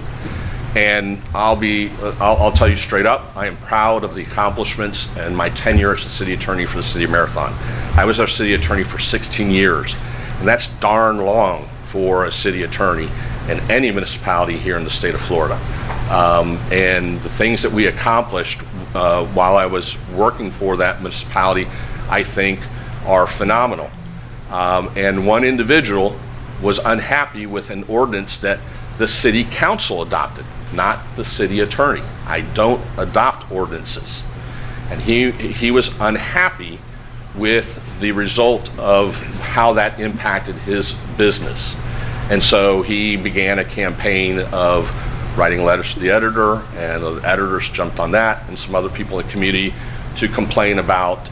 And I'll tell you straight up, I am proud of the accomplishments and my tenure as the city attorney for the city of Marathon. I was our city attorney for 16 years, and that's darn long for a city attorney in any municipality here in the state of Florida. And the things that we accomplished while I was working for that municipality, I think, are phenomenal. And one individual was unhappy with an ordinance that the city council adopted, not the city attorney. I don't adopt ordinances. And he was unhappy with the result of how that impacted his business. And so he began a campaign of writing letters to the editor, and the editors jumped on that, and some other people in the community to complain about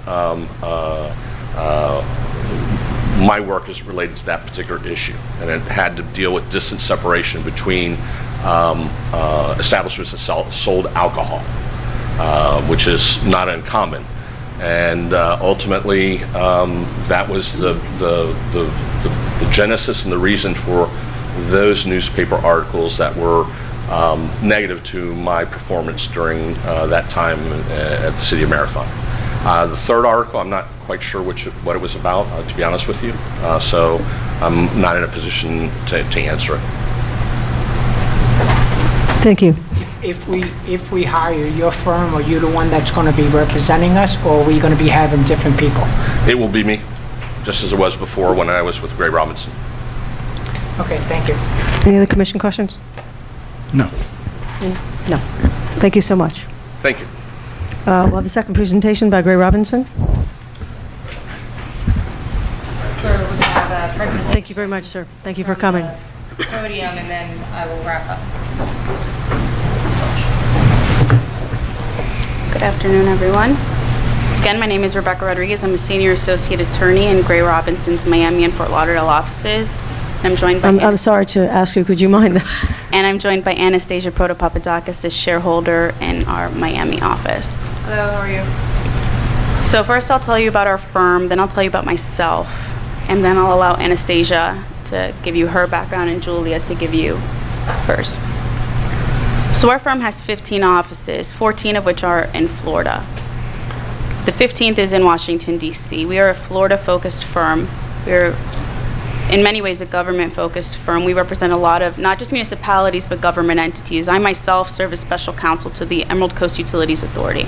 my work is related to that particular issue. And it had to deal with distance separation between establishments that sold alcohol, which is not uncommon. And ultimately, that was the genesis and the reason for those newspaper articles that were negative to my performance during that time at the City of Marathon. The third article, I'm not quite sure what it was about, to be honest with you. So I'm not in a position to answer it.
Thank you.
If we hire your firm, are you the one that's going to be representing us, or are we going to be having different people?
It will be me, just as it was before when I was with Gray Robinson.
Okay, thank you.
Any other commission questions?
No.
No. Thank you so much.
Thank you.
We'll have the second presentation by Gray Robinson. Thank you very much, sir. Thank you for coming.
Podium, and then I will wrap up.
Good afternoon, everyone. Again, my name is Rebecca Rodriguez. I'm a senior associate attorney in Gray Robinson's Miami and Fort Lauderdale offices. I'm joined by
I'm sorry to ask you, could you mind?
and I'm joined by Anastasia Protopapadakis, a shareholder in our Miami office.
Hello, how are you?
So first I'll tell you about our firm, then I'll tell you about myself, and then I'll allow Anastasia to give you her background and Julia to give you hers. So our firm has 15 offices, 14 of which are in Florida. The 15th is in Washington, D.C. We are a Florida-focused firm. We're in many ways a government-focused firm. We represent a lot of not just municipalities but government entities. I myself serve as special counsel to the Emerald Coast Utilities Authority.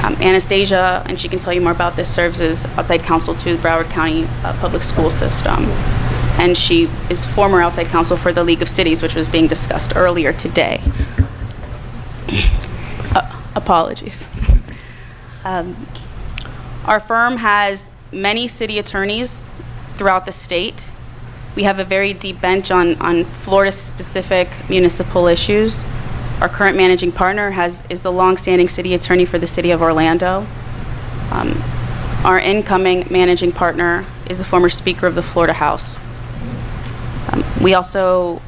Anastasia, and she can tell you more about this, serves as outside counsel to the Broward County Public School System. And she is former outside counsel for the League of Cities, which was being discussed earlier today. Apologies. Our firm has many city attorneys throughout the state. We have a very deep bench on Florida-specific municipal issues. Our current managing partner is the longstanding city attorney for the city of Orlando. Our incoming managing partner is the former Speaker of the Florida House. We also,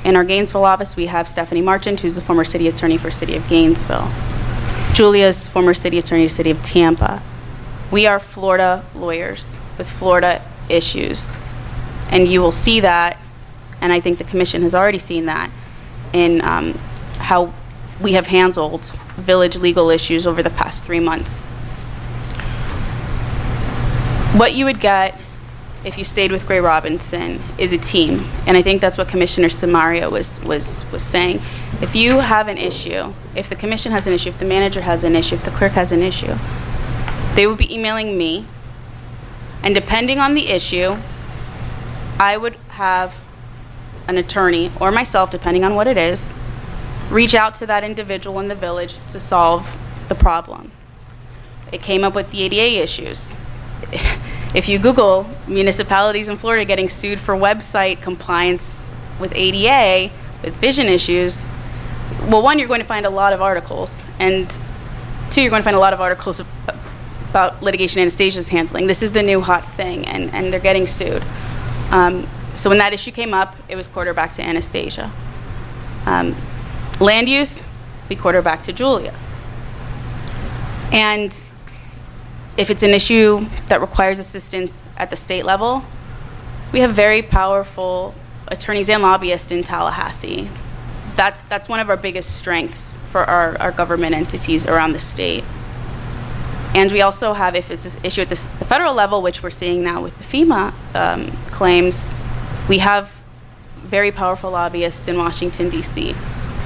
in our Gainesville office, we have Stephanie Marchant, who's the former city attorney for City of Gainesville. Julia's former city attorney, City of Tampa. We are Florida lawyers with Florida issues. And you will see that, and I think the commission has already seen that, in how we have handled village legal issues over the past 3 months. What you would get if you stayed with Gray Robinson is a team, and I think that's what Commissioner Samario was saying. If you have an issue, if the commission has an issue, if the manager has an issue, if the clerk has an issue, they will be emailing me, and depending on the issue, I would have an attorney, or myself, depending on what it is, reach out to that individual in the village to solve the problem. It came up with the ADA issues. If you Google municipalities in Florida getting sued for website compliance with ADA, with vision issues, well, one, you're going to find a lot of articles, and two, you're going to find a lot of articles about litigation Anastasia's handling. This is the new hot thing, and they're getting sued. So when that issue came up, it was quarterback to Anastasia. Land use, we quarterback to Julia. And if it's an issue that requires assistance at the state level, we have very powerful attorneys and lobbyists in Tallahassee. That's one of our biggest strengths for our government entities around the state. And we also have, if it's an issue at the federal level, which we're seeing now with the FEMA claims, we have very powerful lobbyists in Washington, D.C.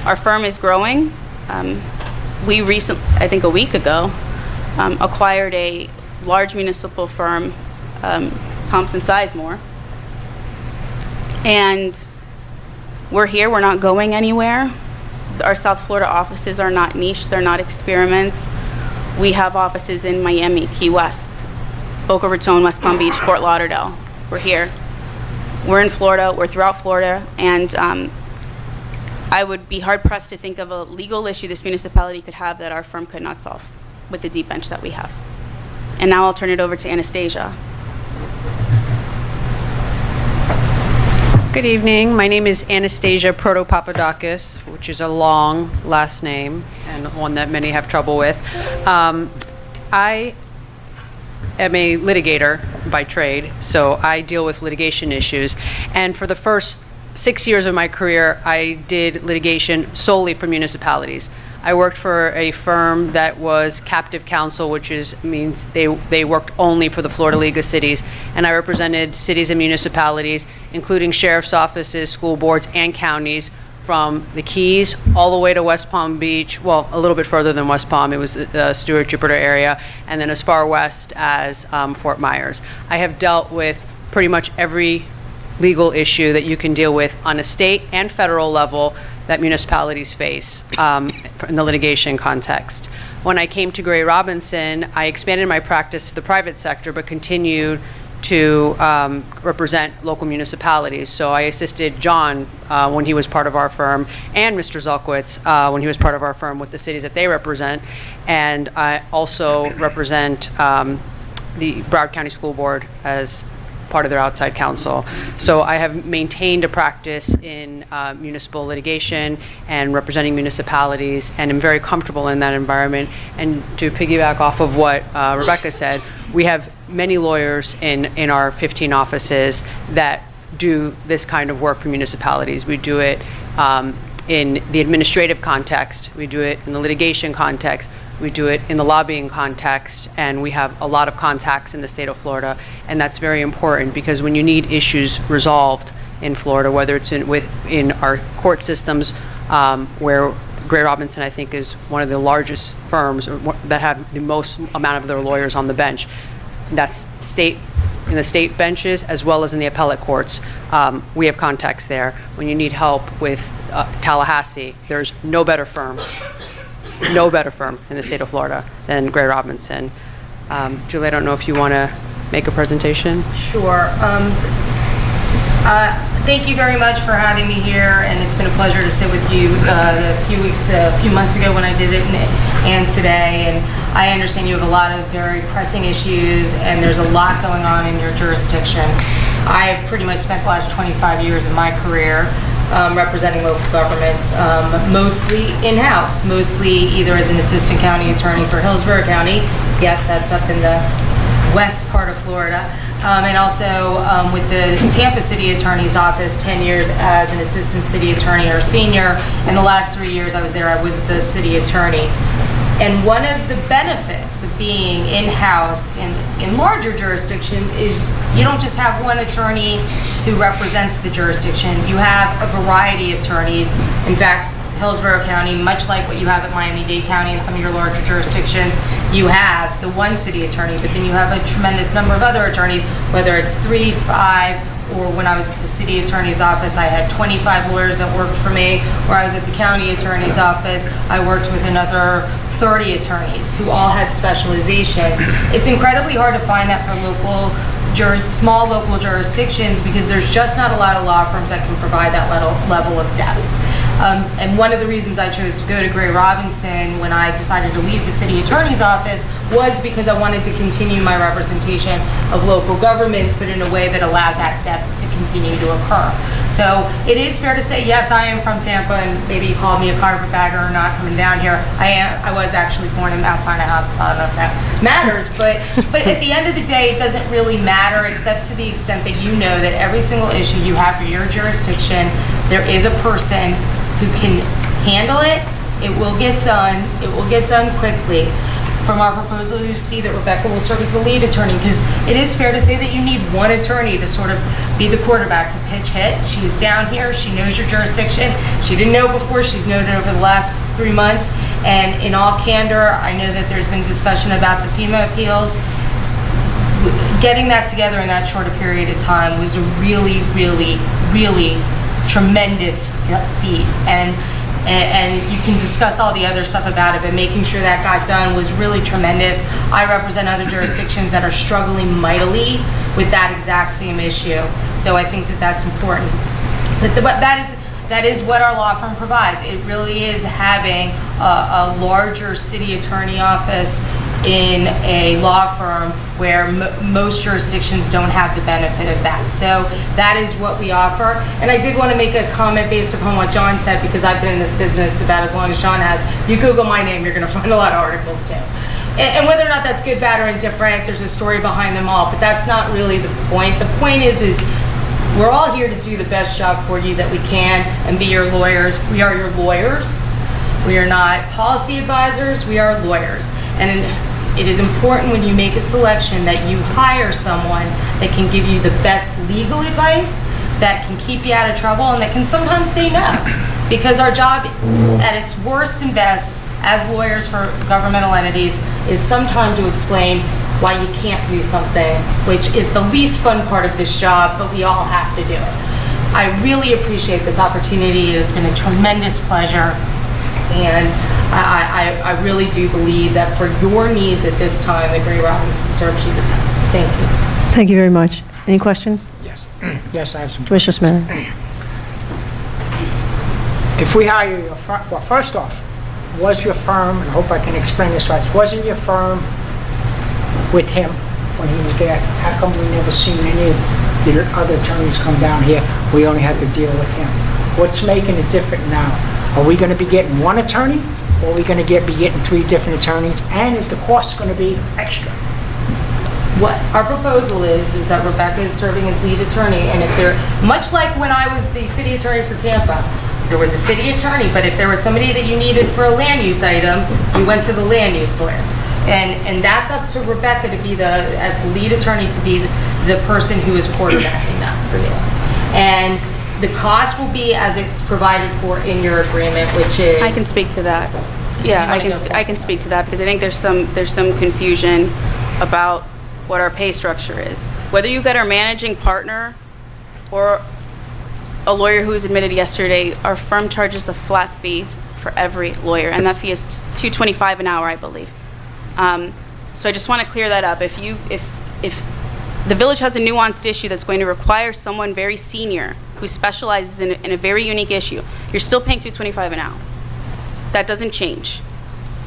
Our firm is growing. We recently, I think a week ago, acquired a large municipal firm, Thompson Sizemore. And we're here, we're not going anywhere. Our South Florida offices are not niche, they're not experiments. We have offices in Miami, Key West, Boca Raton, West Palm Beach, Fort Lauderdale. We're here. We're in Florida, we're throughout Florida, and I would be hard-pressed to think of a legal issue this municipality could have that our firm could not solve with the deep bench that we have. And now I'll turn it over to Anastasia.
Good evening. My name is Anastasia Protopapadakis, which is a long last name and one that many have trouble with. I am a litigator by trade, so I deal with litigation issues. And for the first 6 years of my career, I did litigation solely for municipalities. I worked for a firm that was captive counsel, which means they worked only for the Florida League of Cities, and I represented cities and municipalities, including sheriff's offices, school boards, and counties, from the Keys all the way to West Palm Beach, well, a little bit further than West Palm, it was the Stuart Jupiter area, and then as far west as Fort Myers. I have dealt with pretty much every legal issue that you can deal with on a state and federal level that municipalities face in the litigation context. When I came to Gray Robinson, I expanded my practice to the private sector, but continued to represent local municipalities. So I assisted John when he was part of our firm, and Mr. Zelkowitz when he was part of our firm, with the cities that they represent. And I also represent the Broward County School Board as part of their outside counsel. So I have maintained a practice in municipal litigation and representing municipalities, and am very comfortable in that environment. And to piggyback off of what Rebecca said, we have many lawyers in our 15 offices that do this kind of work for municipalities. We do it in the administrative context, we do it in the litigation context, we do it in the lobbying context, and we have a lot of contacts in the state of Florida, and that's very important because when you need issues resolved in Florida, whether it's in our court systems, where Gray Robinson, I think, is one of the largest firms that have the most amount of their lawyers on the bench. That's in the state benches as well as in the appellate courts. We have contacts there. When you need help with Tallahassee, there's no better firm in the state of Florida than Gray Robinson. Julie, I don't know if you want to make a presentation?
Sure. Thank you very much for having me here, and it's been a pleasure to sit with you a few months ago when I did it, and today. And I understand you have a lot of very pressing issues, and there's a lot going on in your jurisdiction. I've pretty much spent the last 25 years of my career representing local governments, mostly in-house, mostly either as an assistant county attorney for Hillsborough County. Yes, that's up in the west part of Florida. And also with the Tampa City Attorney's Office, 10 years as an assistant city attorney or senior. And the last 3 years I was there, I was the city attorney. And one of the benefits of being in-house in larger jurisdictions is you don't just have one attorney who represents the jurisdiction. You have a variety of attorneys. In fact, Hillsborough County, much like what you have at Miami-Dade County and some of your larger jurisdictions, you have the one city attorney, but then you have a tremendous number of other attorneys, whether it's 3, 5, or when I was at the city attorney's office, I had 25 lawyers that worked for me. Or I was at the county attorney's office, I worked with another 30 attorneys who all had specializations. It's incredibly hard to find that for small local jurisdictions because there's just not a lot of law firms that can provide that level of depth. And one of the reasons I chose to go to Gray Robinson when I decided to leave the city attorney's office was because I wanted to continue my representation of local governments, but in a way that allowed that depth to continue to occur. So it is fair to say, yes, I am from Tampa, and maybe you called me a carpetbagger or not coming down here. I was actually born in Mount Sinai Hospital. I don't know if that matters, but at the end of the day, it doesn't really matter except to the extent that you know that every single issue you have for your jurisdiction, there is a person who can handle it. It will get done. It will get done quickly. From our proposal, you see that Rebecca will serve as the lead attorney because it is fair to say that you need one attorney to sort of be the quarterback to pitch hit. She's down here. She knows your jurisdiction. She didn't know before. She's known it over the last 3 months. And in all candor, I know that there's been discussion about the FEMA appeals. Getting that together in that short a period of time was a really, really, really tremendous feat, and you can discuss all the other stuff about it, but making sure that got done was really tremendous. I represent other jurisdictions that are struggling mightily with that exact same issue, so I think that that's important. But that is what our law firm provides. It really is having a larger city attorney office in a law firm where most jurisdictions don't have the benefit of that. So that is what we offer. And I did want to make a comment based upon what John said, because I've been in this business about as long as John has. You Google my name, you're going to find a lot of articles too. And whether or not that's good, bad, or indifferent, there's a story behind them all, but that's not really the point. The point is we're all here to do the best job for you that we can and be your lawyers. We are your lawyers. We are not policy advisors, we are lawyers. And it is important when you make a selection that you hire someone that can give you the best legal advice, that can keep you out of trouble, and that can sometimes say no. Because our job at its worst and best as lawyers for governmental entities is sometimes to explain why you can't do something, which is the least fun part of this job, but we all have to do it. I really appreciate this opportunity. It has been a tremendous pleasure. And I really do believe that for your needs at this time, that Gray Robinson serves you the best. Thank you.
Thank you very much. Any questions?
Yes. Yes, I have some.
Commissioner Smith.
If we hire you, well, first off, was your firm, and I hope I can explain this right, wasn't your firm with him, when he was there? How come we never seen any of the other attorneys come down here? We only had to deal with him. What's making it different now? Are we gonna be getting one attorney, or are we gonna be getting 3 different attorneys? And is the cost gonna be extra?
What our proposal is that Rebecca is serving as lead attorney, and if there, much like when I was the city attorney for Tampa, there was a city attorney, but if there was somebody that you needed for a land use item, you went to the land use lawyer. And that's up to Rebecca to be as the lead attorney, to be the person who is quarterbacking that for you. And the cost will be as it's provided for in your agreement, which is...
I can speak to that. Yeah, I can speak to that, because I think there's some confusion about what our pay structure is. Whether you get our managing partner or a lawyer who was admitted yesterday, our firm charges a flat fee for every lawyer, and that fee is $225 an hour, I believe. So I just want to clear that up. If the village has a nuanced issue that's going to require someone very senior who specializes in a very unique issue, you're still paying $225 an hour. That doesn't change.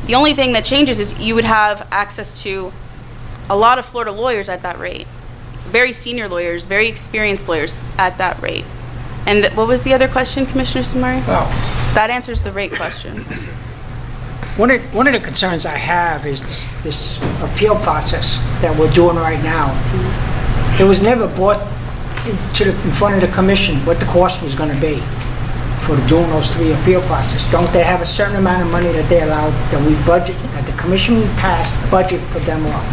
The only thing that changes is you would have access to a lot of Florida lawyers at that rate. Very senior lawyers, very experienced lawyers at that rate. And what was the other question, Commissioner Samari?
Well,
that answers the rate question.
One of the concerns I have is this appeal process that we're doing right now. It was never brought in front of the commission what the cost was going to be for doing those 3 appeal processes. Don't they have a certain amount of money that they allowed, that we budget, that the commission passed budget for them all?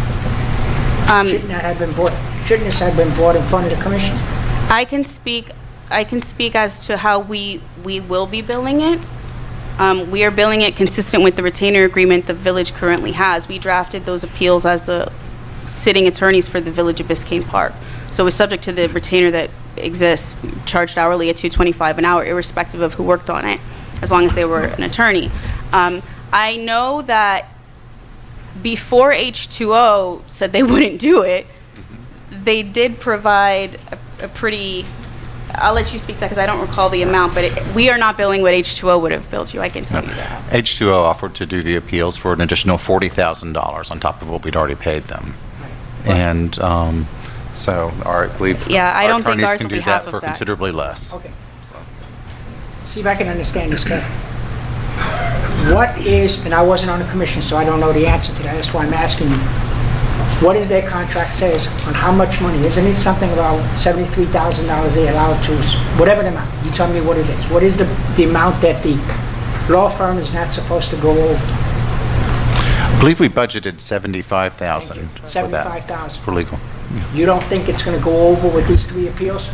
Shouldn't this have been brought in front of the commission?
I can speak as to how we will be billing it. We are billing it consistent with the retainer agreement the village currently has. We drafted those appeals as the sitting attorneys for the village of Biscayne Park. So it's subject to the retainer that exists, charged hourly at $225 an hour, irrespective of who worked on it, as long as they were an attorney. I know that before H2O said they wouldn't do it, they did provide a pretty... I'll let you speak to that because I don't recall the amount, but we are not billing what H2O would have billed you, I can tell you that.
H2O offered to do the appeals for an additional $40,000 on top of what we'd already paid them. And so I believe
I don't think
attorneys
ours
can
will
do
be half
that
of
for
that.
considerably less.
Okay. See if I can understand this, Kevin. What is, and I wasn't on the commission, so I don't know the answer to that, that's why I'm asking you. What is their contract says on how much money? Isn't it something about $73,000 they allowed to, whatever the amount? You tell me what it is. What is the amount that the law firm is not supposed to go over?
I believe we budgeted $75,000 for that.
$75,000.
For legal.
You don't think it's going to go over with these 3 appeals?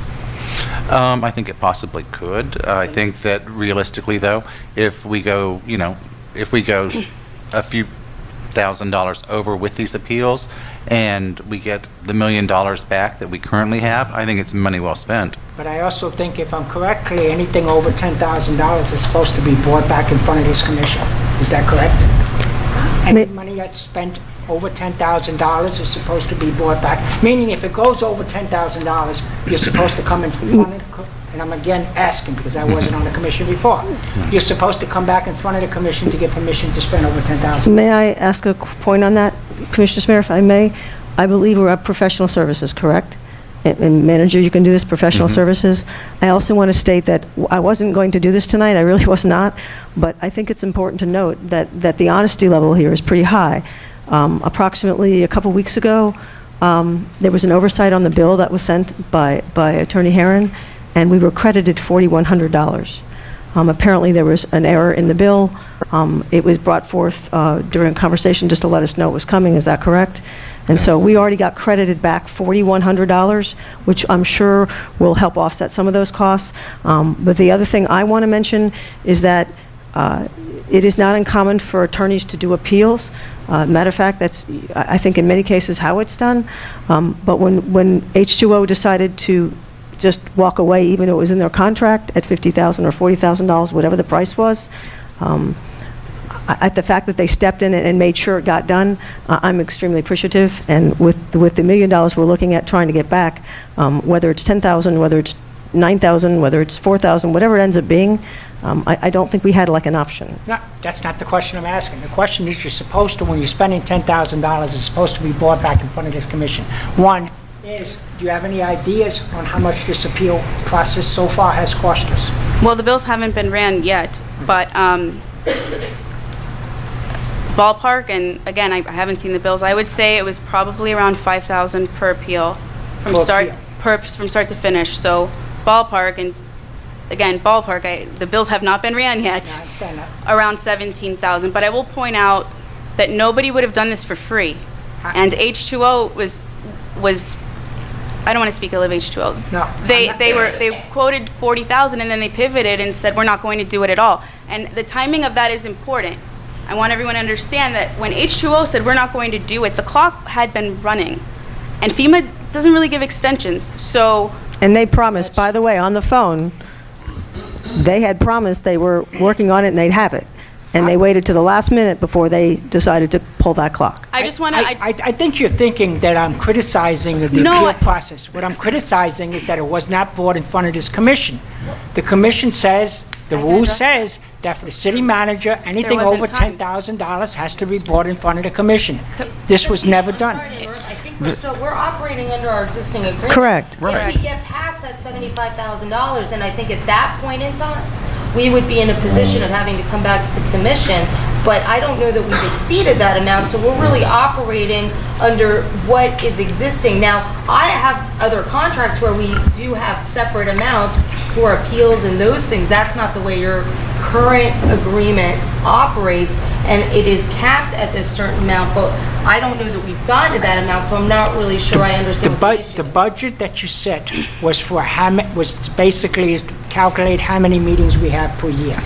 I think it possibly could. I think that realistically, though, if we go a few $1,000 over with these appeals and we get the $1 million back that we currently have, I think it's money well spent.
But I also think, if I'm correct, anything over $10,000 is supposed to be brought back in front of this commission. Is that correct? Any money that's spent over $10,000 is supposed to be brought back. Meaning, if it goes over $10,000, you're supposed to come in front of the, and I'm again asking because I wasn't on the commission before. You're supposed to come back in front of the commission to get permission to spend over $10,000.
May I ask a point on that, Commissioner Smear, if I may? I believe we're at professional services, correct? And manager, you can do this, professional services. I also want to state that I wasn't going to do this tonight, I really was not, but I think it's important to note that the honesty level here is pretty high. Approximately a couple weeks ago, there was an oversight on the bill that was sent by Attorney Herron, and we were credited $4,100. Apparently there was an error in the bill. It was brought forth during a conversation just to let us know it was coming. Is that correct? And so we already got credited back $4,100, which I'm sure will help offset some of those costs. But the other thing I want to mention is that it is not uncommon for attorneys to do appeals. Matter of fact, that's, I think in many cases, how it's done. But when H2O decided to just walk away, even though it was in their contract at $50,000 or $40,000, whatever the price was, at the fact that they stepped in and made sure it got done, I'm extremely appreciative. And with the $1 million we're looking at trying to get back, whether it's $10,000, whether it's $9,000, whether it's $4,000, whatever it ends up being, I don't think we had like an option.
No, that's not the question I'm asking. The question is, you're supposed to, when you're spending $10,000, it's supposed to be brought back in front of this commission. One is, do you have any ideas on how much this appeal process so far has cost us?
Well, the bills haven't been ran yet, but ballpark, and again, I haven't seen the bills. I would say it was probably around $5,000 per appeal from from start to finish. So ballpark, and again, ballpark. The bills have not been ran yet.
I understand that.
Around $17,000. But I will point out that nobody would have done this for free, and H2O was. I don't want to speak ill of H2O.
No.
They quoted 40,000 and then they pivoted and said we're not going to do it at all. And the timing of that is important. I want everyone to understand that when H2O said we're not going to do it, the clock had been running, and FEMA doesn't really give extensions. So.
And they promised, by the way, on the phone, they had promised they were working on it and they'd have it. And they waited to the last minute before they decided to pull that clock.
I just want to.
I think you're thinking that I'm criticizing the appeal process. What I'm criticizing is that it was not brought in front of this commission. The commission says, the rule says that for the city manager, anything over $10,000 has to be brought in front of the commission. This was never done.
I think we're operating under our existing agreement.
Correct.
If we get past that $75,000, then I think at that point in time, we would be in a position of having to come back to the commission, but I don't know that we've exceeded that amount, so we're really operating under what is existing. Now, I have other contracts where we do have separate amounts for appeals and those things. That's not the way your current agreement operates, and it is capped at a certain amount, but I don't know that we've gotten to that amount, so I'm not really sure I understand
the budget that you set was for was basically to calculate how many meetings we have per year,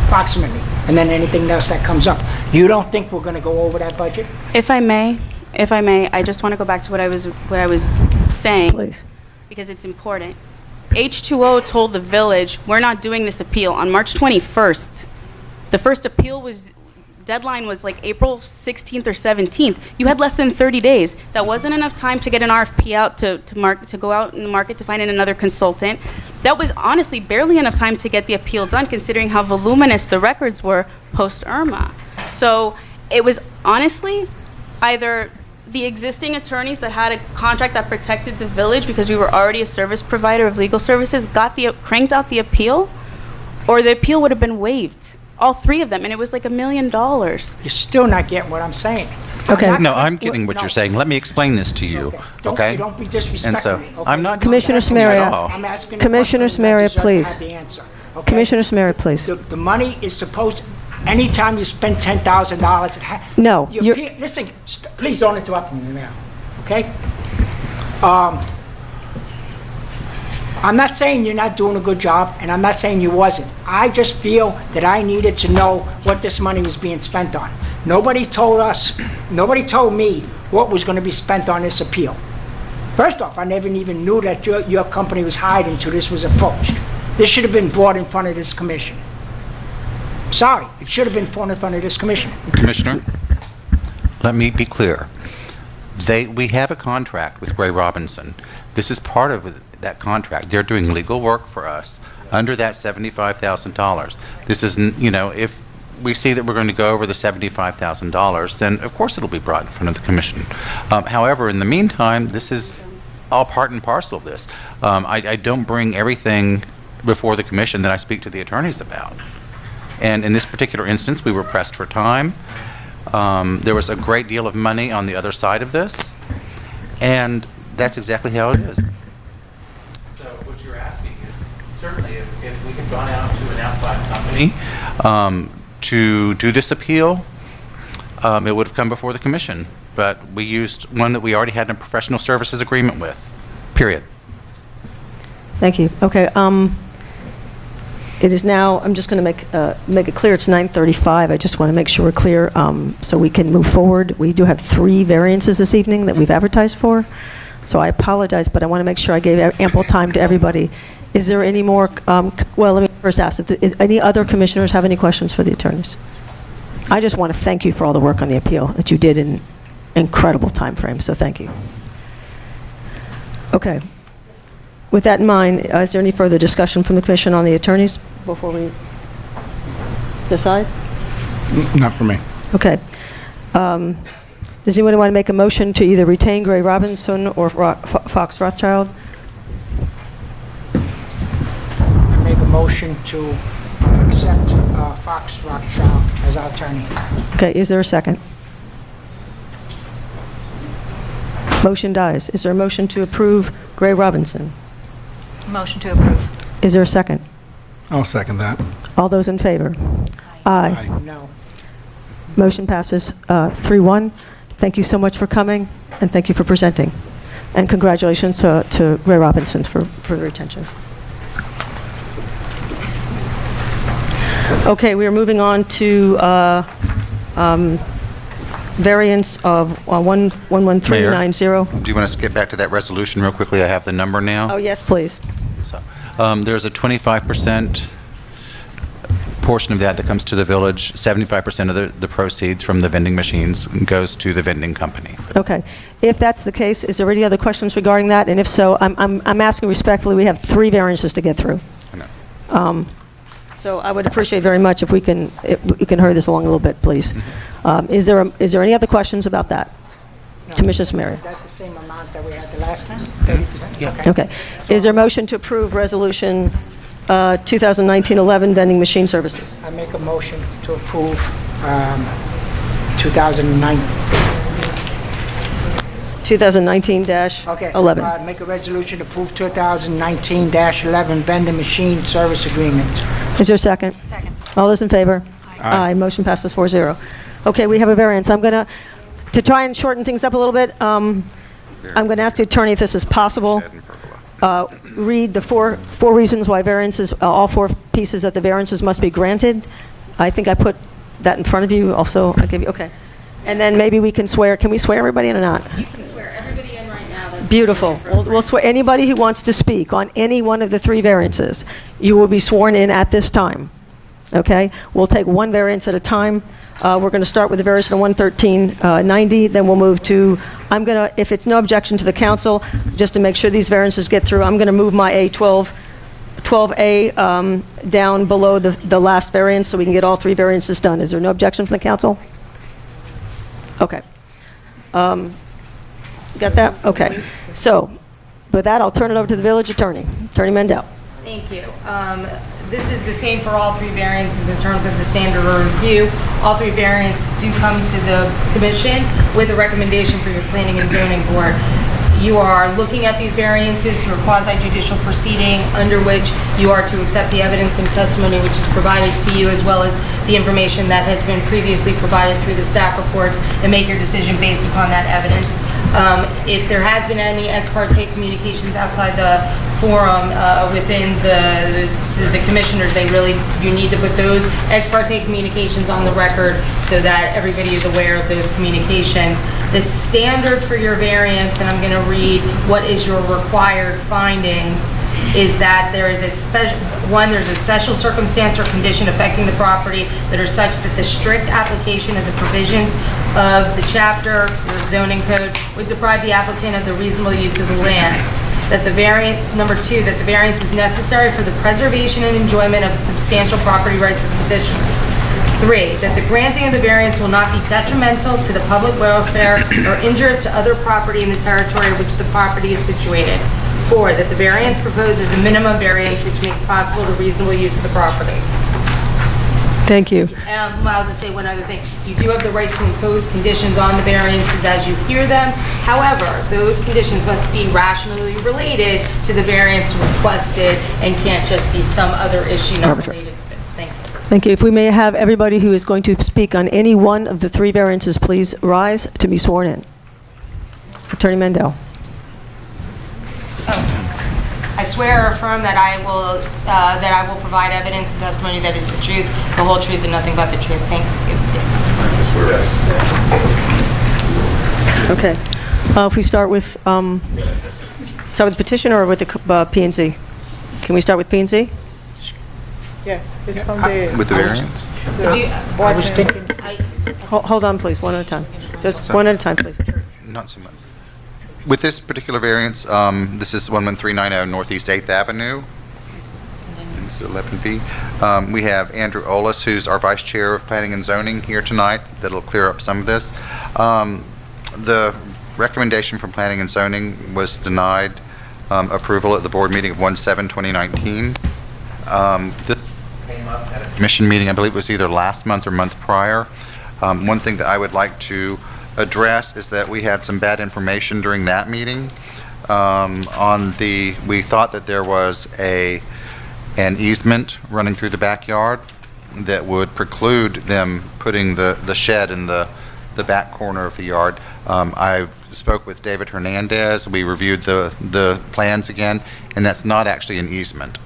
approximately, and then anything else that comes up. You don't think we're going to go over that budget?
If I may, I just want to go back to what I was saying.
Please.
Because it's important. H2O told the village, we're not doing this appeal on March 21st. The first appeal deadline was like April 16th or 17th. You had less than 30 days. That wasn't enough time to get an RFP out to go out in the market to find another consultant. That was honestly barely enough time to get the appeal done, considering how voluminous the records were post-Irma. So it was honestly either the existing attorneys that had a contract that protected the village because we were already a service provider of legal services cranked out the appeal, or the appeal would have been waived. All three of them, and it was like $1 million.
You're still not getting what I'm saying.
Okay. No, I'm getting what you're saying. Let me explain this to you, okay?
Don't be disrespectful.
And so, I'm not
Commissioner Samaria,
I'm asking
Commissioner Samaria, please. Commissioner Samaria, please.
The money is supposed, anytime you spend $10,000,
no.
Listen, please don't interrupt me now, okay? I'm not saying you're not doing a good job, and I'm not saying you wasn't. I just feel that I needed to know what this money was being spent on. Nobody told me what was going to be spent on this appeal. First off, I never even knew that your company was hired until this was approached. This should have been brought in front of this commission. Sorry, it should have been brought in front of this commission.
Commissioner, let me be clear. We have a contract with Gray Robinson. This is part of that contract. They're doing legal work for us under that $75,000. This isn't, if we see that we're going to go over the $75,000, then of course it'll be brought in front of the commission. However, in the meantime, this is all part and parcel of this. I don't bring everything before the commission that I speak to the attorneys about. And in this particular instance, we were pressed for time. There was a great deal of money on the other side of this, and that's exactly how it is. So what you're asking is, certainly if we had gone out to an outside company to do this appeal, it would have come before the commission. But we used one that we already had a professional services agreement with, period.
Thank you. Okay. It is now, I'm just going to make it clear, it's 9:35. I just want to make sure we're clear so we can move forward. We do have 3 variances this evening that we've advertised for. So I apologize, but I want to make sure I gave ample time to everybody. Is there any more, well, let me first ask, if any other commissioners have any questions for the attorneys? I just want to thank you for all the work on the appeal that you did in incredible time frame, so thank you. Okay. With that in mind, is there any further discussion from the commission on the attorneys before we decide?
Not for me.
Okay. Does anyone want to make a motion to either retain Gray Robinson or Fox Rothschild?
I make a motion to accept Fox Rothschild as our attorney.
Okay, is there a second? Motion dies. Is there a motion to approve Gray Robinson?
Motion to approve.
Is there a second?
I'll second that.
All those in favor? Aye.
No.
Motion passes 3-1. Thank you so much for coming, and thank you for presenting. And congratulations to Gray Robinson for the retention. Okay, we are moving on to variance of 11390.
Do you want to skip back to that resolution real quickly? I have the number now.
Oh, yes, please.
So, there's a 25% portion of that comes to the village. 75% of the proceeds from the vending machines goes to the vending company.
Okay. If that's the case, is there any other questions regarding that? And if so, I'm asking respectfully, we have 3 variances to get through. So I would appreciate very much if we can hurry this along a little bit, please. Is there any other questions about that?
No.
Commissioner Mary.
Is that the same amount that we had the last time? 30%?
Yeah.
Okay. Is there a motion to approve resolution 2019-11 vending machine services?
I make a motion to approve 2009.
2019-11.
Make a resolution to approve 2019-11 vending machine service agreement.
Is there a second?
Second.
All those in favor?
Aye.
Motion passes 4-0. Okay, we have a variance. I'm going to try and shorten things up a little bit, I'm going to ask the attorney if this is possible. Read the four reasons why variances, all 4 pieces that the variances must be granted. I think I put that in front of you also. I gave you, okay. And then maybe we can swear. Can we swear everybody in or not?
You can swear everybody in right now. That's
Beautiful. We'll swear anybody who wants to speak on any one of the 3 variances. You will be sworn in at this time. Okay? We'll take one variance at a time. We're going to start with the variance of 11390. Then we'll move to, if it's no objection to the council, just to make sure these variances get through, I'm going to move my A12A down below the last variance so we can get all 3 variances done. Is there no objection from the council? Okay. Got that? Okay. So, with that, I'll turn it over to the village attorney, Attorney Mandel.
Thank you. This is the same for all 3 variances in terms of the standard of review. All 3 variants do come to the commission with a recommendation for your planning and zoning board. You are looking at these variances through a quasi-judicial proceeding under which you are to accept the evidence and testimony which is provided to you, as well as the information that has been previously provided through the staff reports, and make your decision based upon that evidence. If there has been any ex parte communications outside the forum within the commissioners, you need to put those ex parte communications on the record so that everybody is aware of those communications. The standard for your variance, and I'm going to read what is your required findings, is that there's a special circumstance or condition affecting the property that are such that the strict application of the provisions of the chapter or zoning code would deprive the applicant of the reasonable use of the land. That the variant, number 2, that the variance is necessary for the preservation and enjoyment of substantial property rights of the petitioner. 3, that the granting of the variance will not be detrimental to the public welfare or injurious to other property in the territory in which the property is situated. 4, that the variance proposed is a minimum variance which makes possible the reasonable use of the property.
Thank you.
I'll just say one other thing. You do have the right to impose conditions on the variances as you hear them. However, those conditions must be rationally related to the variance requested and can't just be some other issue not related to this. Thank you.
Thank you. If we may have everybody who is going to speak on any one of the 3 variances, please rise to be sworn in. Attorney Mandel.
I swear or affirm that I will provide evidence and testimony that is the truth, the whole truth, and nothing but the truth. Thank you.
Okay. If we start with the petitioner or with the P&Z? Can we start with P&Z?
Yeah, it's from the...
With the variance?
I was thinking...
Hold on, please, one at a time. Just one at a time, please.
Not so much. With this particular variance, this is 11390 Northeast 8th Avenue. 11B. We have Andrew Olis, who's our Vice Chair of Planning and Zoning here tonight. That'll clear up some of this. The recommendation from Planning and Zoning was denied approval at the board meeting of 1/7/2019. This came up at a commission meeting, I believe it was either last month or month prior. One thing that I would like to address is that we had some bad information during that meeting. We thought that there was an easement running through the backyard that would preclude them putting the shed in the back corner of the yard. I spoke with David Hernandez. We reviewed the plans again, and that's not actually an easement.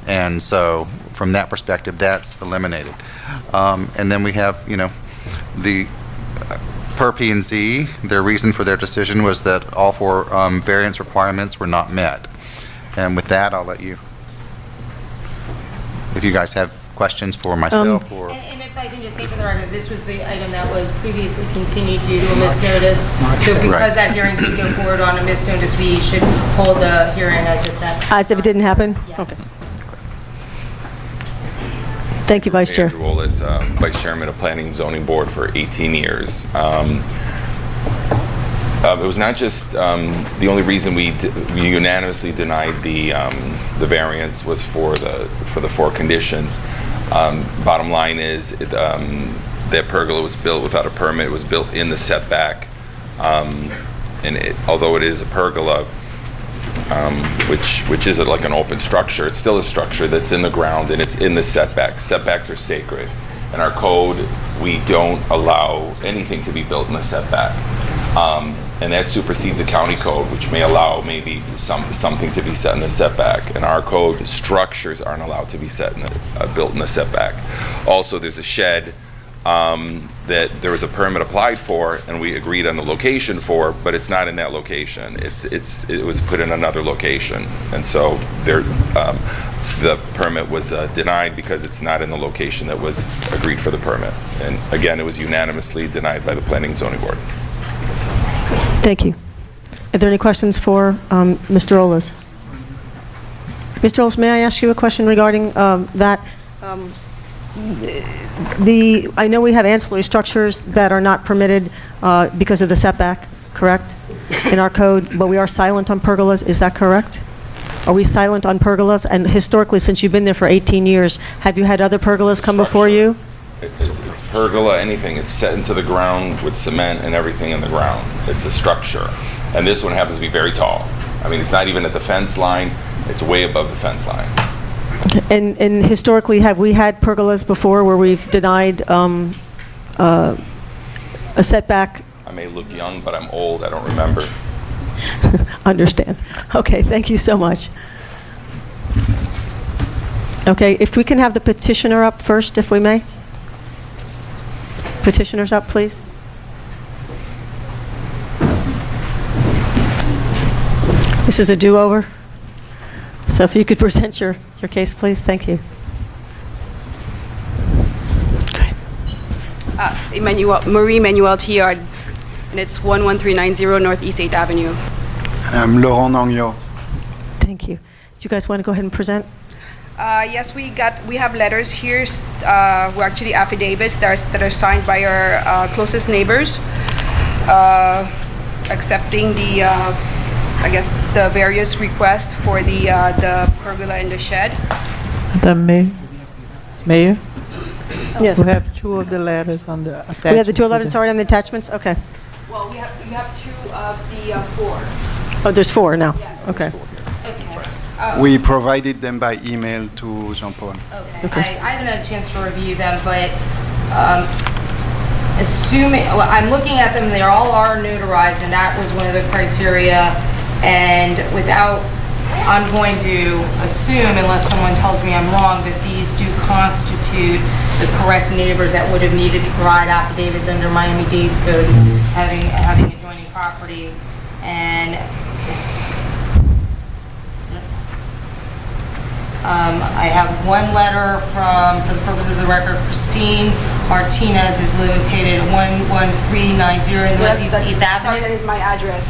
And so from that perspective, that's eliminated. And then we have, the per P&Z, their reason for their decision was that all four variance requirements were not met. And with that, I'll let you, if you guys have questions for myself or...
And if I can just say for the record, this was the item that was previously continued due to a misnotice. So because that hearing did go forward on a misnotice, we should hold the hearing as if that...
As if it didn't happen?
Yes.
Okay. Thank you, Vice Chair.
Andrew Willis, Vice Chairman of Planning and Zoning Board for 18 years. It was not just the only reason we unanimously denied the variance was for the four conditions. Bottom line is that pergola was built without a permit. It was built in the setback, and although it is a pergola, which is like an open structure, it's still a structure that's in the ground and it's in the setbacks. Setbacks are sacred. In our code, we don't allow anything to be built in the setback. And that supersedes the county code, which may allow maybe something to be set in the setback. In our code, structures aren't allowed to be built in the setback. Also, there's a shed that there was a permit applied for, and we agreed on the location for, but it's not in that location. It was put in another location, and so the permit was denied because it's not in the location that was agreed for the permit. And again, it was unanimously denied by the Planning and Zoning Board.
Thank you. Are there any questions for Mr. Olis? Mr. Olis, may I ask you a question regarding that? I know we have ancillary structures that are not permitted because of the setback, correct? In our code, but we are silent on pergolas, is that correct? Are we silent on pergolas? And historically, since you've been there for 18 years, have you had other pergolas come before you?
It's pergola, anything. It's set into the ground with cement and everything in the ground. It's a structure. And this one happens to be very tall. I mean, it's not even at the fence line. It's way above the fence line.
Okay. And historically, have we had pergolas before where we've denied a setback?
I may look young, but I'm old. I don't remember.
Understand. Okay, thank you so much. Okay, if we can have the petitioner up first, if we may. Petitioners up, please. This is a do-over. So if you could present your case, please. Thank you.
Marie Emmanuel Tiard, and it's 11390 Northeast 8th Avenue.
I'm Laurent Nangyo.
Thank you. Do you guys want to go ahead and present?
Yes, we have letters here, well, actually affidavits that are signed by our closest neighbors, accepting the, I guess, the various requests for the pergola and the shed.
Madam Mayor?
Yes.
We have two of the letters on the attachment.
We have the two letters already on the attachments? Okay.
Well, you have two of the four.
Oh, there's four now?
Yes.
Okay.
We provided them by email to Jean-Paul.
Okay. I haven't had a chance to review them, but I'm looking at them, they all are notarized, and that was one of the criteria. And I'm going to assume, unless someone tells me I'm wrong, that these do constitute the correct neighbors that would have needed to provide affidavits under Miami-Dade Code, having adjoining property. And I have one letter from, for the purpose of the record, Christine Martinez, who's located at 11390 Northeast 8th Avenue.
Sorry, that is my address.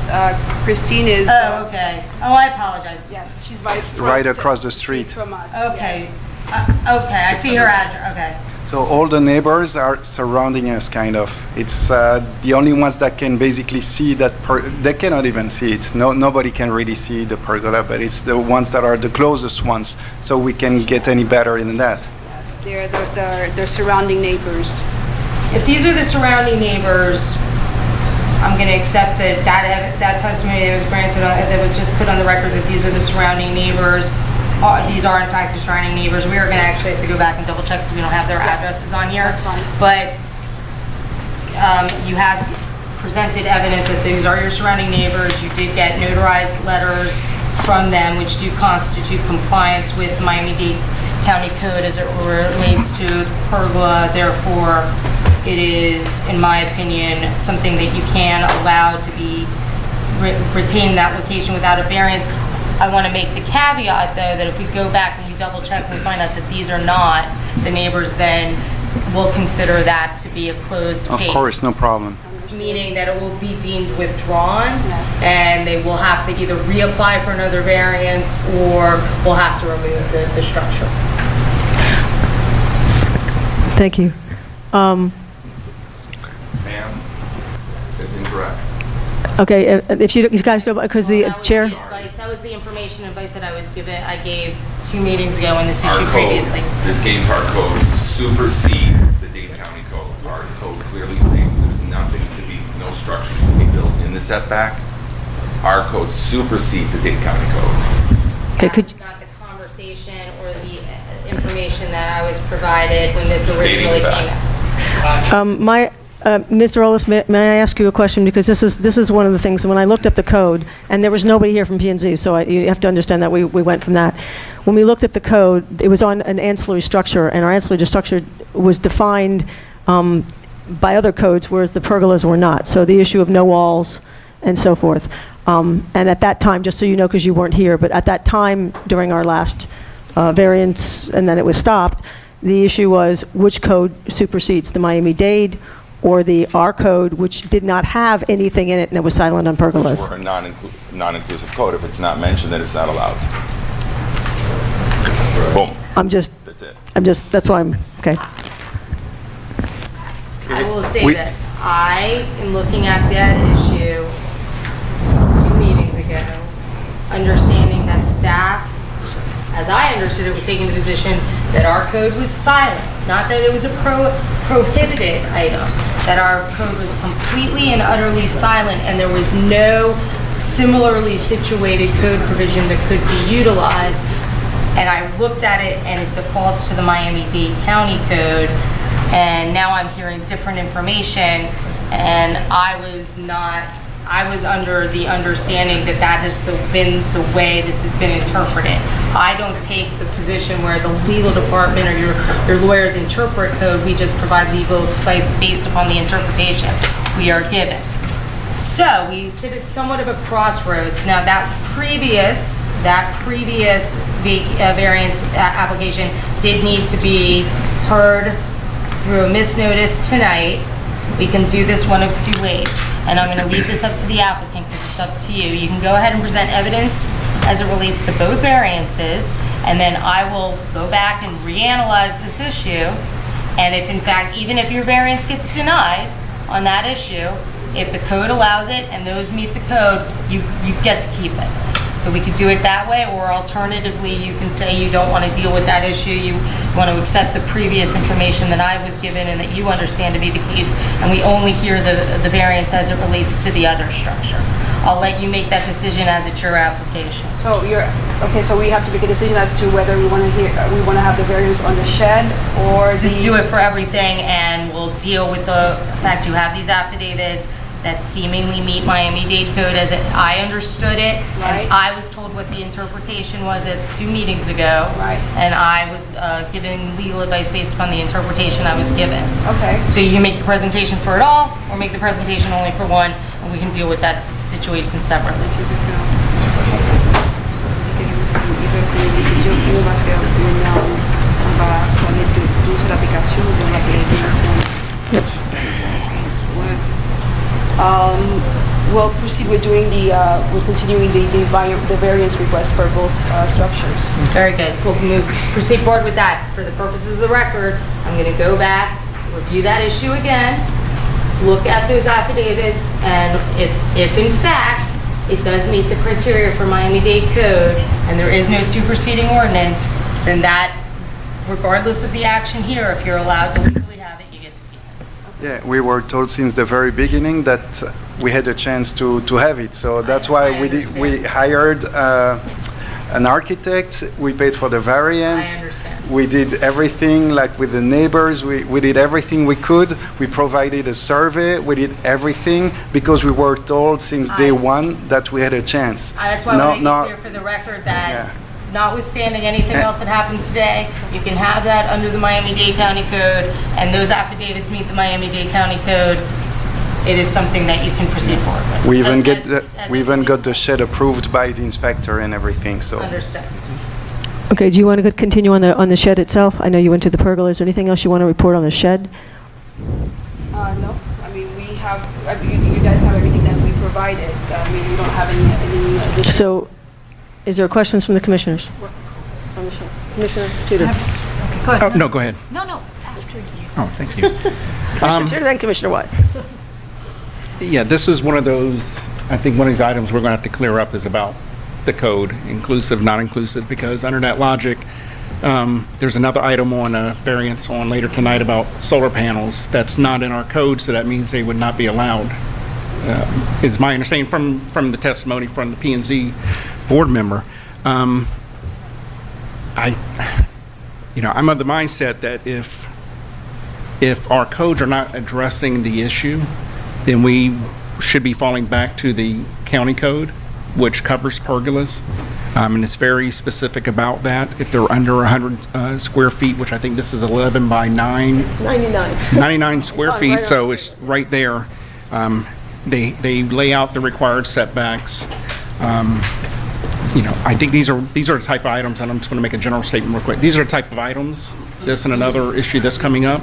Christine is...
Oh, okay. Oh, I apologize.
Yes, she's vice...
Right across the street.
From us.
Okay.
Yes.
Okay, I see her address, okay.
So all the neighbors are surrounding us, kind of. It's the only ones that can basically see that. They cannot even see it. Nobody can really see the pergola, but it's the ones that are the closest ones. So we can get any better than that.
Yes, they're surrounding neighbors.
If these are the surrounding neighbors, I'm going to accept that testimony that was granted, that was just put on the record, that these are the surrounding neighbors. These are in fact the surrounding neighbors. We are going to actually have to go back and double check because we don't have their addresses on here. But you have presented evidence that these are your surrounding neighbors. You did get notarized letters from them, which do constitute compliance with Miami-Dade County Code as it relates to pergola. Therefore, it is, in my opinion, something that you can allow to be retain that location without a variance. I want to make the caveat, though, that if we go back and we double check and we find out that these are not the neighbors, then we'll consider that to be a closed case.
Of course, no problem.
Meaning that it will be deemed withdrawn, and they will have to either reapply for another variance or we'll have to remove the structure.
Thank you.
Ma'am, that's incorrect.
Okay, if you guys know, because the chair...
That was the information and advice that I gave 2 meetings ago on this
Our
issue
code,
previously.
Biscayne Park Code supersedes the Dade County Code. Our code clearly states there's nothing to be, no structures to be built in the setback. Our code supersedes the Dade County Code.
Okay, could
That's not the conversation or the information that I was provided when this originally came out.
Mr. Ollis, may I ask you a question? Because this is one of the things, when I looked up the code, and there was nobody here from P&Z, so you have to understand that we went from that. When we looked at the code, it was on an ancillary structure, and our ancillary structure was defined by other codes, whereas the pergolas were not. So the issue of no walls and so forth. And at that time, just so you know, because you weren't here, but at that time, during our last variance, and then it was stopped, the issue was which code supersedes, the Miami-Dade or the R code, which did not have anything in it and it was silent on pergolas.
Or a non-inclusive code. If it's not mentioned, then it's not allowed. Boom.
That's it. That's why I'm, okay.
I will say this. I, in looking at that issue 2 meetings ago, understanding that staff, as I understood it, was taking the position that our code was silent, not that it was a prohibited item, that our code was completely and utterly silent and there was no similarly situated code provision that could be utilized. And I looked at it and it defaults to the Miami-Dade County Code, and now I'm hearing different information, and I was under the understanding that that has been the way this has been interpreted. I don't take the position where the legal department or your lawyers interpret code. We just provide legal advice based upon the interpretation we are given. So we sit at somewhat of a crossroads. Now that previous variance application did need to be heard through a misnotice tonight. We can do this one of 2 ways, and I'm going to leave this up to the applicant because it's up to you. You can go ahead and present evidence as it relates to both variances, and then I will go back and reanalyze this issue, and if in fact, even if your variance gets denied on that issue, if the code allows it and those meet the code, you get to keep it. So we could do it that way, or alternatively, you can say you don't want to deal with that issue. You want to accept the previous information that I was given and that you understand to be the case, and we only hear the variance as it relates to the other structure. I'll let you make that decision as it's your application.
So so we have to make a decision as to whether we want to have the variance on the shed or
just do it for everything, and we'll deal with the fact you have these affidavits that seemingly meet Miami-Dade Code as I understood it.
Right.
And I was told what the interpretation was at 2 meetings ago.
Right.
And I was giving legal advice based upon the interpretation I was given.
Okay.
So you can make the presentation for it all, or make the presentation only for one, and we can deal with that situation separately.
We'll proceed we're doing we're continuing the variance request for both structures.
Very good. We'll proceed forward with that. For the purposes of the record, I'm going to go back, review that issue again, look at those affidavits, and if in fact it does meet the criteria for Miami-Dade Code and there is no superseding ordinance, then that, regardless of the action here, if you're allowed to legally have it, you get to keep it.
Yeah, we were told since the very beginning that we had a chance to have it. So that's why we hired an architect. We paid for the variance.
I understand.
We did everything, like with the neighbors. We did everything we could. We provided a survey. We did everything because we were told since day one that we had a chance.
That's why I want to make it clear for the record that notwithstanding anything else that happens today, you can have that under the Miami-Dade County Code, and those affidavits meet the Miami-Dade County Code. It is something that you can proceed forward with.
We even got the shed approved by the inspector and everything. So.
Understood.
Okay, do you want to continue on the shed itself? I know you went to the pergola. Is there anything else you want to report on the shed?
No, I mean, we have, you guys have everything that we provided. I mean, we don't have any additional.
So, is there questions from the commissioners? On the shed? Commissioner Tudor.
Okay, go ahead.
Oh, no, go ahead.
No, after you.
Oh, thank you.
Commissioner Tudor, then Commissioner Wise.
Yeah, this is one of those, I think one of these items we're going to have to clear up is about the code, inclusive, not inclusive, because under that logic, there's another item on a variance on later tonight about solar panels that's not in our code, so that means they would not be allowed. Is my understanding from the testimony from the P&Z board member. I'm of the mindset that if our codes are not addressing the issue, then we should be falling back to the county code, which covers pergolas, and it's very specific about that. If they're under 100 square feet, which I think this is 11 by 9.
It's 99.
99 square feet, so it's right there. They lay out the required setbacks. I think these are the type of items, and I'm just going to make a general statement real quick. These are the type of items, this and another issue that's coming up,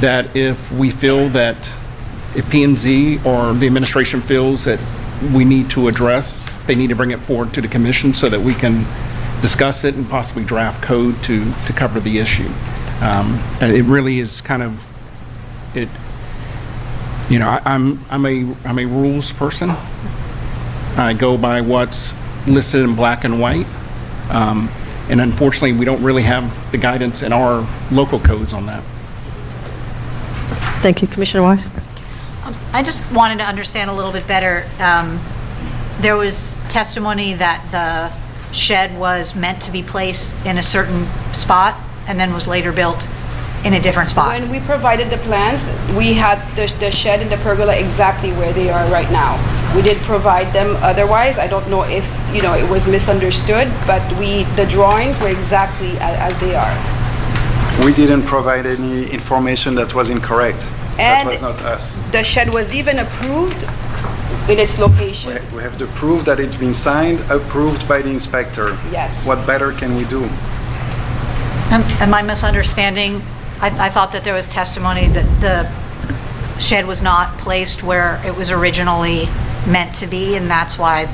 that if we feel that if P&Z or the administration feels that we need to address, they need to bring it forward to the commission so that we can discuss it and possibly draft code to cover the issue. And it really is kind of it. I'm a rules person. I go by what's listed in black and white, and unfortunately, we don't really have the guidance in our local codes on that.
Thank you, Commissioner Wise.
I just wanted to understand a little bit better. There was testimony that the shed was meant to be placed in a certain spot and then was later built in a different spot.
When we provided the plans, we had the shed and the pergola exactly where they are right now. We did provide them otherwise. I don't know if, it was misunderstood, but the drawings were exactly as they are.
We didn't provide any information that was incorrect. That was not us.
The shed was even approved in its location.
We have to prove that it's been signed, approved by the inspector.
Yes.
What better can we do?
Am I misunderstanding? I thought that there was testimony that the shed was not placed where it was originally meant to be, and that's why.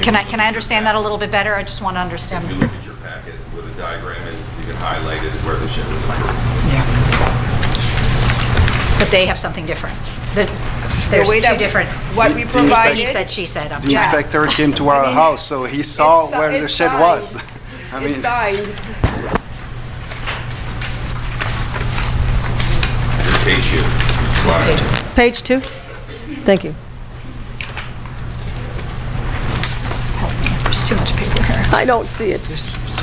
Can I understand that a little bit better? I just want to understand.
If you look at your packet with a diagram, and it's even highlighted where the shed was approved.
Yeah. But they have something different. There's two different.
What we provided.
He said, she said.
The inspector came to our house, so he saw where the shed was.
It's signed.
Page 2. Thank you.
There's too much paper here.
I don't see it.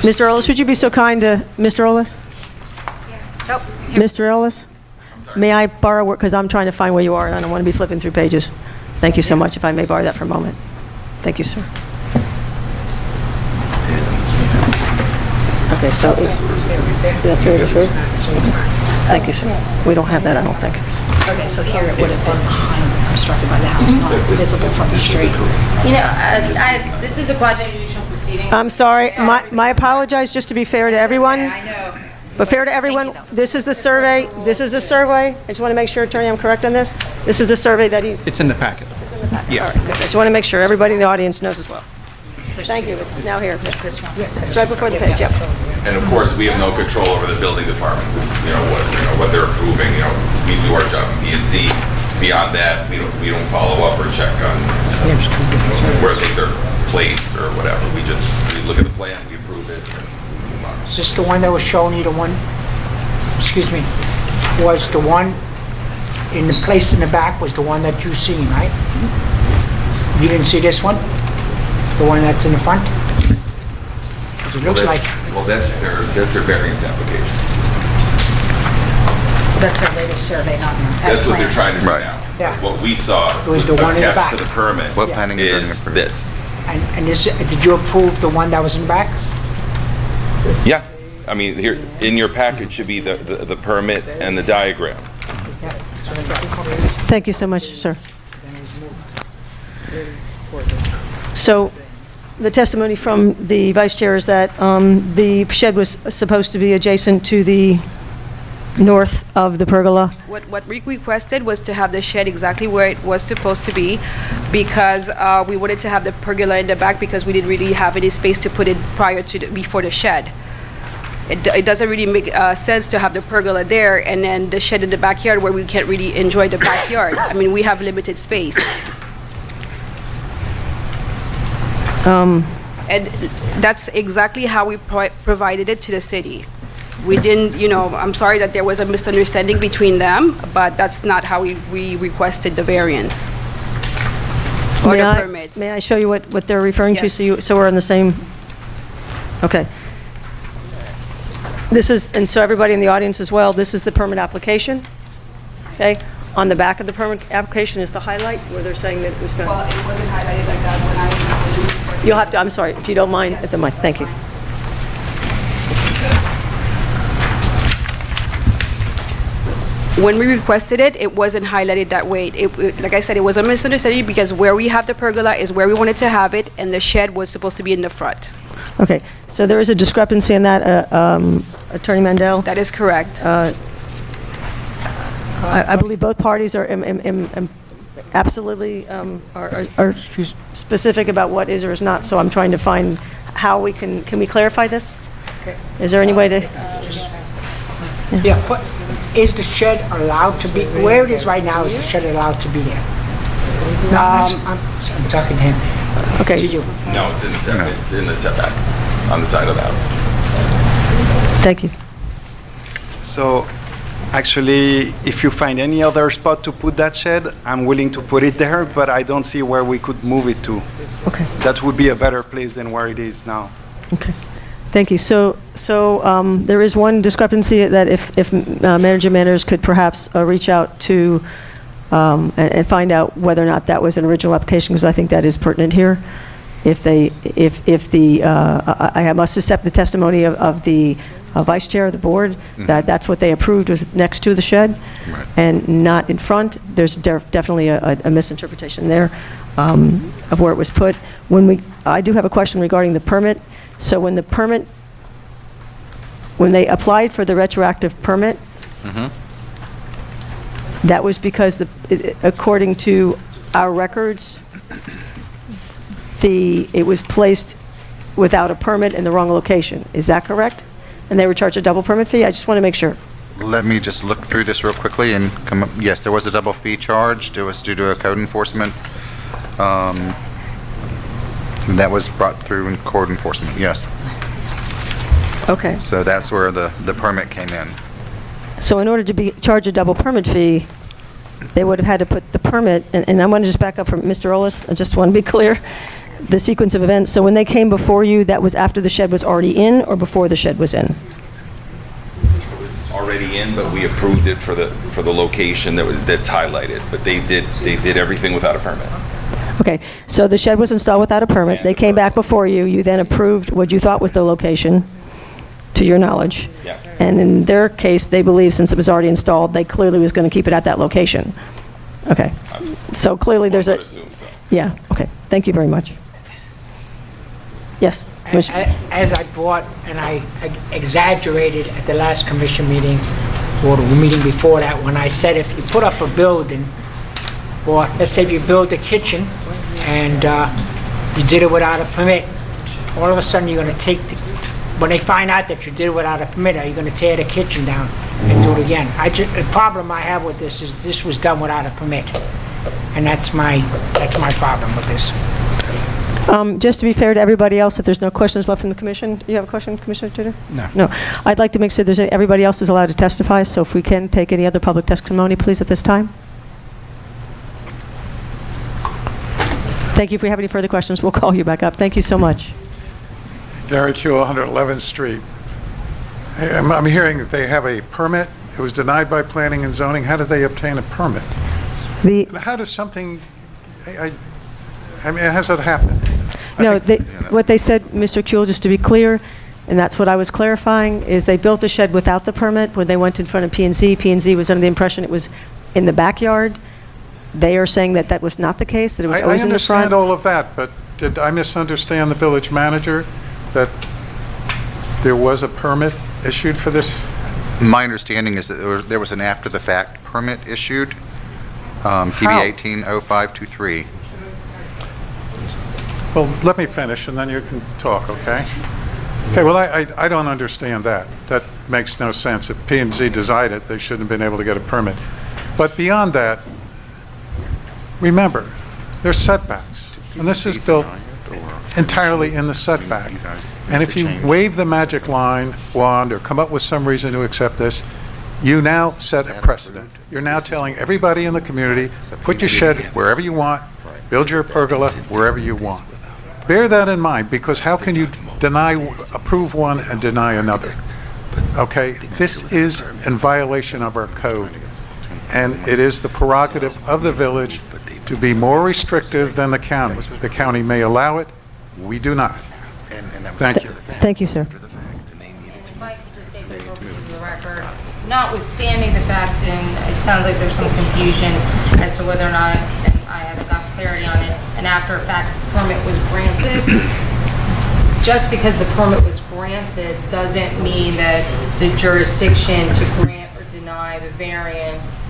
Mr. Ellis, would you be so kind to Mr. Ellis?
Nope.
Mr. Ellis? May I borrow, because I'm trying to find where you are, and I don't want to be flipping through pages. Thank you so much, if I may borrow that for a moment. Thank you, sir. Okay, so that's very true. Thank you, sir. We don't have that, I don't think.
Okay, so here it would have been behind, obstructed by the house, not visible from the street.
This is a quasi-judicial proceeding.
I'm sorry. My apologize, just to be fair to everyone.
I know.
But fair to everyone, this is the survey. This is the survey. I just want to make sure, Attorney, I'm correct on this. This is the survey that he's...
It's in the packet.
It's in the
Yeah.
All right, good. I just want to make sure everybody in the audience knows as well. Thank you, it's now here. It's right before the page, yep.
And of course, we have no control over the building department, what they're approving, we do our job in P&Z. Beyond that, we don't follow up or check on where things are placed or whatever. We look at the plan, we approve it, and we move on.
Is this the one that was showing you, was the one in the place in the back was the one that you seen, right? You didn't see this one? The one that's in the front? 'Cause it looks like...
Well, that's their variance application.
That's their latest survey, not
That's what they're trying to do
Right.
now.
Yeah.
What we saw
It was the one in the
attached
back.
to the permit
What planning and zoning
is
approved?
this.
And did you approve the one that was in the back?
Yeah. I mean, here, in your package should be the permit and the diagram.
Thank you so much, sir. So, the testimony from the vice chair is that the shed was supposed to be adjacent to the north of the pergola.
What Rick requested was to have the shed exactly where it was supposed to be, because we wanted to have the pergola in the back because we didn't really have any space to put it before the shed. It doesn't really make sense to have the pergola there and then the shed in the backyard where we can't really enjoy the backyard. I mean, we have limited space. And that's exactly how we provided it to the city. We didn't, I'm sorry that there was a misunderstanding between them, but that's not how we requested the variance or the permits.
May I show you what they're referring to,
Yes.
so we're on the same? Okay. This is, and so everybody in the audience as well, this is the permit application, okay? On the back of the permit application is the highlight where they're saying that it was done.
Well, it wasn't highlighted like that when I was...
You'll have to, I'm sorry, if you don't mind, at the mic, thank you.
When we requested it, it wasn't highlighted that way. Like I said, it was a misunderstanding because where we have the pergola is where we wanted to have it, and the shed was supposed to be in the front.
Okay, so there is a discrepancy in that, Attorney Mandel?
That is correct.
I believe both parties are absolutely are specific about what is or is not, so I'm trying to find how we can we clarify this?
Okay.
Is there any way to?
Yeah, but is the shed allowed to be, where it is right now, is the shed allowed to be there? No, I'm talking to him.
Okay.
To you.
No, it's in the setback on the side of the house.
Thank you.
So, actually, if you find any other spot to put that shed, I'm willing to put it there, but I don't see where we could move it to.
Okay.
That would be a better place than where it is now.
Okay. Thank you. So there is one discrepancy that if Manager Manners could perhaps reach out to and find out whether or not that was an original application, because I think that is pertinent here. I must accept the testimony of the vice chair of the board that that's what they approved was next to the shed and not in front. There's definitely a misinterpretation there of where it was put. I do have a question regarding the permit. So when they applied for the retroactive permit, that was because according to our records, it was placed without a permit in the wrong location. Is that correct? And they were charged a double permit fee? I just want to make sure.
Let me just look through this real quickly and come up. Yes, there was a double fee charged. It was due to a code enforcement. That was brought through in code enforcement, yes.
Okay.
So that's where the permit came in.
So in order to be charged a double permit fee, they would have had to put the permit, and I want to just back up from Mr. Ollis, I just want to be clear, the sequence of events. So when they came before you, that was after the shed was already in or before the shed was in?
It was already in, but we approved it for the location that's highlighted. But they did everything without a permit.
Okay, so the shed was installed without a permit. They came back before you. You then approved what you thought was the location, to your knowledge.
Yes.
And in their case, they believe since it was already installed, they clearly was going to keep it at that location. Okay. So clearly there's
I would assume so.
Yeah, okay. Thank you very much. Yes.
As I brought, and I exaggerated at the last commission meeting, or the meeting before that, when I said if you put up a building Or let's say if you build a kitchen and you did it without a permit, all of a sudden you're going to when they find out that you did it without a permit, are you going to tear the kitchen down and do it again? The problem I have with this is this was done without a permit. And that's my problem with this.
Just to be fair to everybody else, if there's no questions left from the commission, you have a question, Commissioner Tudor? No. I'd like to make sure everybody else is allowed to testify, so if we can take any other public testimony, please, at this time. Thank you. If we have any further questions, we'll call you back up. Thank you so much.
Gary Q, 111th Street. I'm hearing that they have a permit. It was denied by planning and zoning. How did they obtain a permit? How does something... I mean, how does that happen?
No, what they said, Mr. Kuehl, just to be clear, and that's what I was clarifying, is they built the shed without the permit. When they went in front of P&Z, P&Z was under the impression it was in the backyard. They are saying that that was not the case, that it was always in the front.
I understand all of that, but did I misunderstand the village manager that there was a permit issued for this?
My understanding is that there was an after-the-fact permit issued, PB 180523.
Well, let me finish, and then you can talk, okay? Okay, well, I don't understand that. That makes no sense. If P&Z designed it, they shouldn't have been able to get a permit. But beyond that, remember, there's setbacks, and this is built entirely in the setback. And if you wave the magic wand or come up with some reason to accept this, you now set a precedent. You're now telling everybody in the community, put your shed wherever you want, build your pergola wherever you want. Bear that in mind, because how can you approve one and deny another? Okay, this is in violation of our code, and it is the prerogative of the village to be more restrictive than the county. The county may allow it, we do not. Thank you.
Thank you, sir.
If I could just say for the purposes of the record, notwithstanding the fact, and it sounds like there's some confusion as to whether or not, and I haven't got clarity on it, an after-fact permit was granted. Just because the permit was granted doesn't mean that the jurisdiction to grant or deny the variance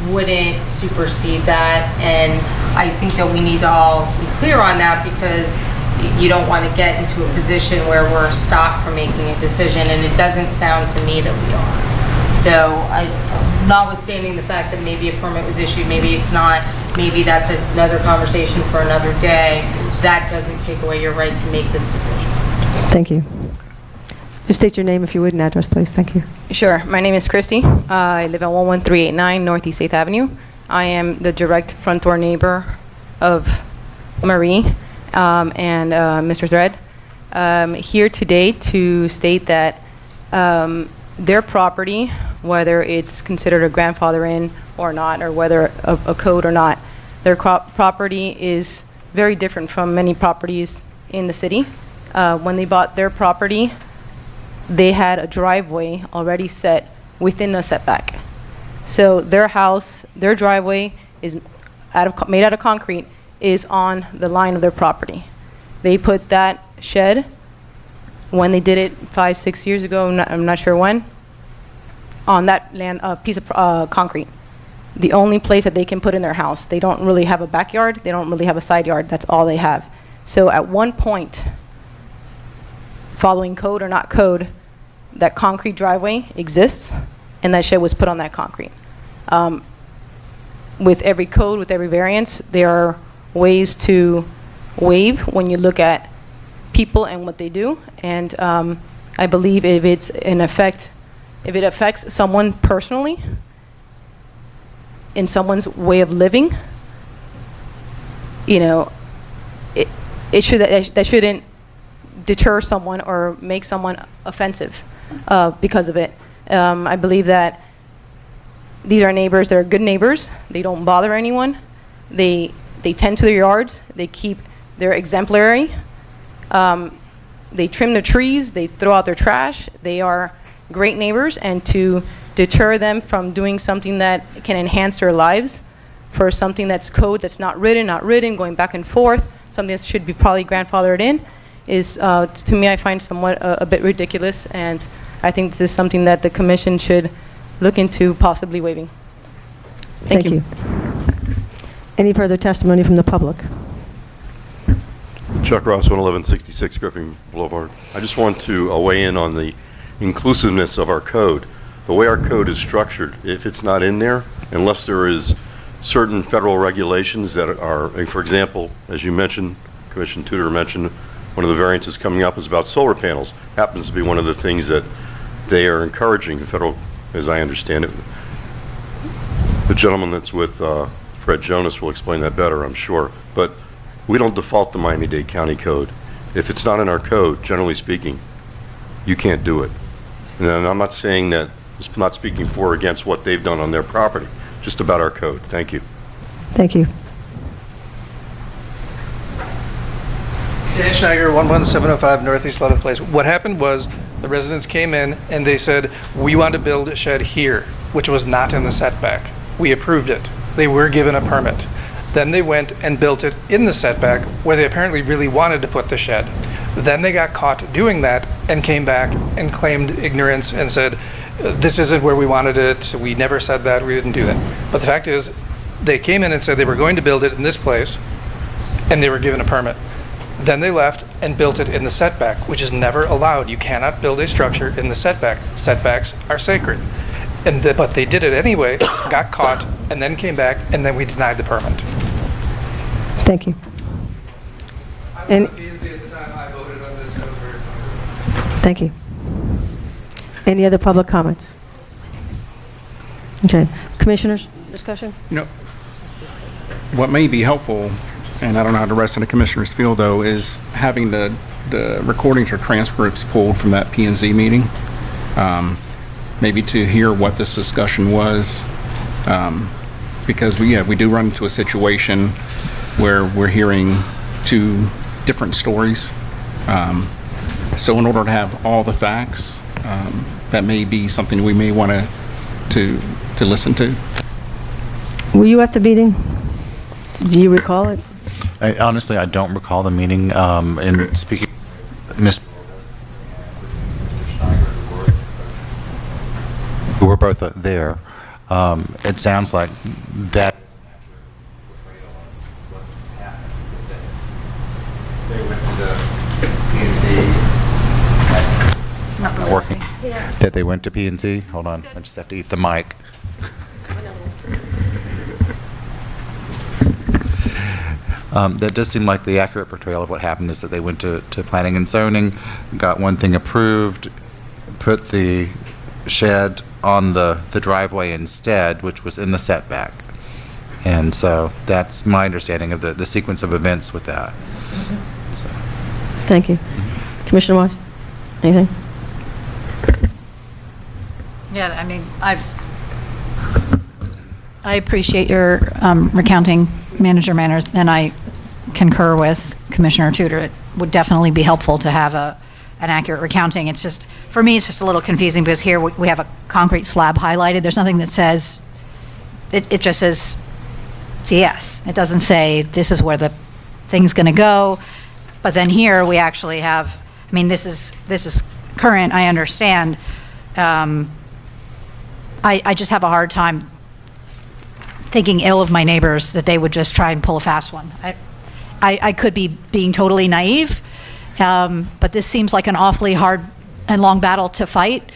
wouldn't supersede that. And I think that we need to all be clear on that, because you don't want to get into a position where we're stopped from making a decision, and it doesn't sound to me that we are. So, notwithstanding the fact that maybe a permit was issued, maybe it's not, maybe that's another conversation for another day, that doesn't take away your right to make this decision.
Thank you. Just state your name, if you would, and address, please. Thank you.
Sure. My name is Christy. I live at 11389 Northeast 8th Avenue. I am the direct front door neighbor of Marie and Mr. Thread. Here today to state that their property, whether it's considered a grandfather in or not, or whether a code or not, their property is very different from many properties in the city. When they bought their property, they had a driveway already set within a setback. So their house, their driveway is made out of concrete, is on the line of their property. They put that shed, when they did it 5-6 years ago, I'm not sure when, on that land piece of concrete. The only place that they can put in their house. They don't really have a backyard. They don't really have a side yard. That's all they have. So at one point, following code or not code, that concrete driveway exists, and that shed was put on that concrete. With every code, with every variance, there are ways to waive when you look at people and what they do. And I believe if it's in effect, if it affects someone personally, in someone's way of living, you know, that shouldn't deter someone or make someone offensive because of it. I believe that these are neighbors that are good neighbors. They don't bother anyone. They tend to their yards. They're exemplary. They trim their trees. They throw out their trash. They are great neighbors, and to deter them from doing something that can enhance their lives for something that's code that's not written, going back and forth, something that should be probably grandfathered in, is, to me, I find somewhat a bit ridiculous, and I think this is something that the commission should look into possibly waiving. Thank you.
Any further testimony from the public?
Chuck Ross, 11166 Griffin Boulevard. I just want to weigh in on the inclusiveness of our code. The way our code is structured, if it's not in there, unless there is certain federal regulations that are, for example, as you mentioned, Commissioner Tudor mentioned, one of the variances coming up is about solar panels. Happens to be one of the things that they are encouraging, the federal, as I understand it. The gentleman that's with Fred Jonas will explain that better, I'm sure. But we don't default to Miami-Dade County Code. If it's not in our code, generally speaking, you can't do it. And I'm not saying that, I'm not speaking for or against what they've done on their property, just about our code. Thank you.
Thank you.
Dan Schneider, 11705 Northeast 11th Place. What happened was the residents came in and they said, we want to build a shed here, which was not in the setback. We approved it. They were given a permit. Then they went and built it in the setback where they apparently really wanted to put the shed. Then they got caught doing that and came back and claimed ignorance and said, this isn't where we wanted it. We never said that. We didn't do that. But the fact is, they came in and said they were going to build it in this place and they were given a permit. Then they left and built it in the setback, which is never allowed. You cannot build a structure in the setback. Setbacks are sacred. But they did it anyway, got caught, and then came back, and then we denied the permit.
Thank you. And thank you. Any other public comments? Okay. Commissioners, discussion?
What may be helpful, and I don't know how the rest of the commissioners feel though, is having the recordings or transcripts pulled from that P&Z meeting. Maybe to hear what this discussion was, because we do run into a situation where we're hearing two different stories. So in order to have all the facts, that may be something we may want to listen to.
Were you at the meeting? Do you recall it?
Honestly, I don't recall the meeting. And speaking, Ms. who were both there, it sounds like that they went to the P&Z. Not working. Yeah. That they went to P&Z. Hold on, I just have to eat the mic. That does seem like the accurate portrayal of what happened is that they went to planning and zoning, got one thing approved, put the shed on the driveway instead, which was in the setback. And so that's my understanding of the sequence of events with that. So.
Thank you. Commissioner Wise, anything?
Yeah, I mean, I appreciate your recounting, Manager Manners, and I concur with Commissioner Tudor. It would definitely be helpful to have an accurate recounting. It's just, for me, it's just a little confusing because here we have a concrete slab highlighted. There's nothing that says, it just says CS. It doesn't say this is where the thing's going to go. But then here we actually have, I mean, this is current, I understand. I just have a hard time thinking ill of my neighbors that they would just try and pull a fast one. I could be being totally naive, but this seems like an awfully hard and long battle to fight.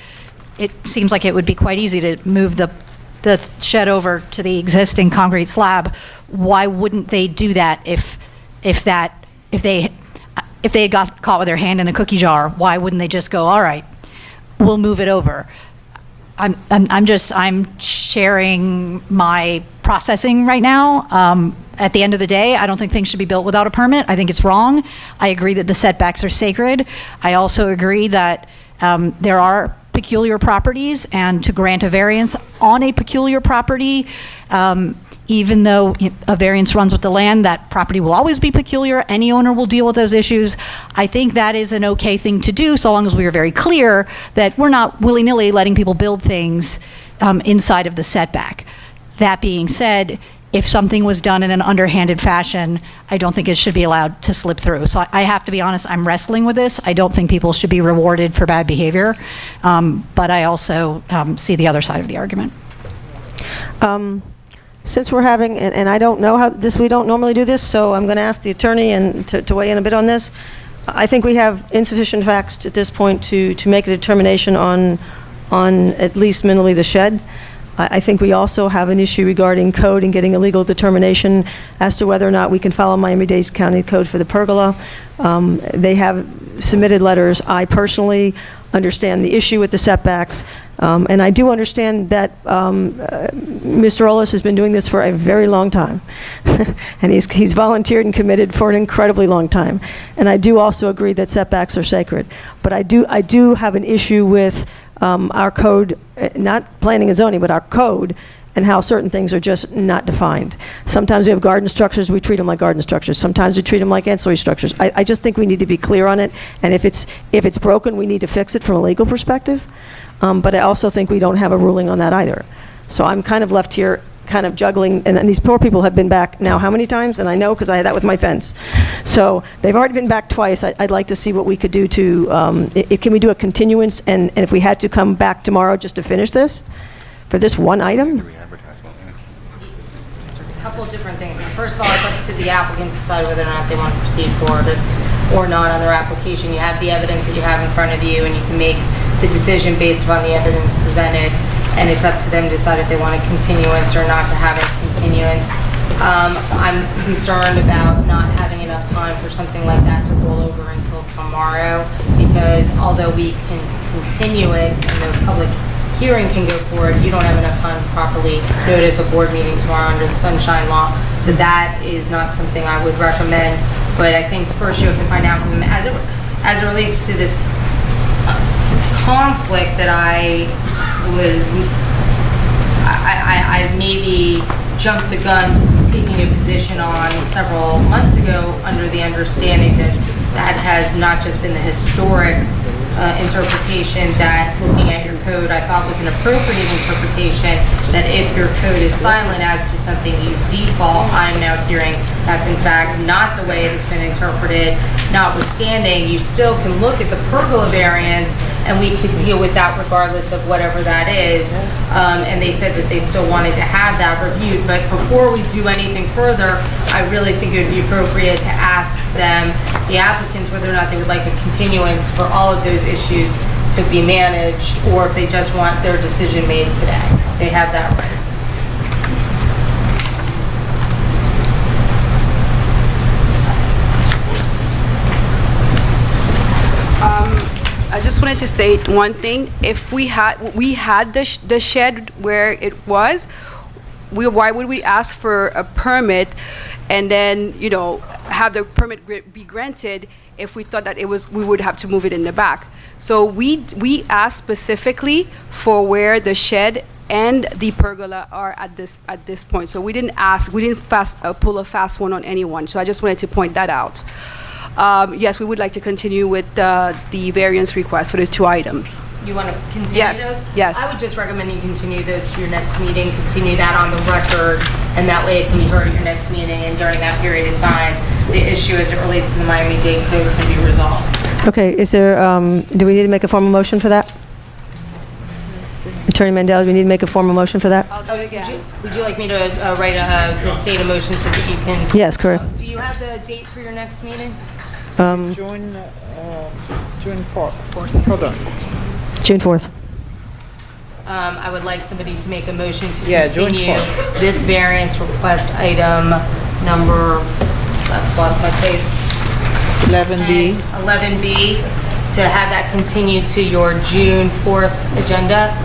It seems like it would be quite easy to move the shed over to the existing concrete slab. Why wouldn't they do that if they had got caught with their hand in a cookie jar? Why wouldn't they just go, all right, we'll move it over? I'm sharing my processing right now. At the end of the day, I don't think things should be built without a permit. I think it's wrong. I agree that the setbacks are sacred. I also agree that there are peculiar properties, and to grant a variance on a peculiar property, even though a variance runs with the land, that property will always be peculiar. Any owner will deal with those issues. I think that is an okay thing to do, so long as we are very clear that we're not willy-nilly letting people build things inside of the setback. That being said, if something was done in an underhanded fashion, I don't think it should be allowed to slip through. So I have to be honest, I'm wrestling with this. I don't think people should be rewarded for bad behavior, but I also see the other side of the argument.
since we're having, and I don't know how this, we don't normally do this, so I'm going to ask the attorney and to weigh in a bit on this. I think we have insufficient facts at this point to make a determination on at least minimally the shed. I think we also have an issue regarding code and getting a legal determination as to whether or not we can follow Miami-Dade County Code for the pergola. They have submitted letters. I personally understand the issue with the setbacks, and I do understand that Mr. Ollis has been doing this for a very long time, and he's volunteered and committed for an incredibly long time. And I do also agree that setbacks are sacred, but I do have an issue with our code, not planning and zoning, but our code, and how certain things are just not defined. Sometimes we have garden structures, we treat them like garden structures. Sometimes we treat them like ancillary structures. I just think we need to be clear on it, and if it's broken, we need to fix it from a legal perspective. But I also think we don't have a ruling on that either. So I'm kind of left here kind of juggling, and these poor people have been back now how many times? And I know because I had that with my fence. So they've already been back twice. I'd like to see what we could do to, can we do a continuance, and if we had to come back tomorrow just to finish this, for this one item?
A couple of different things. First of all, it's up to the applicant to decide whether or not they want to proceed forward or not on their application. You have the evidence that you have in front of you, and you can make the decision based upon the evidence presented, and it's up to them to decide if they want a continuance or not to have a continuance. I'm concerned about not having enough time for something like that to roll over until tomorrow, because although we can continue it and the public hearing can go forward, you don't have enough time to properly notice a board meeting tomorrow under the Sunshine Law. So that is not something I would recommend. But I think first you have to find out from them, as it relates to this conflict that I maybe jumped the gun taking a position on several months ago, under the understanding that that has not just been the historic interpretation that looking at your code I thought was an appropriate interpretation, that if your code is silent as to something you default, I'm now hearing that's in fact not the way it has been interpreted. Notwithstanding, you still can look at the pergola variance and we could deal with that regardless of whatever that is. And they said that they still wanted to have that reviewed. But before we do anything further, I really think it would be appropriate to ask them, the applicants, whether or not they would like a continuance for all of those issues to be managed, or if they just want their decision made today. They have that right.
I just wanted to state one thing. If we had the shed where it was, why would we ask for a permit and then, have the permit be granted if we thought that we would have to move it in the back? So we asked specifically for where the shed and the pergola are at this point. So we didn't pull a fast one on anyone. So I just wanted to point that out. Yes, we would like to continue with the variance request for those two items.
You want to continue those?
Yes.
I would just recommend you continue those to your next meeting, continue that on the record, and that way it can be heard at your next meeting, and during that period of time, the issue as it relates to the Miami-Dade Code can be resolved.
Okay, is there, do we need to make a formal motion for that? Attorney Mandel, do we need to make a formal motion for that?
I'll do it again. Would you like me to to state a motion so that you can?
Yes, correct.
Do you have the date for your next meeting?
June 4th. Hold on.
June 4th.
I would like somebody to make a motion to
June
continue
4th.
this variance request item number, I've lost my place.
11B.
11B, to have that continue to your June 4th agenda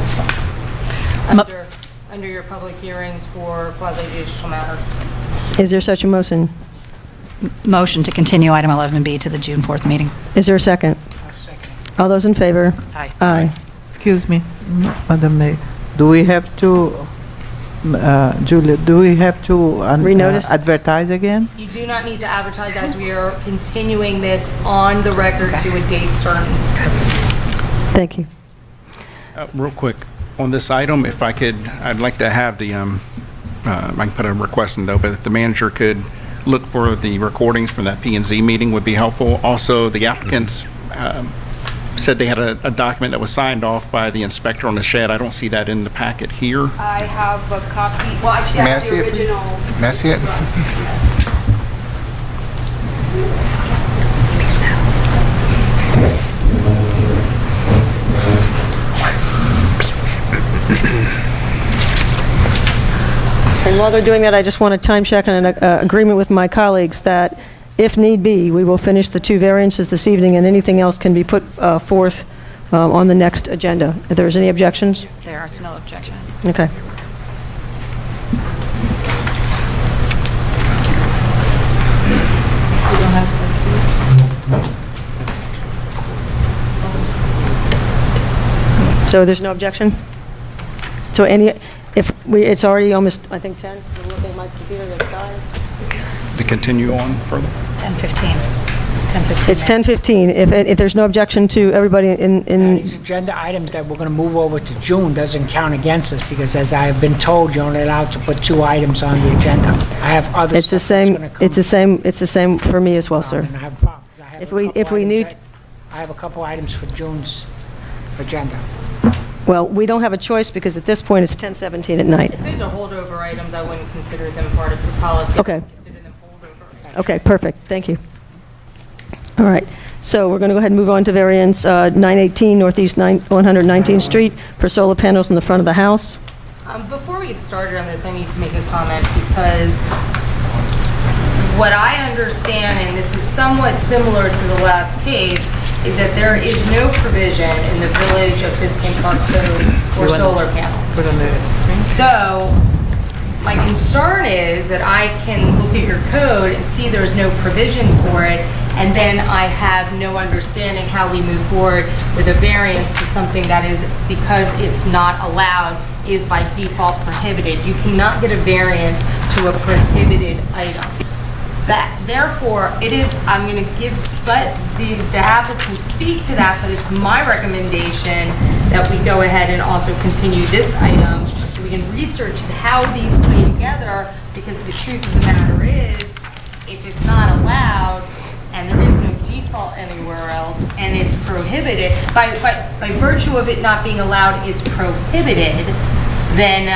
under your public hearings for quasi-judicial matters.
Is there such a motion?
Motion to continue item 11B to the June 4th meeting.
Is there a second? All those in favor?
Aye.
Aye.
Excuse me, Madam Mayor. Do we have to, Julia, do we have to
Renotice?
Advertise again?
You do not need to advertise, as we are continuing this on the record to a date certain.
Thank you.
Real quick, on this item, if I could, I'd like to have the, I can put a request in though, but if the manager could look for the recordings from that P&Z meeting would be helpful. Also, the applicants said they had a document that was signed off by the inspector on the shed. I don't see that in the packet here.
I have a copy, well, actually,
May
I
I
have
see
the
it, please?
original.
May I see it?
And while they're doing that, I just want to time check on an agreement with my colleagues that, if need be, we will finish the 2 variances this evening, and anything else can be put forth on the next agenda. If there's any objections?
There is no objection.
Okay. So there's no objection? So it's already almost, I think, 10. I'm looking at my computer, it's 5.
To continue on further.
10:15. It's 10:15.
It's 10:15. If there's no objection to everybody in
These agenda items that we're going to move over to June doesn't count against us, because as I have been told, you're only allowed to put 2 items on the agenda. I have other
It's the
stuff that's
same,
gonna come.
it's the same for me as well, sir.
Then I have a problem, 'cause I have
If
a
we-
couple
if we
items
need-
that- I have a couple items for June's agenda.
Well, we don't have a choice, because at this point, it's 10:17 at night.
If those are holdover items, I wouldn't consider them part of the policy.
Okay.
I would consider them holdover.
Okay, perfect, thank you. All right, so we're going to go ahead and move on to variance 918 Northeast 119th Street for solar panels in the front of the house.
Before we get started on this, I need to make a comment, because what I understand, and this is somewhat similar to the last case, is that there is no provision in the Village of Biscayne Park Code for solar panels. So, my concern is that I can look at your code and see there's no provision for it, and then I have no understanding how we move forward with a variance to something that is, because it's not allowed, is by default prohibited. You cannot get a variance to a prohibited item. That, therefore, it is, I'm going to give, but the applicant speak to that, but it's my recommendation that we go ahead and also continue this item, so we can research how these play together, because the truth of the matter is, if it's not allowed, and there is no default anywhere else, and it's prohibited, by virtue of it not being allowed, it's prohibited, then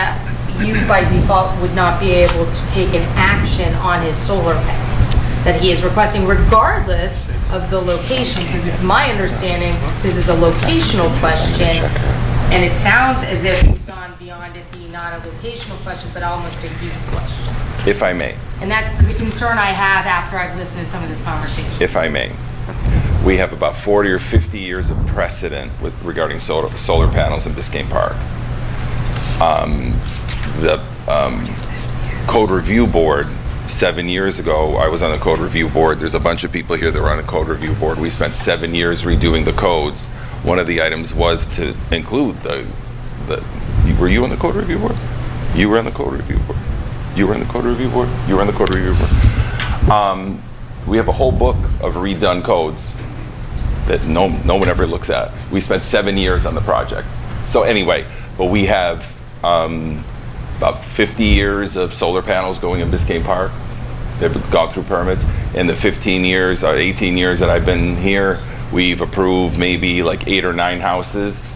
you by default would not be able to take an action on his solar panels that he is requesting, regardless of the location, because it's my understanding this is a locational question, and it sounds as if we've gone beyond it being not a locational question, but almost a use question.
If I may.
And that's the concern I have after I've listened to some of this conversation.
If I may. We have about 40 or 50 years of precedent regarding solar panels in Biscayne Park. The Code Review Board, 7 years ago, I was on the Code Review Board. There's a bunch of people here that were on the Code Review Board. We spent 7 years redoing the codes. One of the items was to include were you on the Code Review Board? You were on the Code Review Board. You were on the Code Review Board? You were on the Code Review Board. We have a whole book of redone codes that no one ever looks at. We spent 7 years on the project. So anyway, but we have about 50 years of solar panels going in Biscayne Park. They've gone through permits. In the 15 years or 18 years that I've been here, we've approved maybe like 8 or 9 houses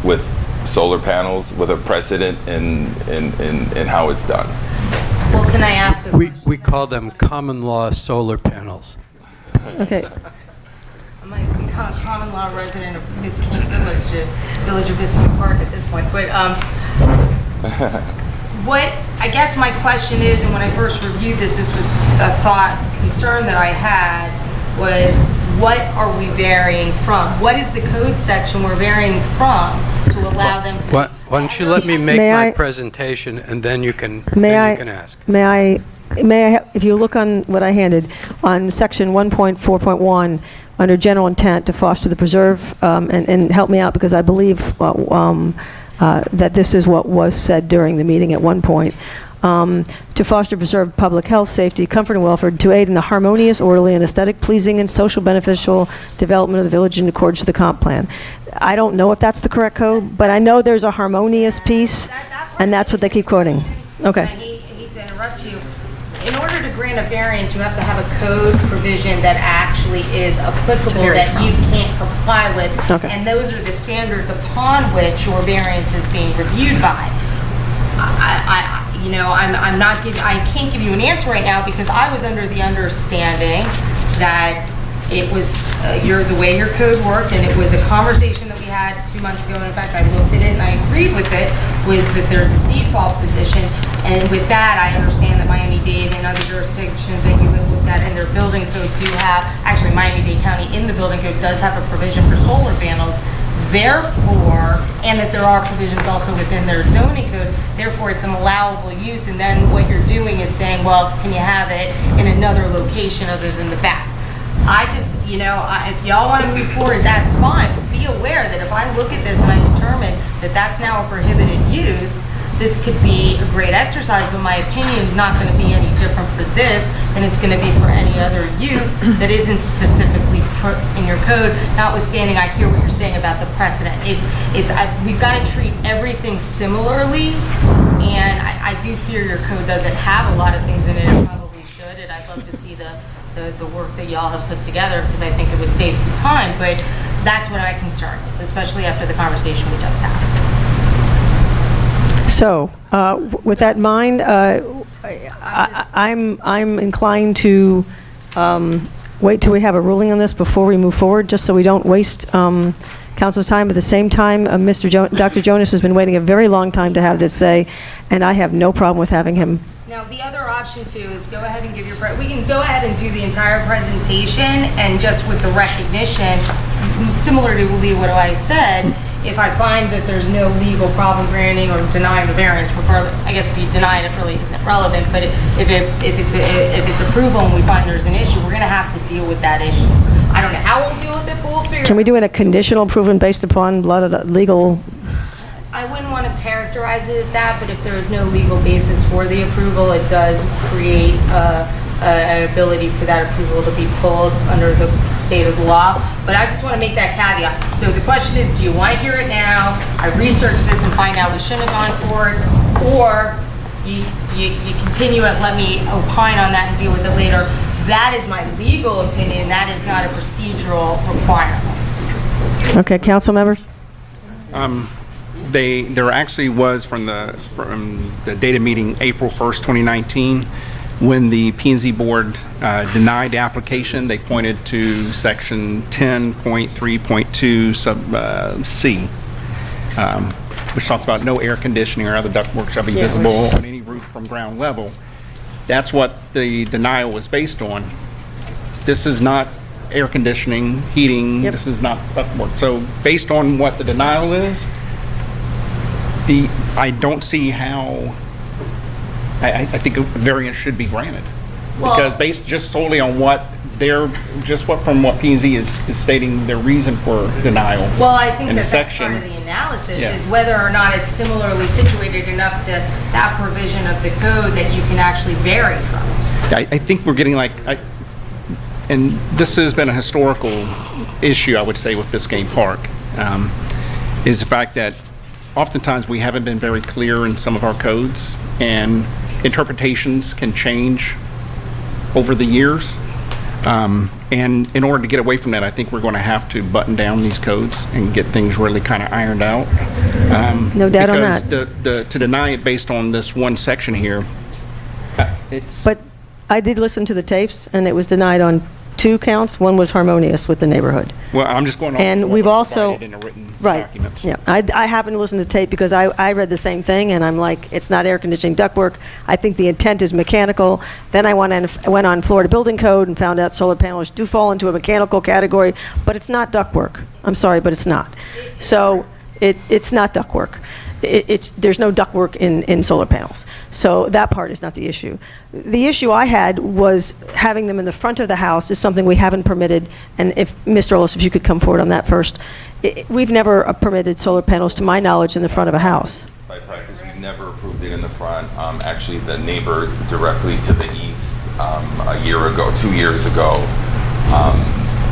with solar panels, with a precedent in how it's done.
Well, can I ask a question?
We call them common law solar panels.
Okay.
I'm a common law resident of Biscayne Village of Biscayne Park at this point, but what I guess my question is, and when I first reviewed this was a concern that I had was, what are we varying from? What is the code section we're varying from to allow them to?
Why don't you let me make my presentation, and then you can ask.
May I, if you look on what I handed, on section 1.4.1, under general intent to foster the preserve, and help me out, because I believe that this is what was said during the meeting at one point. To foster, preserve public health, safety, comfort, and welfare, to aid in the harmonious, orderly, and aesthetic, pleasing, and social beneficial development of the village in accordance with the comp plan. I don't know if that's the correct code, but I know there's a harmonious piece, and that's what they keep quoting. Okay.
I hate to interrupt you. In order to grant a variance, you have to have a code provision that actually is applicable that you can't comply with.
Okay.
And those are the standards upon which your variance is being reviewed by. I can't give you an answer right now because I was under the understanding that it was the way your code worked, and it was a conversation that we had 2 months ago. In fact, I looked at it and I agreed with it, was that there's a default position. And with that, I understand that Miami-Dade and other jurisdictions that you have looked at in their building codes do have, actually Miami-Dade County in the building code does have a provision for solar panels. Therefore, and that there are provisions also within their zoning code, therefore it's an allowable use. And then what you're doing is saying, well, can you have it in another location other than the back? I just, if y'all want to move forward, that's fine. But be aware that if I look at this and I determine that that's now a prohibited use, this could be a great exercise, but my opinion is not going to be any different for this than it's going to be for any other use that isn't specifically put in your code. Notwithstanding, I hear what you're saying about the precedent. We've got to treat everything similarly, and I do fear your code doesn't have a lot of things in it. It probably should, and I'd love to see the work that y'all have put together because I think it would save some time, but that's what my concern is, especially after the conversation we just had.
So, with that in mind, I'm inclined to wait till we have a ruling on this before we move forward, just so we don't waste council's time. At the same time, Dr. Jonas has been waiting a very long time to have this say, and I have no problem with having him.
Now, the other option too is go ahead and give we can go ahead and do the entire presentation, and just with the recognition, similar to what I said, if I find that there's no legal problem granting or denying the variance, regardless, I guess if you deny it, it really isn't relevant, but if it's approval and we find there's an issue, we're going to have to deal with that issue. I don't know how we'll deal with it, but we'll figure it out.
Can we do it a conditional approval based upon legal?
I wouldn't want to characterize it as that, but if there is no legal basis for the approval, it does create an ability for that approval to be pulled under the state of the law. But I just want to make that caveat. So the question is, do you want to hear it now? I researched this and find out we shouldn't have gone for it, or you continue it, let me opine on that and deal with it later. That is my legal opinion. That is not a procedural requirement.
Okay, council members?
There actually was from the data meeting April 1st, 2019, when the P&Z board denied the application. They pointed to section 10.3.2 sub C, which talks about no air conditioning or other ductwork shall be visible on any roof from ground level. That's what the denial was based on. This is not air conditioning, heating. This is not ductwork. So based on what the denial is, I don't see how. I think a variance should be granted, because based just solely on what from what P&Z is stating their reason for denial.
Well, I think
that's
part of the analysis is whether or not it's similarly situated enough to that provision of the code that you can actually vary from it.
I think we're getting and this has been a historical issue, I would say, with Biscayne Park, is the fact that oftentimes we haven't been very clear in some of our codes, and interpretations can change over the years. And in order to get away from that, I think we're going to have to button down these codes and get things really kind of ironed out.
No doubt on that.
Because to deny it based on this one section here, it's...
But I did listen to the tapes, and it was denied on 2 counts. One was harmonious with the neighborhood.
Well, I'm just going on.
And we've also
in the written
documents. Yeah, I happened to listen to tape because I read the same thing, and I'm like, it's not air conditioning ductwork. I think the intent is mechanical. Then I went on Florida Building Code and found out solar panels do fall into a mechanical category, but it's not ductwork. I'm sorry, but it's not. So it's not ductwork. There's no ductwork in solar panels. So that part is not the issue. The issue I had was having them in the front of the house is something we haven't permitted. And if, Mr. Ellis, if you could come forward on that first. We've never permitted solar panels, to my knowledge, in the front of a house.
By practice, we've never approved it in the front. Actually, the neighbor directly to the east a year ago, 2 years ago,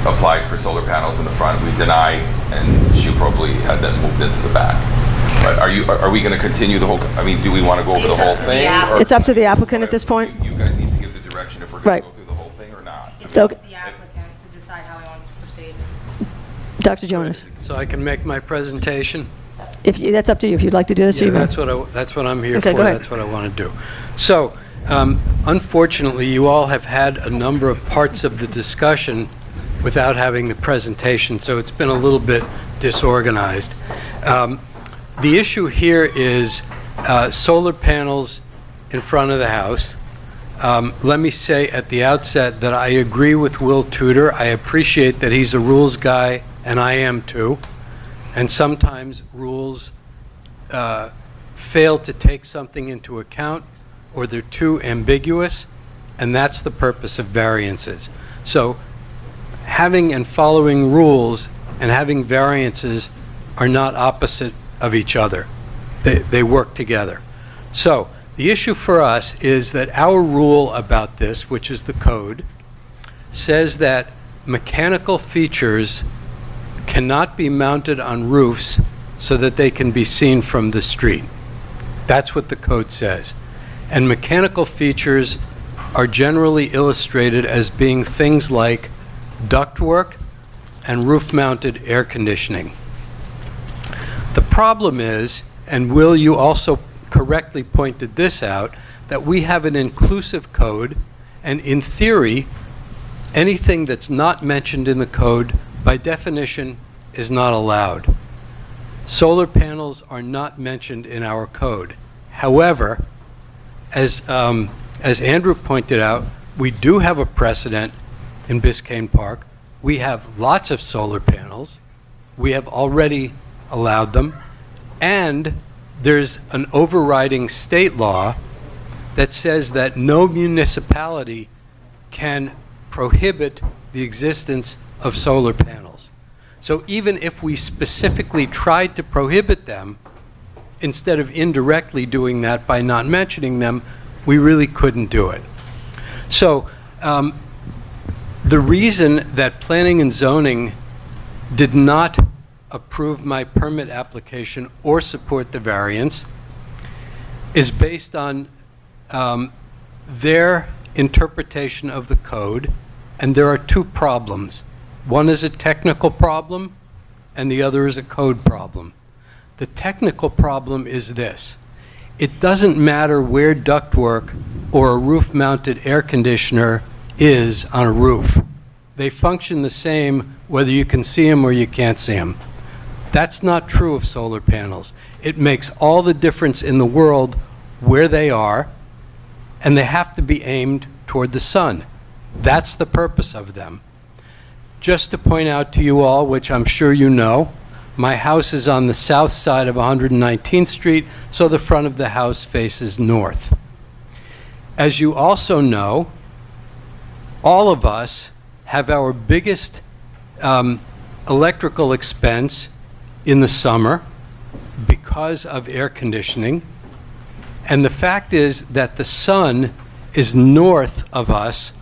applied for solar panels in the front. We denied, and she probably had that moved into the back. But are we going to continue the whole? I mean, do we want to go over the whole thing?
It's up to the applicant at this point.
You guys need to give the direction if we're going
Right.
to go through the whole thing or not.
It's
Okay.
up to the applicant to decide how he wants to proceed.
Dr. Jonas,
So I can make my presentation?
that's up to you. If you'd like to do this,
Yeah,
you may.
that's what I'm here
Okay,
for.
go ahead.
That's what I want to do. So, unfortunately, you all have had a number of parts of the discussion without having the presentation, so it's been a little bit disorganized. The issue here is solar panels in front of the house. Let me say at the outset that I agree with Will Tudor. I appreciate that he's a rules guy, and I am too. And sometimes rules fail to take something into account, or they're too ambiguous, and that's the purpose of variances. So having and following rules and having variances are not opposite of each other. They work together. So the issue for us is that our rule about this, which is the code, says that mechanical features cannot be mounted on roofs so that they can be seen from the street. That's what the code says. And mechanical features are generally illustrated as being things like ductwork and roof-mounted air conditioning. The problem is, and Will, you also correctly pointed this out, that we have an inclusive code, and in theory, anything that's not mentioned in the code, by definition, is not allowed. Solar panels are not mentioned in our code. However, as Andrew pointed out, we do have a precedent in Biscayne Park. We have lots of solar panels. We have already allowed them. And there's an overriding state law that says that no municipality can prohibit the existence of solar panels. So even if we specifically tried to prohibit them, instead of indirectly doing that by not mentioning them, we really couldn't do it. So the reason that planning and zoning did not approve my permit application or support the variance is based on their interpretation of the code, and there are two problems. One is a technical problem, and the other is a code problem. The technical problem is this: it doesn't matter where ductwork or a roof-mounted air conditioner is on a roof. They function the same whether you can see them or you can't see them. That's not true of solar panels. It makes all the difference in the world where they are, and they have to be aimed toward the sun. That's the purpose of them. Just to point out to you all, which I'm sure you know, my house is on the south side of 119th Street, so the front of the house faces north. As you also know, all of us have our biggest electrical expense in the summer because of air conditioning. And the fact is that the sun is north of us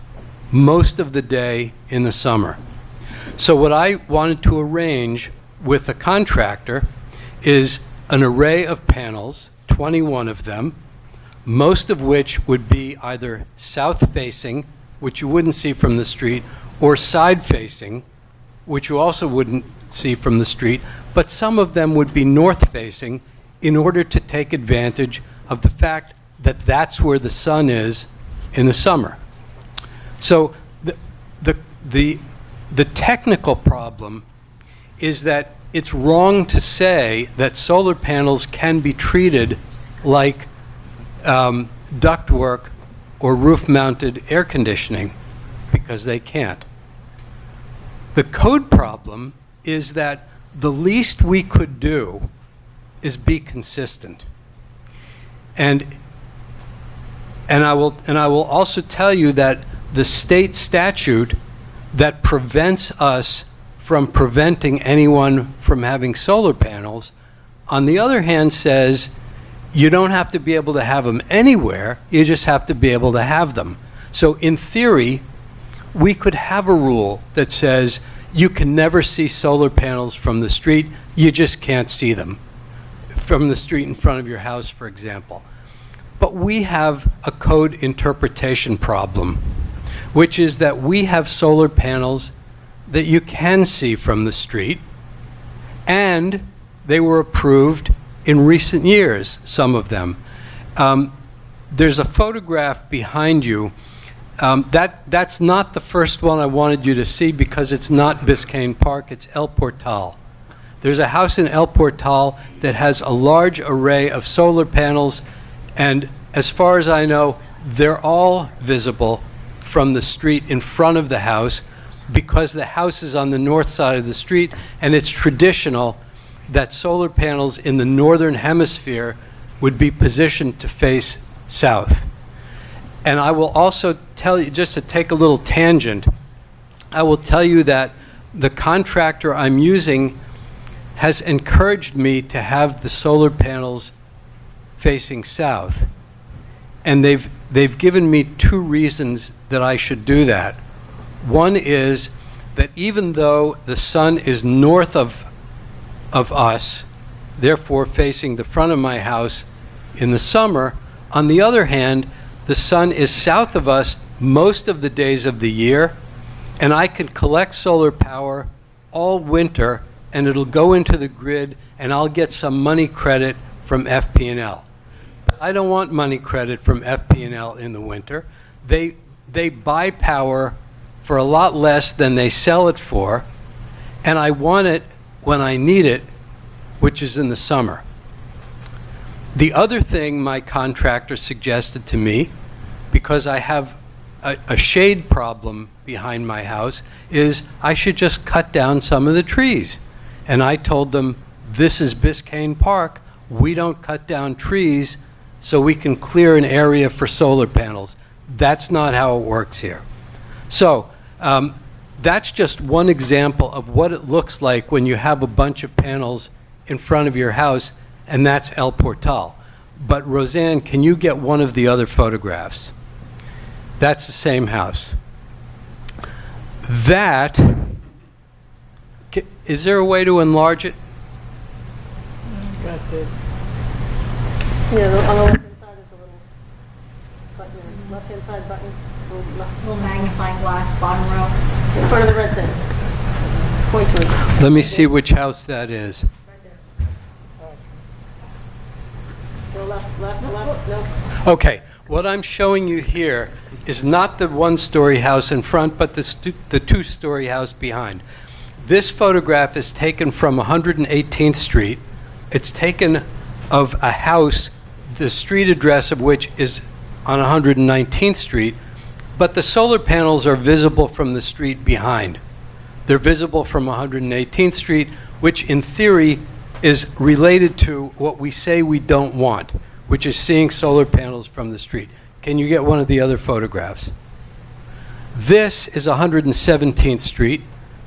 most of the day in the summer. So what I wanted to arrange with the contractor is an array of panels, 21 of them, most of which would be either south-facing, which you wouldn't see from the street, or side-facing, which you also wouldn't see from the street, but some of them would be north-facing in order to take advantage of the fact that that's where the sun is in the summer. So the technical problem is that it's wrong to say that solar panels can be treated like ductwork or roof-mounted air conditioning, because they can't. The code problem is that the least we could do is be consistent. And I will also tell you that the state statute that prevents us from preventing anyone from having solar panels, on the other hand, says you don't have to be able to have them anywhere, you just have to be able to have them. So in theory, we could have a rule that says you can never see solar panels from the street, you just can't see them from the street in front of your house, for example. But we have a code interpretation problem, which is that we have solar panels that you can see from the street, and they were approved in recent years, some of them. There's a photograph behind you. That's not the first one I wanted you to see because it's not Biscayne Park, it's El Portal. There's a house in El Portal that has a large array of solar panels, and as far as I know, they're all visible from the street in front of the house because the house is on the north side of the street, and it's traditional that solar panels in the northern hemisphere would be positioned to face south. And I will also tell you, just to take a little tangent, I will tell you that the contractor I'm using has encouraged me to have the solar panels facing south. And they've given me two reasons that I should do that. One is that even though the sun is north of us, therefore facing the front of my house in the summer, on the other hand, the sun is south of us most of the days of the year, and I can collect solar power all winter, and it'll go into the grid, and I'll get some money credit from FP&L. I don't want money credit from FP&L in the winter. They buy power for a lot less than they sell it for, and I want it when I need it, which is in the summer. The other thing my contractor suggested to me, because I have a shade problem behind my house, is I should just cut down some of the trees. And I told them, this is Biscayne Park. We don't cut down trees so we can clear an area for solar panels. That's not how it works here. So that's just one example of what it looks like when you have a bunch of panels in front of your house, and that's El Portal. But Roseanne, can you get one of the other photographs? That's the same house. That, is there a way to enlarge it?
Yeah, on the left-hand side is a little button, left-hand side button.
Little magnifying glass, bottom row.
In front of the red thing. Point to it.
Let me see which house that is.
Go left, no.
Okay, what I'm showing you here is not the one-story house in front, but the two-story house behind. This photograph is taken from 118th Street. It's taken of a house, the street address of which is on 119th Street, but the solar panels are visible from the street behind. They're visible from 118th Street, which in theory is related to what we say we don't want, which is seeing solar panels from the street. Can you get one of the other photographs? This is 117th Street.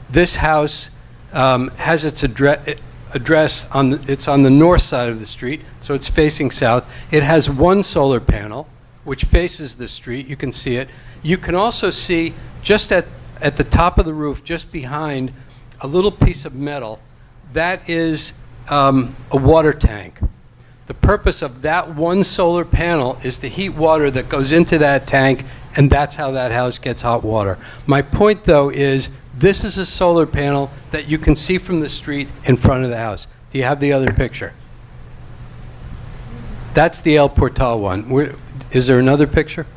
This house has its address it's on the north side of the street, so it's facing south. It has one solar panel, which faces the street. You can see it. You can also see just at the top of the roof, just behind, a little piece of metal. That is a water tank. The purpose of that one solar panel is to heat water that goes into that tank, and that's how that house gets hot water. My point, though, is this is a solar panel that you can see from the street in front of the house. Do you have the other picture? That's the El Portal one. Is there another picture?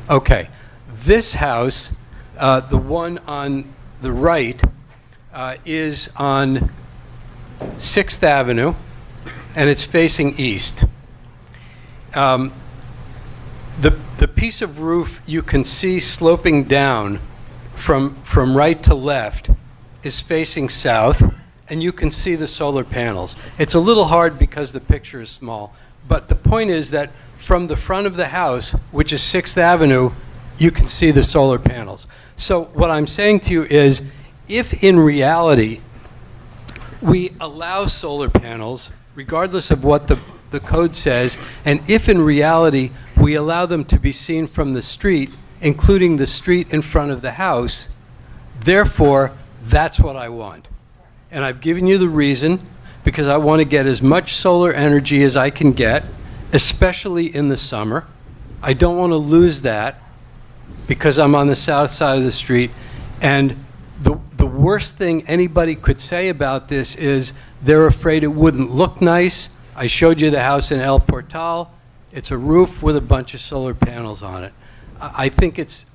Okay. This house, the one on the right, is on 6th Avenue, and it's facing east. The piece of roof you can see sloping down from right to left is facing south, and you can see the solar panels. It's a little hard because the picture is small, but the point is that from the front of the house, which is 6th Avenue, you can see the solar panels. So what I'm saying to you is, if in reality we allow solar panels, regardless of what the code says, and if in reality we allow them to be seen from the street, including the street in front of the house, therefore, that's what I want. And I've given you the reason, because I want to get as much solar energy as I can get, especially in the summer. I don't want to lose that because I'm on the south side of the street. And the worst thing anybody could say about this is they're afraid it wouldn't look nice. I showed you the house in El Portal. It's a roof with a bunch of solar panels on it. I think it's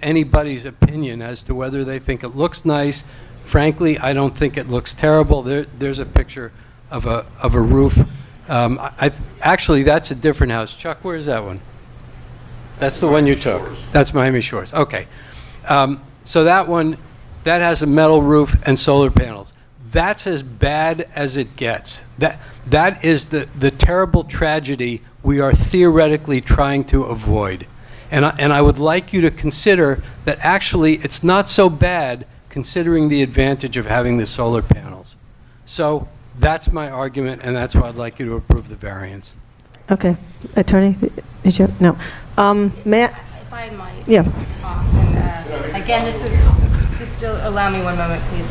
anybody's opinion as to whether they think it looks nice. Frankly, I don't think it looks terrible. There's a picture of a roof. Actually, that's a different house. Chuck, where's that one? That's the one you took. That's Miami Shores. Okay. So that one, that has a metal roof and solar panels. That's as bad as it gets. That is the terrible tragedy we are theoretically trying to avoid. And I would like you to consider that actually it's not so bad considering the advantage of having the solar panels. So that's my argument, and that's why I'd like you to approve the variance.
Okay. Attorney, did you? No. May I?
If I might
Yeah.
talk, and again, this was, just allow me one moment, please.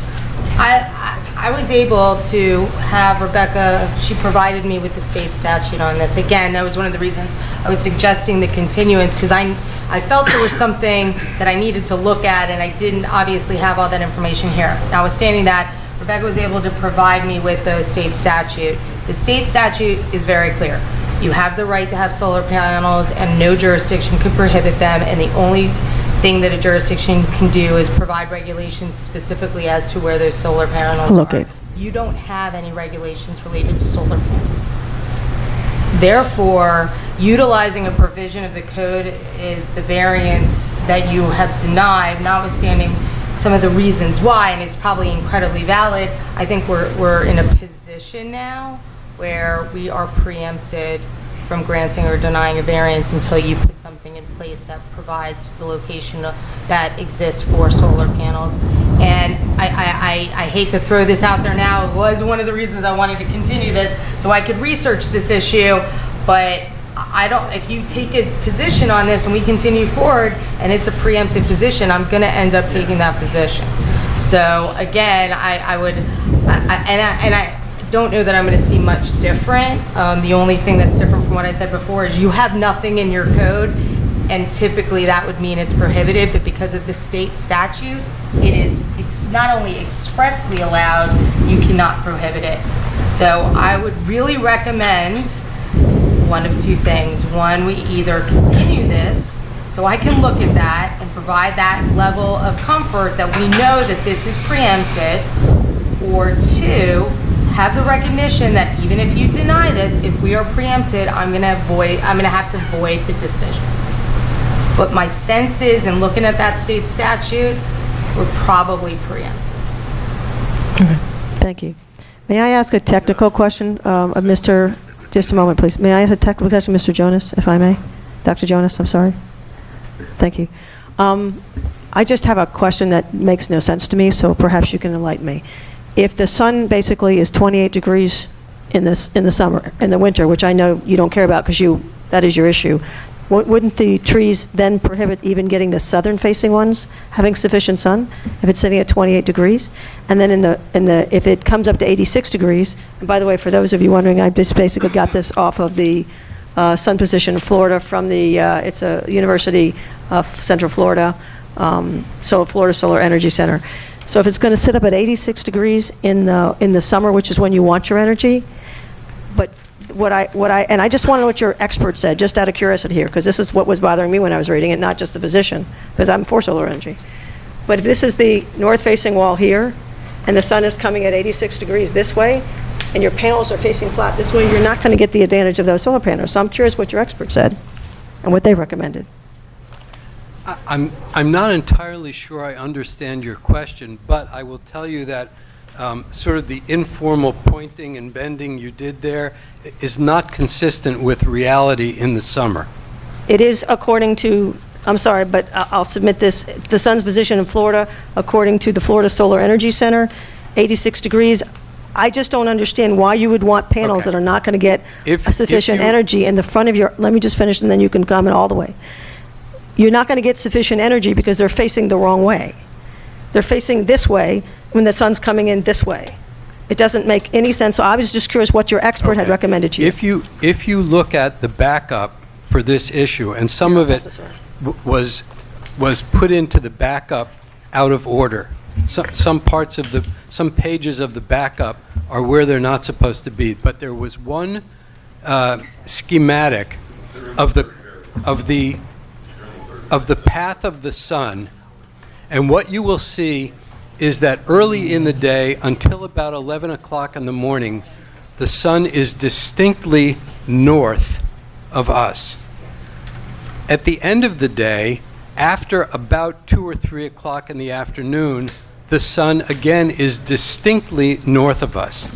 I was able to have Rebecca, she provided me with the state statute on this. Again, that was one of the reasons I was suggesting the continuance, because I felt there was something that I needed to look at, and I didn't obviously have all that information here. Notwithstanding that, Rebecca was able to provide me with the state statute. The state statute is very clear. You have the right to have solar panels, and no jurisdiction could prohibit them, and the only thing that a jurisdiction can do is provide regulations specifically as to where those solar panels
Located.
are. You don't have any regulations related to solar panels. Therefore, utilizing a provision of the code is the variance that you have denied, notwithstanding some of the reasons why, and it's probably incredibly valid. I think we're in a position now where we are preempted from granting or denying a variance until you put something in place that provides the location that exists for solar panels. And I hate to throw this out there now. It was one of the reasons I wanted to continue this so I could research this issue, but if you take a position on this and we continue forward and it's a preempted position, I'm going to end up taking that position. So again, I don't know that I'm going to see much different. The only thing that's different from what I said before is you have nothing in your code, and typically that would mean it's prohibited, but because of the state statute, it is not only expressly allowed, you cannot prohibit it. So I would really recommend one of two things. One, we either continue this so I can look at that and provide that level of comfort that we know that this is preempted, or two, have the recognition that even if you deny this, if we are preempted, I'm going to have to void the decision. But my sense is, in looking at that state statute, we're probably preempted.
Thank you. May I ask a technical question of Mr. Just a moment, please. May I ask a technical question, Mr. Jonas, if I may? Dr. Jonas, I'm sorry. Thank you. I just have a question that makes no sense to me, so perhaps you can enlighten me. If the sun basically is 28 degrees in the summer, in the winter, which I know you don't care about because that is your issue, wouldn't the trees then prohibit even getting the southern-facing ones having sufficient sun if it's sitting at 28 degrees? And then if it comes up to 86 degrees, and by the way, for those of you wondering, I just basically got this off of the sun position in Florida from it's a University of Central Florida, Florida Solar Energy Center. So if it's going to sit up at 86 degrees in the summer, which is when you want your energy, but and I just want to know what your expert said, just out of curiosity here, because this is what was bothering me when I was reading it, not just the position, because I'm for solar energy. But if this is the north-facing wall here, and the sun is coming at 86 degrees this way, and your panels are facing flat this way, you're not going to get the advantage of those solar panels. So I'm curious what your expert said and what they recommended.
I'm not entirely sure I understand your question, but I will tell you that sort of the informal pointing and bending you did there is not consistent with reality in the summer.
It is according to, I'm sorry, but I'll submit this, the sun's position in Florida, according to the Florida Solar Energy Center, 86 degrees. I just don't understand why you would want panels that are not going to get sufficient energy in the front of your, let me just finish and then you can comment all the way. You're not going to get sufficient energy because they're facing the wrong way. They're facing this way when the sun's coming in this way. It doesn't make any sense. So I was just curious what your expert had recommended to you.
If you look at the backup for this issue, and some of it was put into the backup out of order. Some pages of the backup are where they're not supposed to be. But there was one schematic of the path of the sun, and what you will see is that early in the day until about 11 o'clock in the morning, the sun is distinctly north of us. At the end of the day, after about 2 or 3 o'clock in the afternoon, the sun again is distinctly north of us.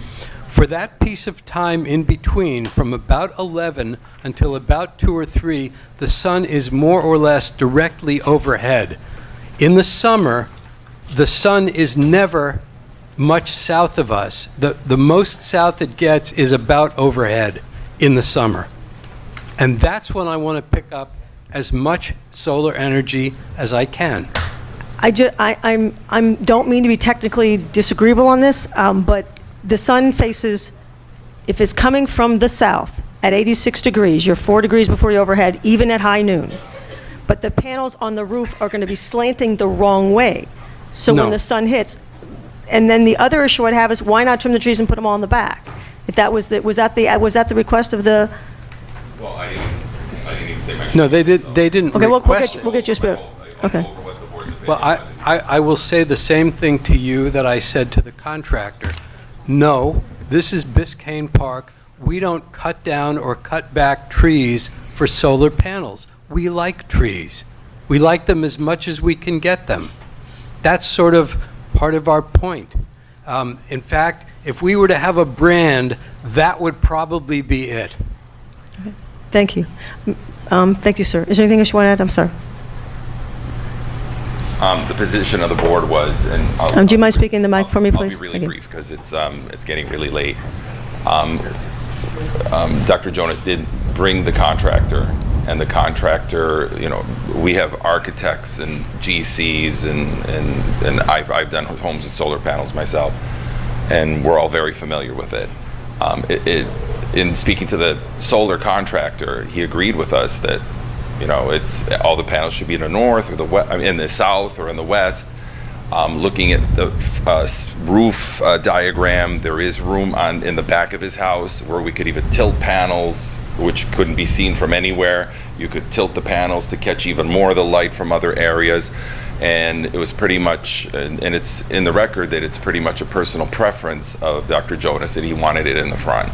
For that piece of time in between, from about 11 until about 2 or 3, the sun is more or less directly overhead. In the summer, the sun is never much south of us. The most south it gets is about overhead in the summer. And that's when I want to pick up as much solar energy as I can.
I don't mean to be technically disagreeable on this, but the sun faces, if it's coming from the south at 86 degrees, you're 4 degrees before the overhead, even at high noon. But the panels on the roof are going to be slanting the wrong way. So when the sun hits, and then the other issue I'd have is why not trim the trees and put them all in the back? If that was was that the request of the?
Well, I didn't even say my.
No, they didn't.
Okay,
request
we'll get you a spirit. Okay.
Well, I will say the same thing to you that I said to the contractor. No, this is Biscayne Park. We don't cut down or cut back trees for solar panels. We like trees. We like them as much as we can get them. That's sort of part of our point. In fact, if we were to have a brand, that would probably be it.
Okay. Thank you. Thank you, sir. Is there anything else you want to add? I'm sorry.
The position of the board was, and
do you mind speaking in the mic for me, please?
I'll be really brief because it's getting really late. Dr. Jonas did bring the contractor, and the contractor, we have architects and GCs, and I've done homes with solar panels myself, and we're all very familiar with it. In speaking to the solar contractor, he agreed with us that it's all the panels should be in the north or the west, in the south or in the west. Looking at the roof diagram, there is room in the back of his house where we could even tilt panels, which couldn't be seen from anywhere. You could tilt the panels to catch even more of the light from other areas. And it was pretty much, and it's in the record that it's pretty much a personal preference of Dr. Jonas that he wanted it in the front.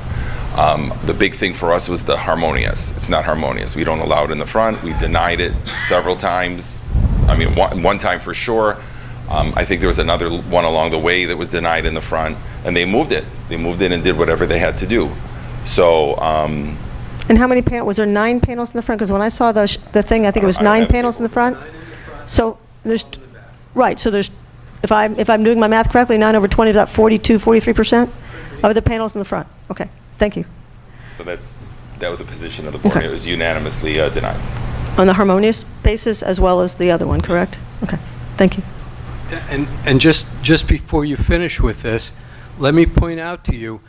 The big thing for us was the harmonious. It's not harmonious. We don't allow it in the front. We denied it several times. I mean, one time for sure. I think there was another one along the way that was denied in the front, and they moved it. They moved it and did whatever they had to do. So.
And how many panels? Was there 9 panels in the front? Because when I saw the thing, I think it was 9 panels in the front. So there's, right. So there's, if I'm doing my math correctly, 9 over 20 is about 43% of the panels in the front. Okay. Thank you.
So that was a position of the board. Okay. It was unanimously denied.
On the harmonious basis as well as the other one, correct? Okay. Thank you.
And just before you finish with this, let me point out to you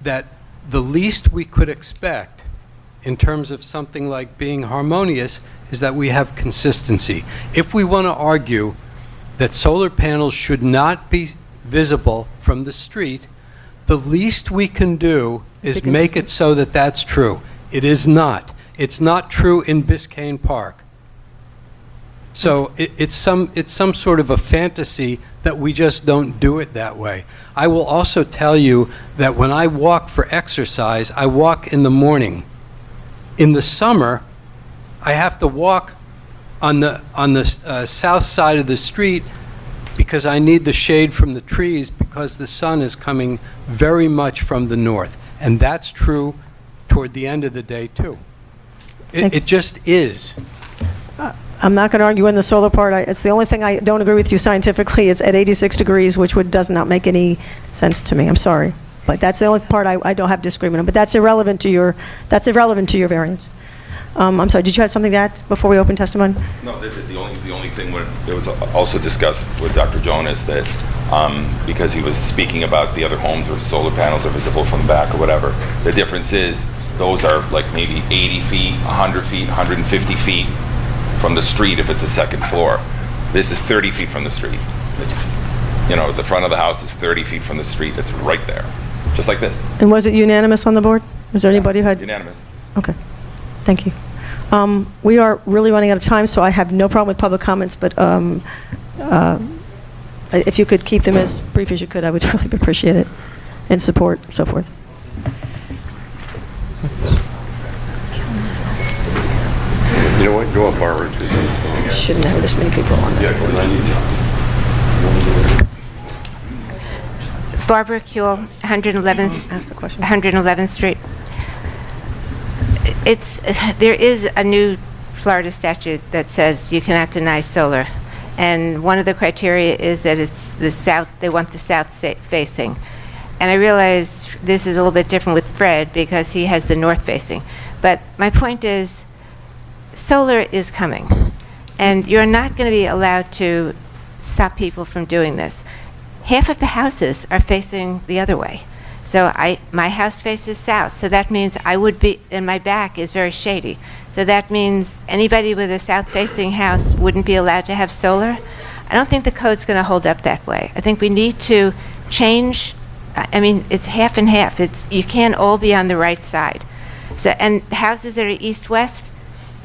that the least we could expect in terms of something like being harmonious is that we have consistency. If we want to argue that solar panels should not be visible from the street, the least we can do is make it so that that's true. It is not. It's not true in Biscayne Park. So it's some sort of a fantasy that we just don't do it that way. I will also tell you that when I walk for exercise, I walk in the morning. In the summer, I have to walk on the south side of the street because I need the shade from the trees because the sun is coming very much from the north. And that's true toward the end of the day, too. It just is.
I'm not going to argue in the solar part. It's the only thing I don't agree with you scientifically. It's at 86 degrees, which does not make any sense to me. I'm sorry. But that's the only part I don't have disagreement on. But that's irrelevant to your variance. I'm sorry, did you have something to add before we open testimony?
No, the only thing where it was also discussed with Dr. Jonas that because he was speaking about the other homes where solar panels are visible from the back or whatever, the difference is those are like maybe 80 feet, 100 feet, 150 feet from the street if it's a second floor. This is 30 feet from the street. It's, the front of the house is 30 feet from the street. It's right there, just like this.
And was it unanimous on the board? Was there anybody who had?
Unanimous.
Okay, thank you. We are really running out of time, so I have no problem with public comments, but if you could keep them as brief as you could, I would really appreciate it, and support, so forth.
You know what? Go up, Barbara.
Shouldn't have this many people on
Yeah, because I need
Barbara Kuehl, 111th Street. There is a new Florida statute that says you cannot deny solar, and one of the criteria is that it's the south. They want the south facing, and I realize this is a little bit different with Fred because he has the north facing. But my point is, solar is coming, and you're not going to be allowed to stop people from doing this. Half of the houses are facing the other way. So my house faces south, so that means I would be, and my back is very shady. So that means anybody with a south-facing house wouldn't be allowed to have solar. I don't think the code's going to hold up that way. I think we need to change. I mean, it's half and half. You can't all be on the right side. So, and houses that are east-west,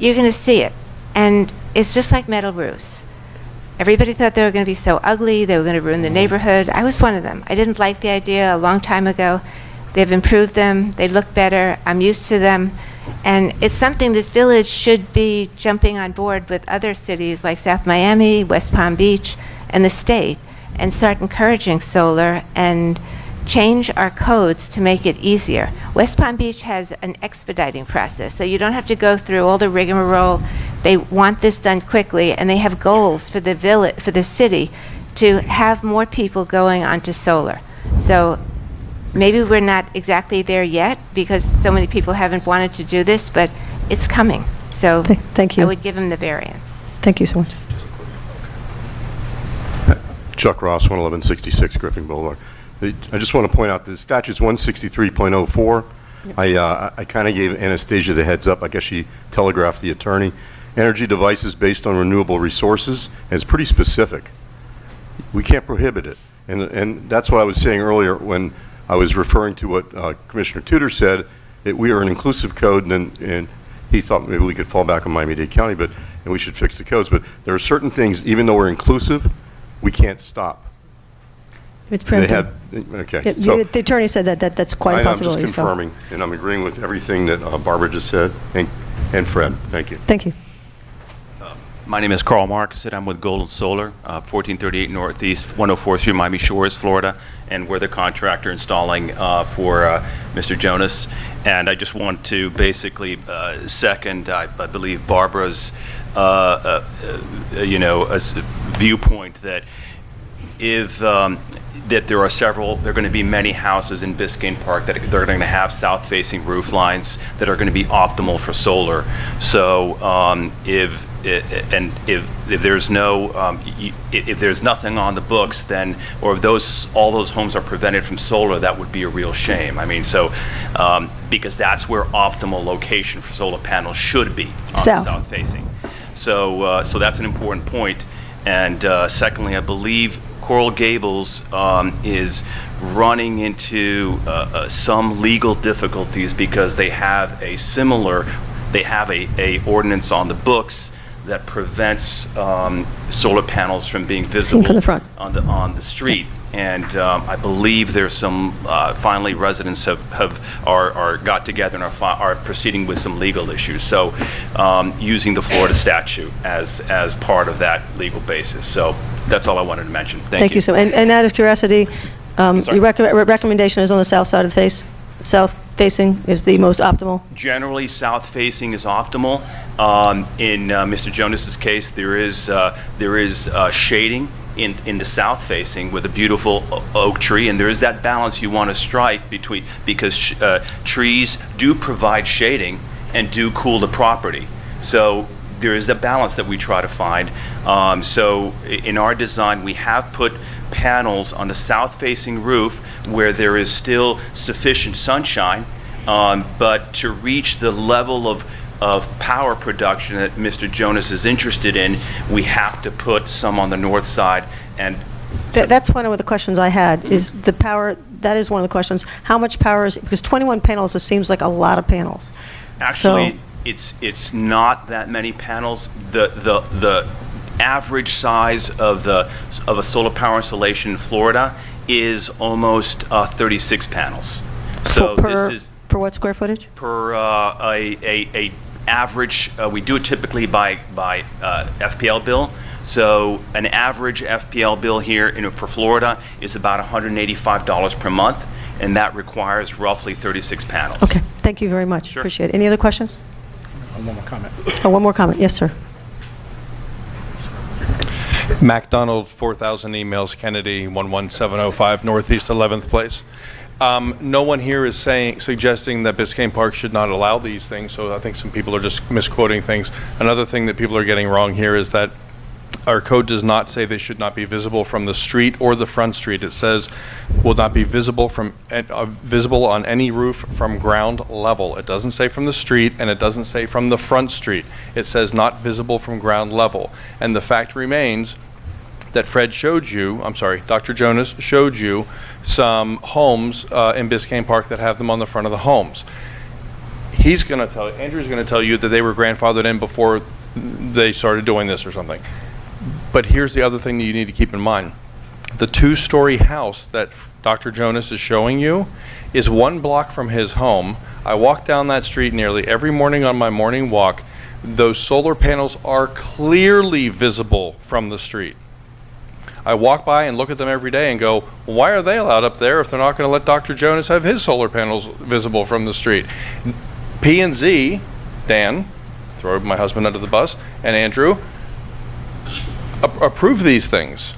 you're going to see it. And it's just like metal roofs. Everybody thought they were going to be so ugly, they were going to ruin the neighborhood. I was one of them. I didn't like the idea a long time ago. They've improved them. They look better. I'm used to them. And it's something this village should be jumping on board with other cities like South Miami, West Palm Beach, and the state, and start encouraging solar and change our codes to make it easier. West Palm Beach has an expediting process, so you don't have to go through all the rigmarole. They want this done quickly, and they have goals for the village, for the city, to have more people going onto solar. So maybe we're not exactly there yet because so many people haven't wanted to do this, but it's coming. So
thank you.
I would give them the variance.
Thank you so much.
Chuck Ross, 11166 Griffin Boulevard. I just want to point out the statute's 163.04. I kind of gave Anastasia the heads up. I guess she telegraphed the attorney. Energy devices based on renewable resources, and it's pretty specific. We can't prohibit it. And that's what I was saying earlier when I was referring to what Commissioner Tudor said. We are an inclusive code, and he thought maybe we could fall back on Miami-Dade County, and we should fix the codes. But there are certain things, even though we're inclusive, we can't stop.
It's preemptive.
Okay.
Yeah,
So
the attorney said that's quite a possibility.
I'm just confirming, and I'm agreeing with everything that Barbara just said, and Fred. Thank you.
Thank you.
My name is Carl Marcus, and I'm with Golden Solar, 1438 Northeast, 104 Miami Shores, Florida, and we're the contractor installing for Mr. Jonas. And I just want to basically second, I believe, Barbara's viewpoint that if that there are going to be many houses in Biscayne Park that they're going to have south-facing roof lines that are going to be optimal for solar. So if there's no if there's nothing on the books, then or if all those homes are prevented from solar, that would be a real shame. I mean, so because that's where optimal location for solar panels should be, on the south facing. So so that's an important point. And secondly, I believe Coral Gables is running into some legal difficulties because they have a ordinance on the books that prevents solar panels from being visible
from the front.
on the street. And I believe there's some. Finally, residents are got together and are proceeding with some legal issues. So, using the Florida statute as part of that legal basis. So that's all I wanted to mention. Thank you.
So, and out of curiosity, your recommendation is on the south side of the face. South facing is the most optimal.
Generally, south facing is optimal. In Mr. Jonas's case, there is shading in the south facing with a beautiful oak tree, and there is that balance you want to strike between, because trees do provide shading and do cool the property. So there is a balance that we try to find. So in our design, we have put panels on the south-facing roof where there is still sufficient sunshine, but to reach the level of power production that Mr. Jonas is interested in, we have to put some on the north side. And
That's one of the questions I had, is the power. That is one of the questions. How much power is, because 21 panels, it seems like a lot of panels.
actually, it's not that many panels. The average size of a solar power installation in Florida is almost 36 panels. So this is
per what square footage?
per a average. We do it typically by FPL bill. So an average FPL bill here for Florida is about $185 per month, and that requires roughly 36 panels.
Okay, thank you very much.
Sure.
Appreciate it. Any other questions?
One more comment.
Oh, one more comment. Yes, sir.
MacDonald, 4,000 emails, Kennedy, 11705, Northeast 11th Place. No one here is suggesting that Biscayne Park should not allow these things, so I think some people are just misquoting things. Another thing that people are getting wrong here is that our code does not say they should not be visible from the street or the front street. It says will not be visible visible on any roof from ground level. It doesn't say from the street, and it doesn't say from the front street. It says not visible from ground level. And the fact remains that Dr. Jonas showed you some homes in Biscayne Park that have them on the front of the homes. Andrew's going to tell you that they were grandfathered in before they started doing this or something. But here's the other thing that you need to keep in mind. The two-story house that Dr. Jonas is showing you is 1 block from his home. I walk down that street nearly every morning on my morning walk. Those solar panels are clearly visible from the street. I walk by and look at them every day and go, why are they allowed up there if they're not going to let Dr. Jonas have his solar panels visible from the street? P&Z, Dan, throw my husband under the bus, and Andrew, approve these things.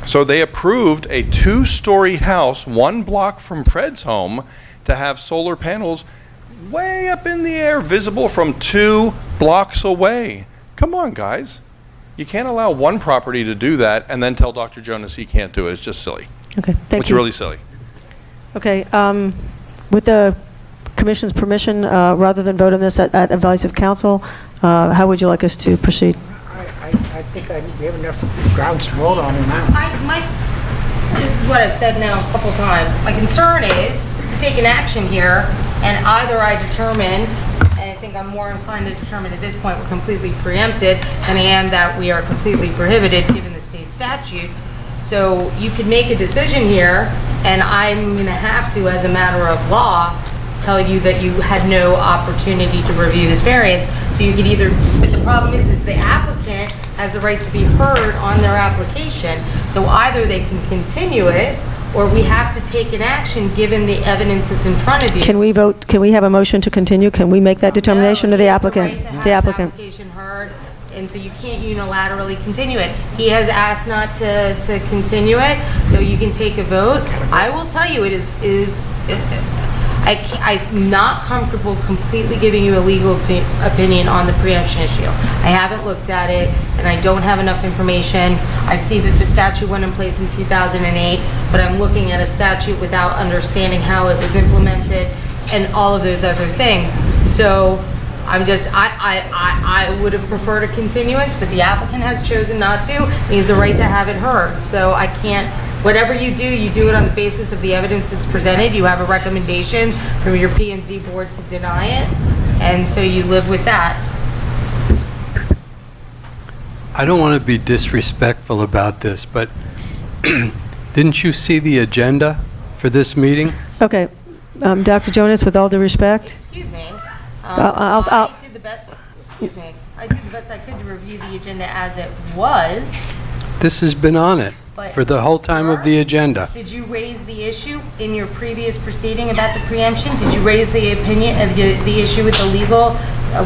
So they approved a 2-story house 1 block from Fred's home to have solar panels way up in the air, visible from 2 blocks away. Come on, guys. You can't allow one property to do that and then tell Dr. Jonas he can't do it. It's just silly.
Okay, thank
It's
you.
really silly.
Okay, with the Commission's permission, rather than vote on this at advice of council, how would you like us to proceed?
I think we have enough grounds to vote on it now.
This is what I've said now a couple times. My concern is to take an action here, and either I determine, and I think I'm more inclined to determine at this point we're completely preempted than I am that we are completely prohibited given the state statute. So you could make a decision here, and I'm going to have to, as a matter of law, tell you that you had no opportunity to review this variance. So you could either, but the problem is the applicant has the right to be heard on their application. So either they can continue it, or we have to take an action given the evidence that's in front of you.
Can we vote? Can we have a motion to continue? Can we make that determination to the applicant?
The application heard, and so you can't unilaterally continue it. He has asked not to continue it, so you can take a vote. I will tell you, I'm not comfortable completely giving you a legal opinion on the preemption issue. I haven't looked at it, and I don't have enough information. I see that the statute went in place in 2008, but I'm looking at a statute without understanding how it was implemented and all of those other things. So I would have preferred a continuance, but the applicant has chosen not to. He has the right to have it heard. So I can't. Whatever you do it on the basis of the evidence that's presented. You have a recommendation from your P&Z board to deny it, and so you live with that.
I don't want to be disrespectful about this, but didn't you see the agenda for this meeting?
Okay, Dr. Jonas, with all due respect.
Excuse me.
I
did the best. Excuse me. I did the best I could to review the agenda as it was.
This has been on it
But,
for the whole time of the agenda.
Did you raise the issue in your previous proceeding about the preemption? Did you raise the opinion of the issue with the legal,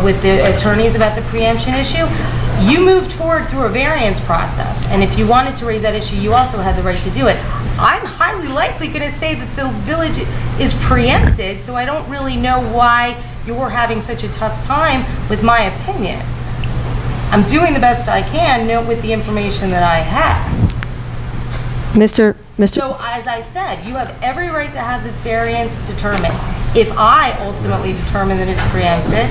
with the attorneys about the preemption issue? You moved forward through a variance process, and if you wanted to raise that issue, you also had the right to do it. I'm highly likely going to say that the village is preempted, so I don't really know why you're having such a tough time with my opinion. I'm doing the best I can with the information that I have.
Mr.
So, as I said, you have every right to have this variance determined. If I ultimately determine that it's preempted,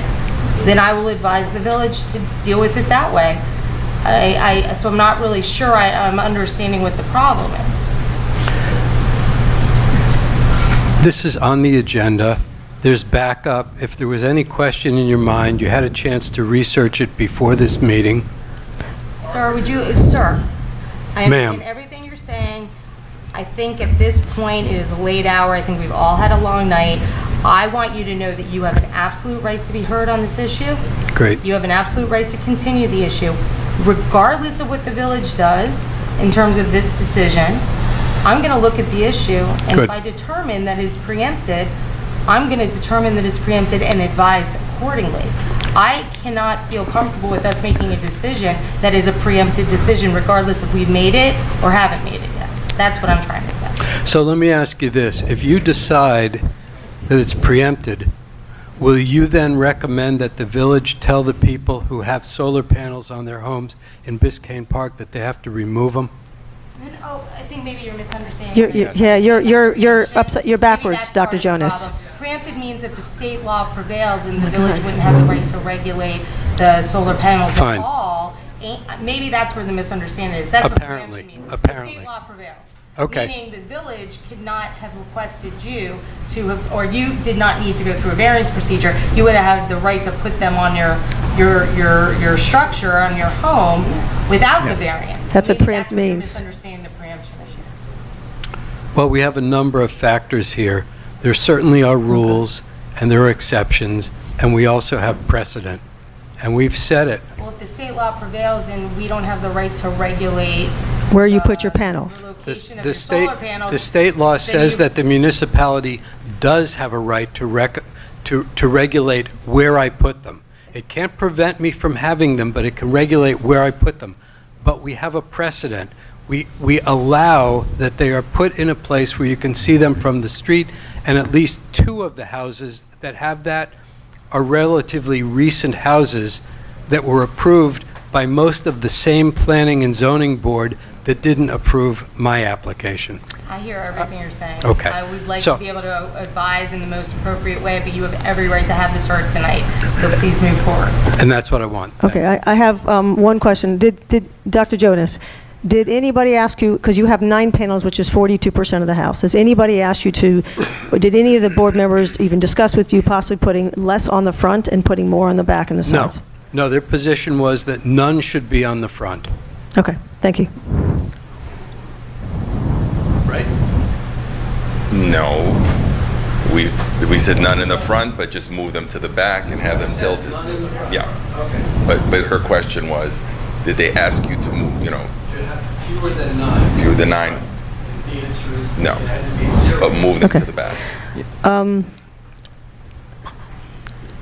then I will advise the village to deal with it that way. So I'm not really sure I'm understanding what the problem is.
This is on the agenda. There's backup. If there was any question in your mind, you had a chance to research it before this meeting.
Sir, sir, I understand
Ma'am.
everything you're saying. I think at this point it is a late hour. I think we've all had a long night. I want you to know that you have an absolute right to be heard on this issue.
Great.
You have an absolute right to continue the issue. Regardless of what the village does in terms of this decision, I'm going to look at the issue, and
Good.
if I determine that it's preempted, I'm going to determine that it's preempted and advise accordingly. I cannot feel comfortable with us making a decision that is a preempted decision, regardless if we've made it or haven't made it yet. That's what I'm trying to say.
So let me ask you this. If you decide that it's preempted, will you then recommend that the village tell the people who have solar panels on their homes in Biscayne Park that they have to remove them?
Oh, I think maybe you're misunderstanding.
You're upset. You're backwards, Dr. Jonas.
Preempted means that the state law prevails and the village wouldn't have the right to regulate the solar panels
Fine.
at all. Maybe that's where the misunderstanding is. That's
Apparently.
what preemption means.
Apparently.
The state law prevails.
Okay.
Meaning the village could not have requested you to have, or you did not need to go through a variance procedure. You would have had the right to put them on your structure, on your home, without the variance.
That's what
Maybe
preempt
that's where you're
means.
misunderstanding the preemption issue.
Well, we have a number of factors here. There certainly are rules, and there are exceptions, and we also have precedent. And we've said it.
Well, if the state law prevails and we don't have the right to regulate
Where you put your panels.
the location of
The
your
state,
solar panels,
the state law
then
says
you-
that the municipality does have a right to regulate where I put them. It can't prevent me from having them, but it can regulate where I put them. But we have a precedent. We allow that they are put in a place where you can see them from the street, and at least two of the houses that have that are relatively recent houses that were approved by most of the same planning and zoning board that didn't approve my application.
I hear everything you're saying.
Okay.
I would like
So-
to be able to advise in the most appropriate way, but you have every right to have this heard tonight. So please move forward.
And that's what I want.
Okay, I have one question. Did Dr. Jonas, did anybody ask you, because you have 9 panels, which is 42% of the house, has anybody asked you to, or did any of the board members even discuss with you possibly putting less on the front and putting more on the back and the
No,
sides?
no, their position was that none should be on the front.
Okay, thank you.
Right? No. We said none in the front, but just move them to the back and have them tilted. Yeah.
Okay.
But her question was, did they ask you to move,
Fewer than 9.
fewer than 9?
The answer is
No.
it had to be 0.
But move them
Okay.
to the back.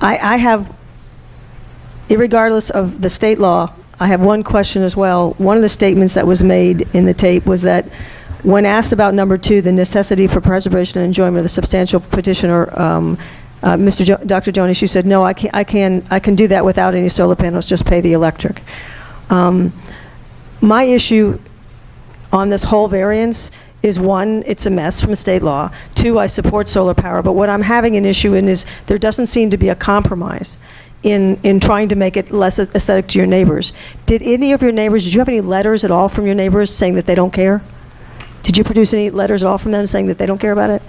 I have, irregardless of the state law, I have one question as well. One of the statements that was made in the tape was that when asked about number 2, the necessity for preservation and enjoyment of the substantial petitioner, Dr. Jonas, you said, no, I can do that without any solar panels, just pay the electric. My issue on this whole variance is, 1, it's a mess from state law. 2, I support solar power, but what I'm having an issue in is there doesn't seem to be a compromise in trying to make it less aesthetic to your neighbors. Did any of your neighbors, did you have any letters at all from your neighbors saying that they don't care? Did you produce any letters at all from them saying that they don't care about it?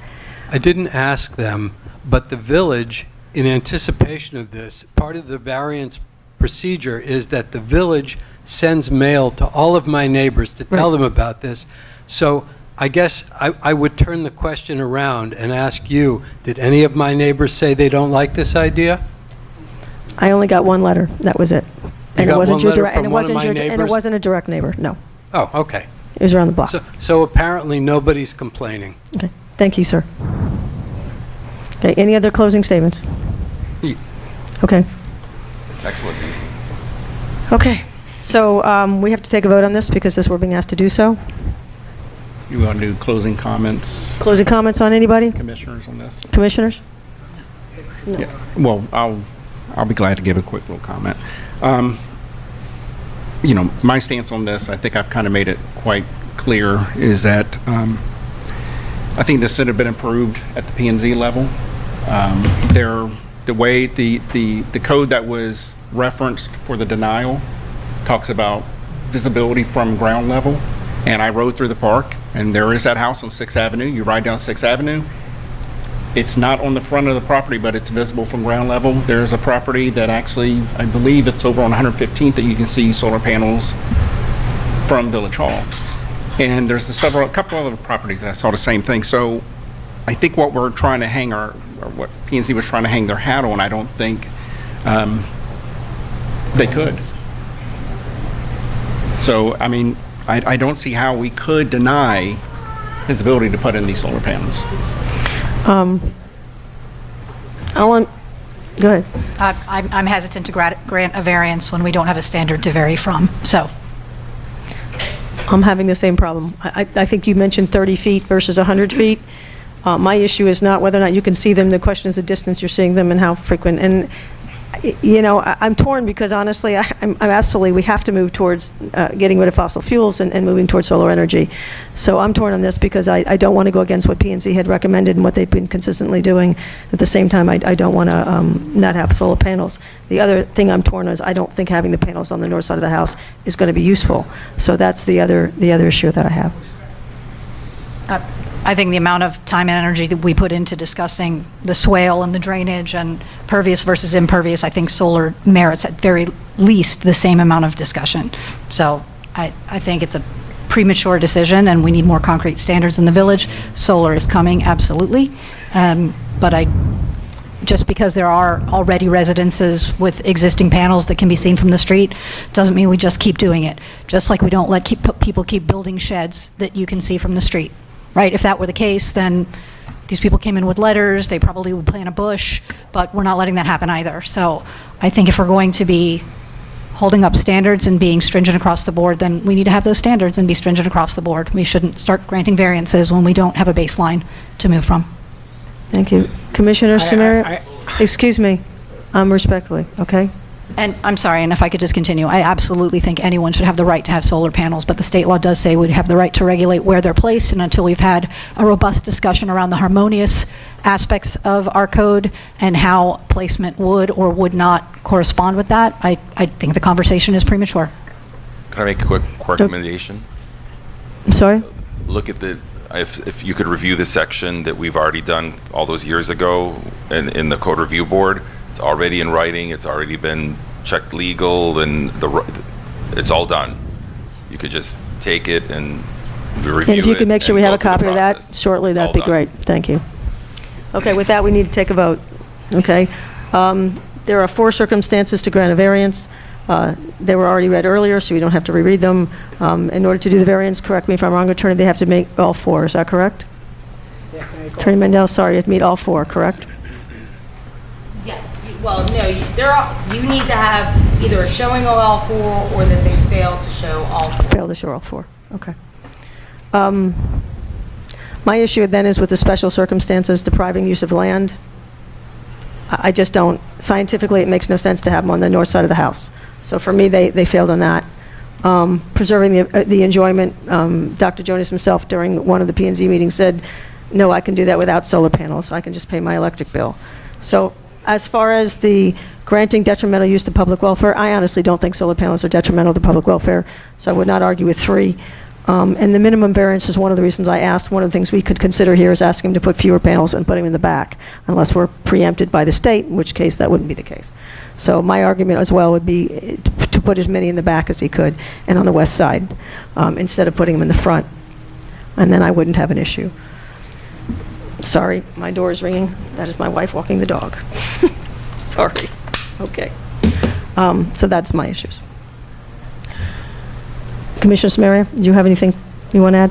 I didn't ask them, but the village, in anticipation of this, part of the variance procedure is that the village sends mail to all of my neighbors to tell them about this. So I guess I would turn the question around and ask you, did any of my neighbors say they don't like this idea?
I only got one letter. That was it.
You got one letter
direct,
from
and it
one of
wasn't
my
your, and it
neighbors?
wasn't a direct neighbor. No,
Oh, okay.
it was around the block.
So apparently nobody's complaining.
Okay, thank you, sir. Okay, any other closing statements? Okay.
Next one's easy.
Okay. So we have to take a vote on this because we're being asked to do so.
You want to do closing comments,
Closing comments on anybody?
commissioners, on this?
Commissioners?
Yeah. Well, I'll be glad to give a quick little comment. My stance on this, I think I've kind of made it quite clear, is that I think this should have been improved at the P&Z level. The way the code that was referenced for the denial talks about visibility from ground level, and I rode through the park, and there is that house on 6th Avenue. You ride down 6th Avenue. It's not on the front of the property, but it's visible from ground level. There's a property that actually, I believe it's over on 115th, that you can see solar panels from Village Hall. And there's a couple other properties that I saw the same thing. So I think what we're trying to hang or what P&Z was trying to hang their hat on, I don't think they could. So, I mean, I don't see how we could deny his ability to put in these solar panels.
Go ahead.
I'm hesitant to grant a variance when we don't have a standard to vary from, so.
I'm having the same problem. I think you mentioned 30 feet versus 100 feet. My issue is not whether or not you can see them. The question is the distance you're seeing them and how frequent. And, I'm torn because honestly, I'm absolutely, we have to move towards getting rid of fossil fuels and moving towards solar energy. So I'm torn on this because I don't want to go against what P&Z had recommended and what they've been consistently doing. At the same time, I don't want to not have solar panels. The other thing I'm torn on is I don't think having the panels on the north side of the house is going to be useful. So that's the other issue that I have.
I think the amount of time and energy that we put into discussing the swale and the drainage and pervious versus impervious, I think solar merits at very least the same amount of discussion. So I think it's a premature decision and we need more concrete standards in the village. Solar is coming, absolutely. But just because there are already residences with existing panels that can be seen from the street doesn't mean we just keep doing it. Just like we don't let people keep building sheds that you can see from the street. Right? If that were the case, then these people came in with letters, they probably would plant a bush, but we're not letting that happen either. So I think if we're going to be holding up standards and being stringent across the board, then we need to have those standards and be stringent across the board. We shouldn't start granting variances when we don't have a baseline to move from.
Thank you. Commissioner Samaria, excuse me, respectfully, okay?
And I'm sorry, and if I could just continue, I absolutely think anyone should have the right to have solar panels, but the state law does say we have the right to regulate where they're placed, and until we've had a robust discussion around the harmonious aspects of our code and how placement would or would not correspond with that, I think the conversation is premature.
Can I make a quick recommendation?
I'm sorry?
Look at if you could review the section that we've already done all those years ago in the code review board. It's already in writing, it's already been checked legal, and it's all done. You could just take it and review it.
And if you could make sure we have a copy of that shortly, that'd be
done.
great. Thank you. Okay, with that, we need to take a vote. Okay? There are 4 circumstances to grant a variance. They were already read earlier, so we don't have to reread them. In order to do the variance, correct me if I'm wrong, Attorney, they have to make all 4. Is that correct? Attorney Mendel, sorry, you have to meet all 4, correct?
Yes. Well, no, you need to have either a showing of all 4 or that they fail to show all 4.
Fail to show all 4. Okay. My issue then is with the special circumstances depriving use of land. I just don't, scientifically, it makes no sense to have them on the north side of the house. So for me, they failed on that. Preserving the enjoyment, Dr. Jonas himself during one of the P&Z meetings said, no, I can do that without solar panels. I can just pay my electric bill. So as far as the granting detrimental use to public welfare, I honestly don't think solar panels are detrimental to public welfare, so I would not argue with 3. And the minimum variance is one of the reasons I asked. One of the things we could consider here is asking them to put fewer panels and put them in the back, unless we're preempted by the state, in which case that wouldn't be the case. So my argument as well would be to put as many in the back as he could and on the west side, instead of putting them in the front. And then I wouldn't have an issue. Sorry, my door is ringing. That is my wife walking the dog. Sorry. Okay. So that's my issues. Commissioner Samaria, do you have anything you want to add?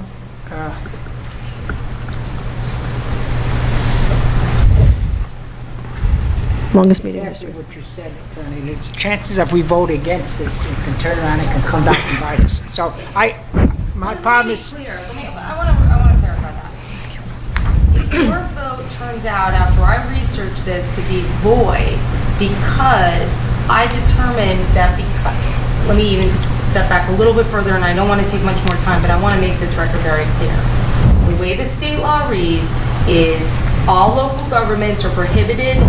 Longest meeting in
Exactly
history.
what you said, Attorney. There's chances if we vote against this, it can turn around and can come back and bite us. So my problem is,
Clear. I want to clarify that. If your vote turns out after I researched this to be void because I determined that let me even step back a little bit further, and I don't want to take much more time, but I want to make this record very clear. The way the state law reads is all local governments are prohibiting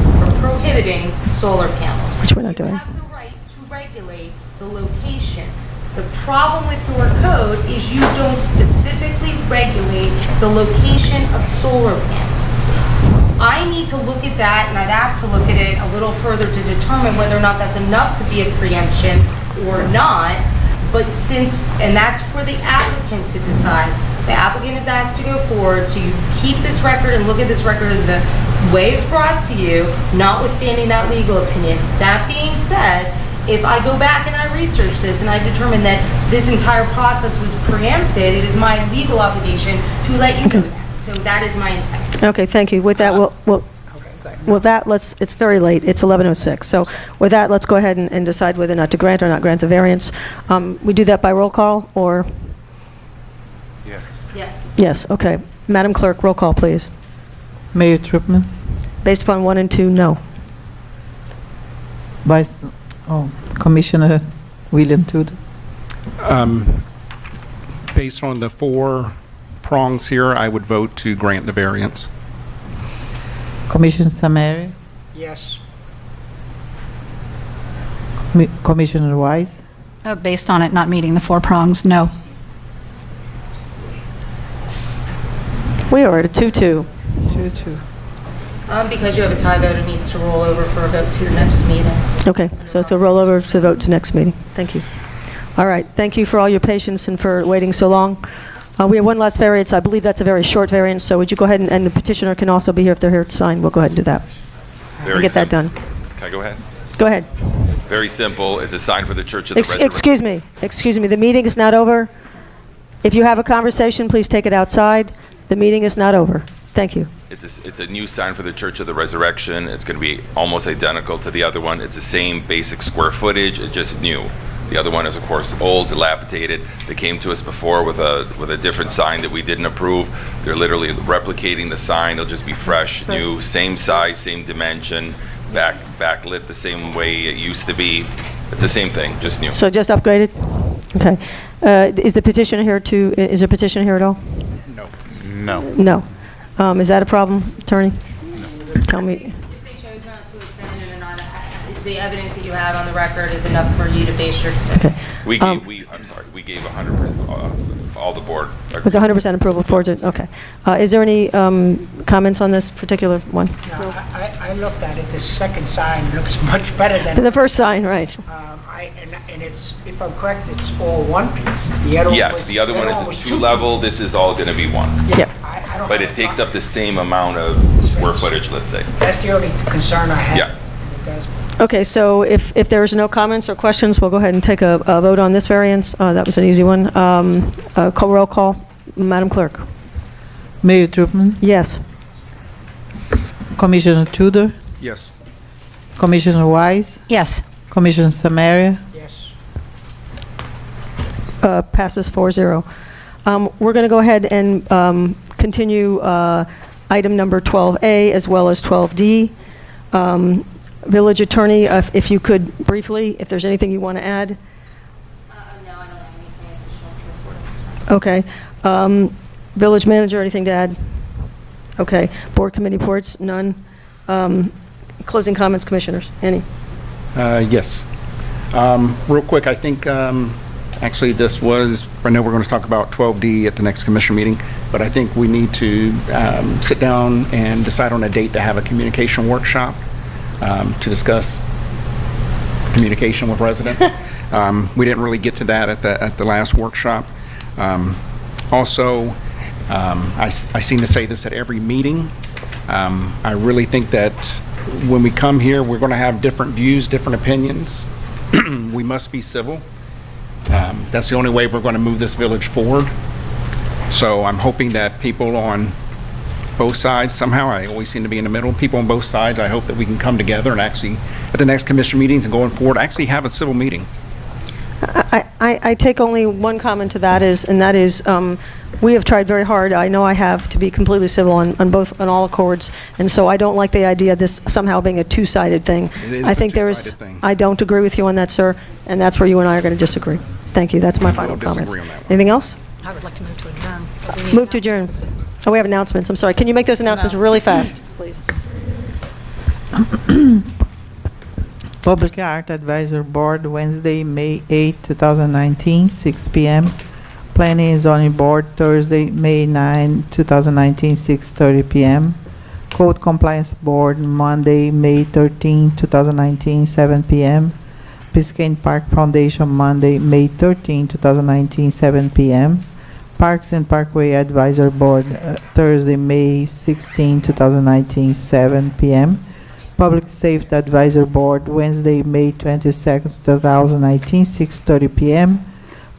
solar panels.
Which we're not doing.
You have the right to regulate the location. The problem with your code is you don't specifically regulate the location of solar panels. I need to look at that, and I've asked to look at it a little further to determine whether or not that's enough to be a preemption or not. But and that's for the applicant to decide. The applicant is asked to go forward, so you keep this record and look at this record of the way it's brought to you, notwithstanding that legal opinion. That being said, if I go back and I research this and I determine that this entire process was preempted, it is my legal obligation to let you know that. So that is my intent.
Okay, thank you. With that, it's very late. It's 11:06. So with that, let's go ahead and decide whether or not to grant or not grant the variance. We do that by roll call, or?
Yes.
Yes.
Yes, okay. Madam Clerk, roll call, please.
Mayor Tripman,
Based upon 1 and 2, no.
Commissioner William Tudor.
Based on the 4 prongs here, I would vote to grant the variance.
Commissioner Samaria,
yes.
Commissioner Wise,
Based on it not meeting the 4 prongs, no.
We are at a 2-2.
2-2.
Because you have a tie vote, it needs to roll over for a vote to the next meeting.
Okay, so it's a rollover to vote to next meeting. Thank you. All right, thank you for all your patience and for waiting so long. We have one last variance. I believe that's a very short variance, so would you go ahead and the petitioner can also be here if they're here to sign. We'll go ahead and do that. And get that done.
Can I go ahead?
Go ahead.
Very simple. It's a sign for the Church of the Resurrection.
Excuse me. The meeting is not over. If you have a conversation, please take it outside. The meeting is not over. Thank you.
It's a new sign for the Church of the Resurrection. It's going to be almost identical to the other one. It's the same basic square footage. It's just new. The other one is, of course, old, dilapidated. They came to us before with a different sign that we didn't approve. They're literally replicating the sign. It'll just be fresh, new, same size, same dimension, backlit the same way it used to be. It's the same thing, just new.
So just upgraded? Okay. Is the petitioner here is a petitioner here at all?
No.
No. Is that a problem, attorney? No. Tell me.
If they chose not to attend and are not, the evidence that you have on the record is enough for you to base your decision.
Okay.
We gave 100%, all the board.
It was 100% approval for it? Okay. Is there any comments on this particular one?
No, I looked at it. The second sign looks much better than
The first sign, right.
and it's, if I'm correct, it's all one piece. The other
Yes, the other one is a 2-level. This is all going to be one.
Yep.
But it takes up the same amount of square footage, let's say.
That's the only concern I have.
Yeah.
It does.
Okay, so if there's no comments or questions, we'll go ahead and take a vote on this variance. That was an easy one. Roll call. Madam Clerk.
Mayor Tripman,
Yes.
Commissioner Tudor,
Yes.
Commissioner Wise,
Yes.
Commissioner Samaria,
Yes.
Passes 4-0. We're going to go ahead and continue item number 12A as well as 12D. Village Attorney, if you could briefly, if there's anything you want to add.
No, I don't have anything additional to report at this time.
Okay. Village Manager, anything to add? Okay. Board Committee reports, none. Closing comments, Commissioners, any?
Yes. Real quick, I think actually I know we're going to talk about 12D at the next commission meeting, but I think we need to sit down and decide on a date to have a communication workshop to discuss communication with residents. We didn't really get to that at the last workshop. Also, I seem to say this at every meeting. I really think that when we come here, we're going to have different views, different opinions. We must be civil. That's the only way we're going to move this village forward. So I'm hoping that people on both sides somehow. I always seem to be in the middle. People on both sides, I hope that we can come together and actually, at the next commissioner meetings and going forward, actually have a civil meeting.
I take only one comment to that is, we have tried very hard, I know I have, to be completely civil on all accords, and so I don't like the idea of this somehow being a two-sided thing.
It is
I
a
think
two-sided thing.
I don't agree with you on that, sir, and that's where you and I are going to disagree. Thank you, that's my final comment.
disagree on that one.
Anything else?
I would like to move to adjourn.
Move to adjourn. Oh, we have announcements, I'm sorry. Can you make those announcements really fast, please?
Public Art Advisory Board, Wednesday, May 8, 2019, 6 p.m. Planning and Zoning Board, Thursday, May 9, 2019, 6:30 p.m. Code Compliance Board, Monday, May 13, 2019, 7 p.m. Biscayne Park Foundation, Monday, May 13, 2019, 7 p.m. Parks and Parkway Advisory Board, Thursday, May 16, 2019, 7 p.m. Public Safety Advisory Board, Wednesday, May 22nd, 2019, 6:30 p.m.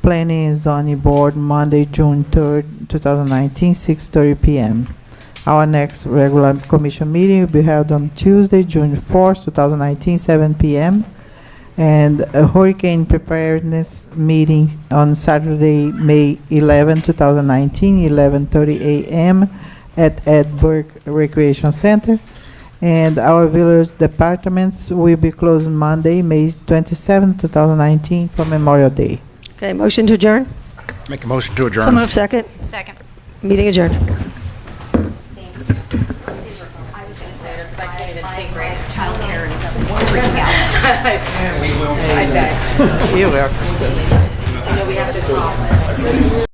Planning and Zoning Board, Monday, June 3rd, 2019, 6:30 p.m. Our next regular commission meeting will be held on Tuesday, June 4th, 2019, 7 p.m. And a hurricane preparedness meeting on Saturday, May 11, 2019, 11:30 a.m. at Ed Burke Recreation Center. And our village departments will be closed Monday, May 27, 2019 for Memorial Day.
Okay, motion to adjourn?
Make a motion to adjourn.
Second?
Second.
Meeting adjourned.
Childcare is freaking out.
You're welcome.
So we have to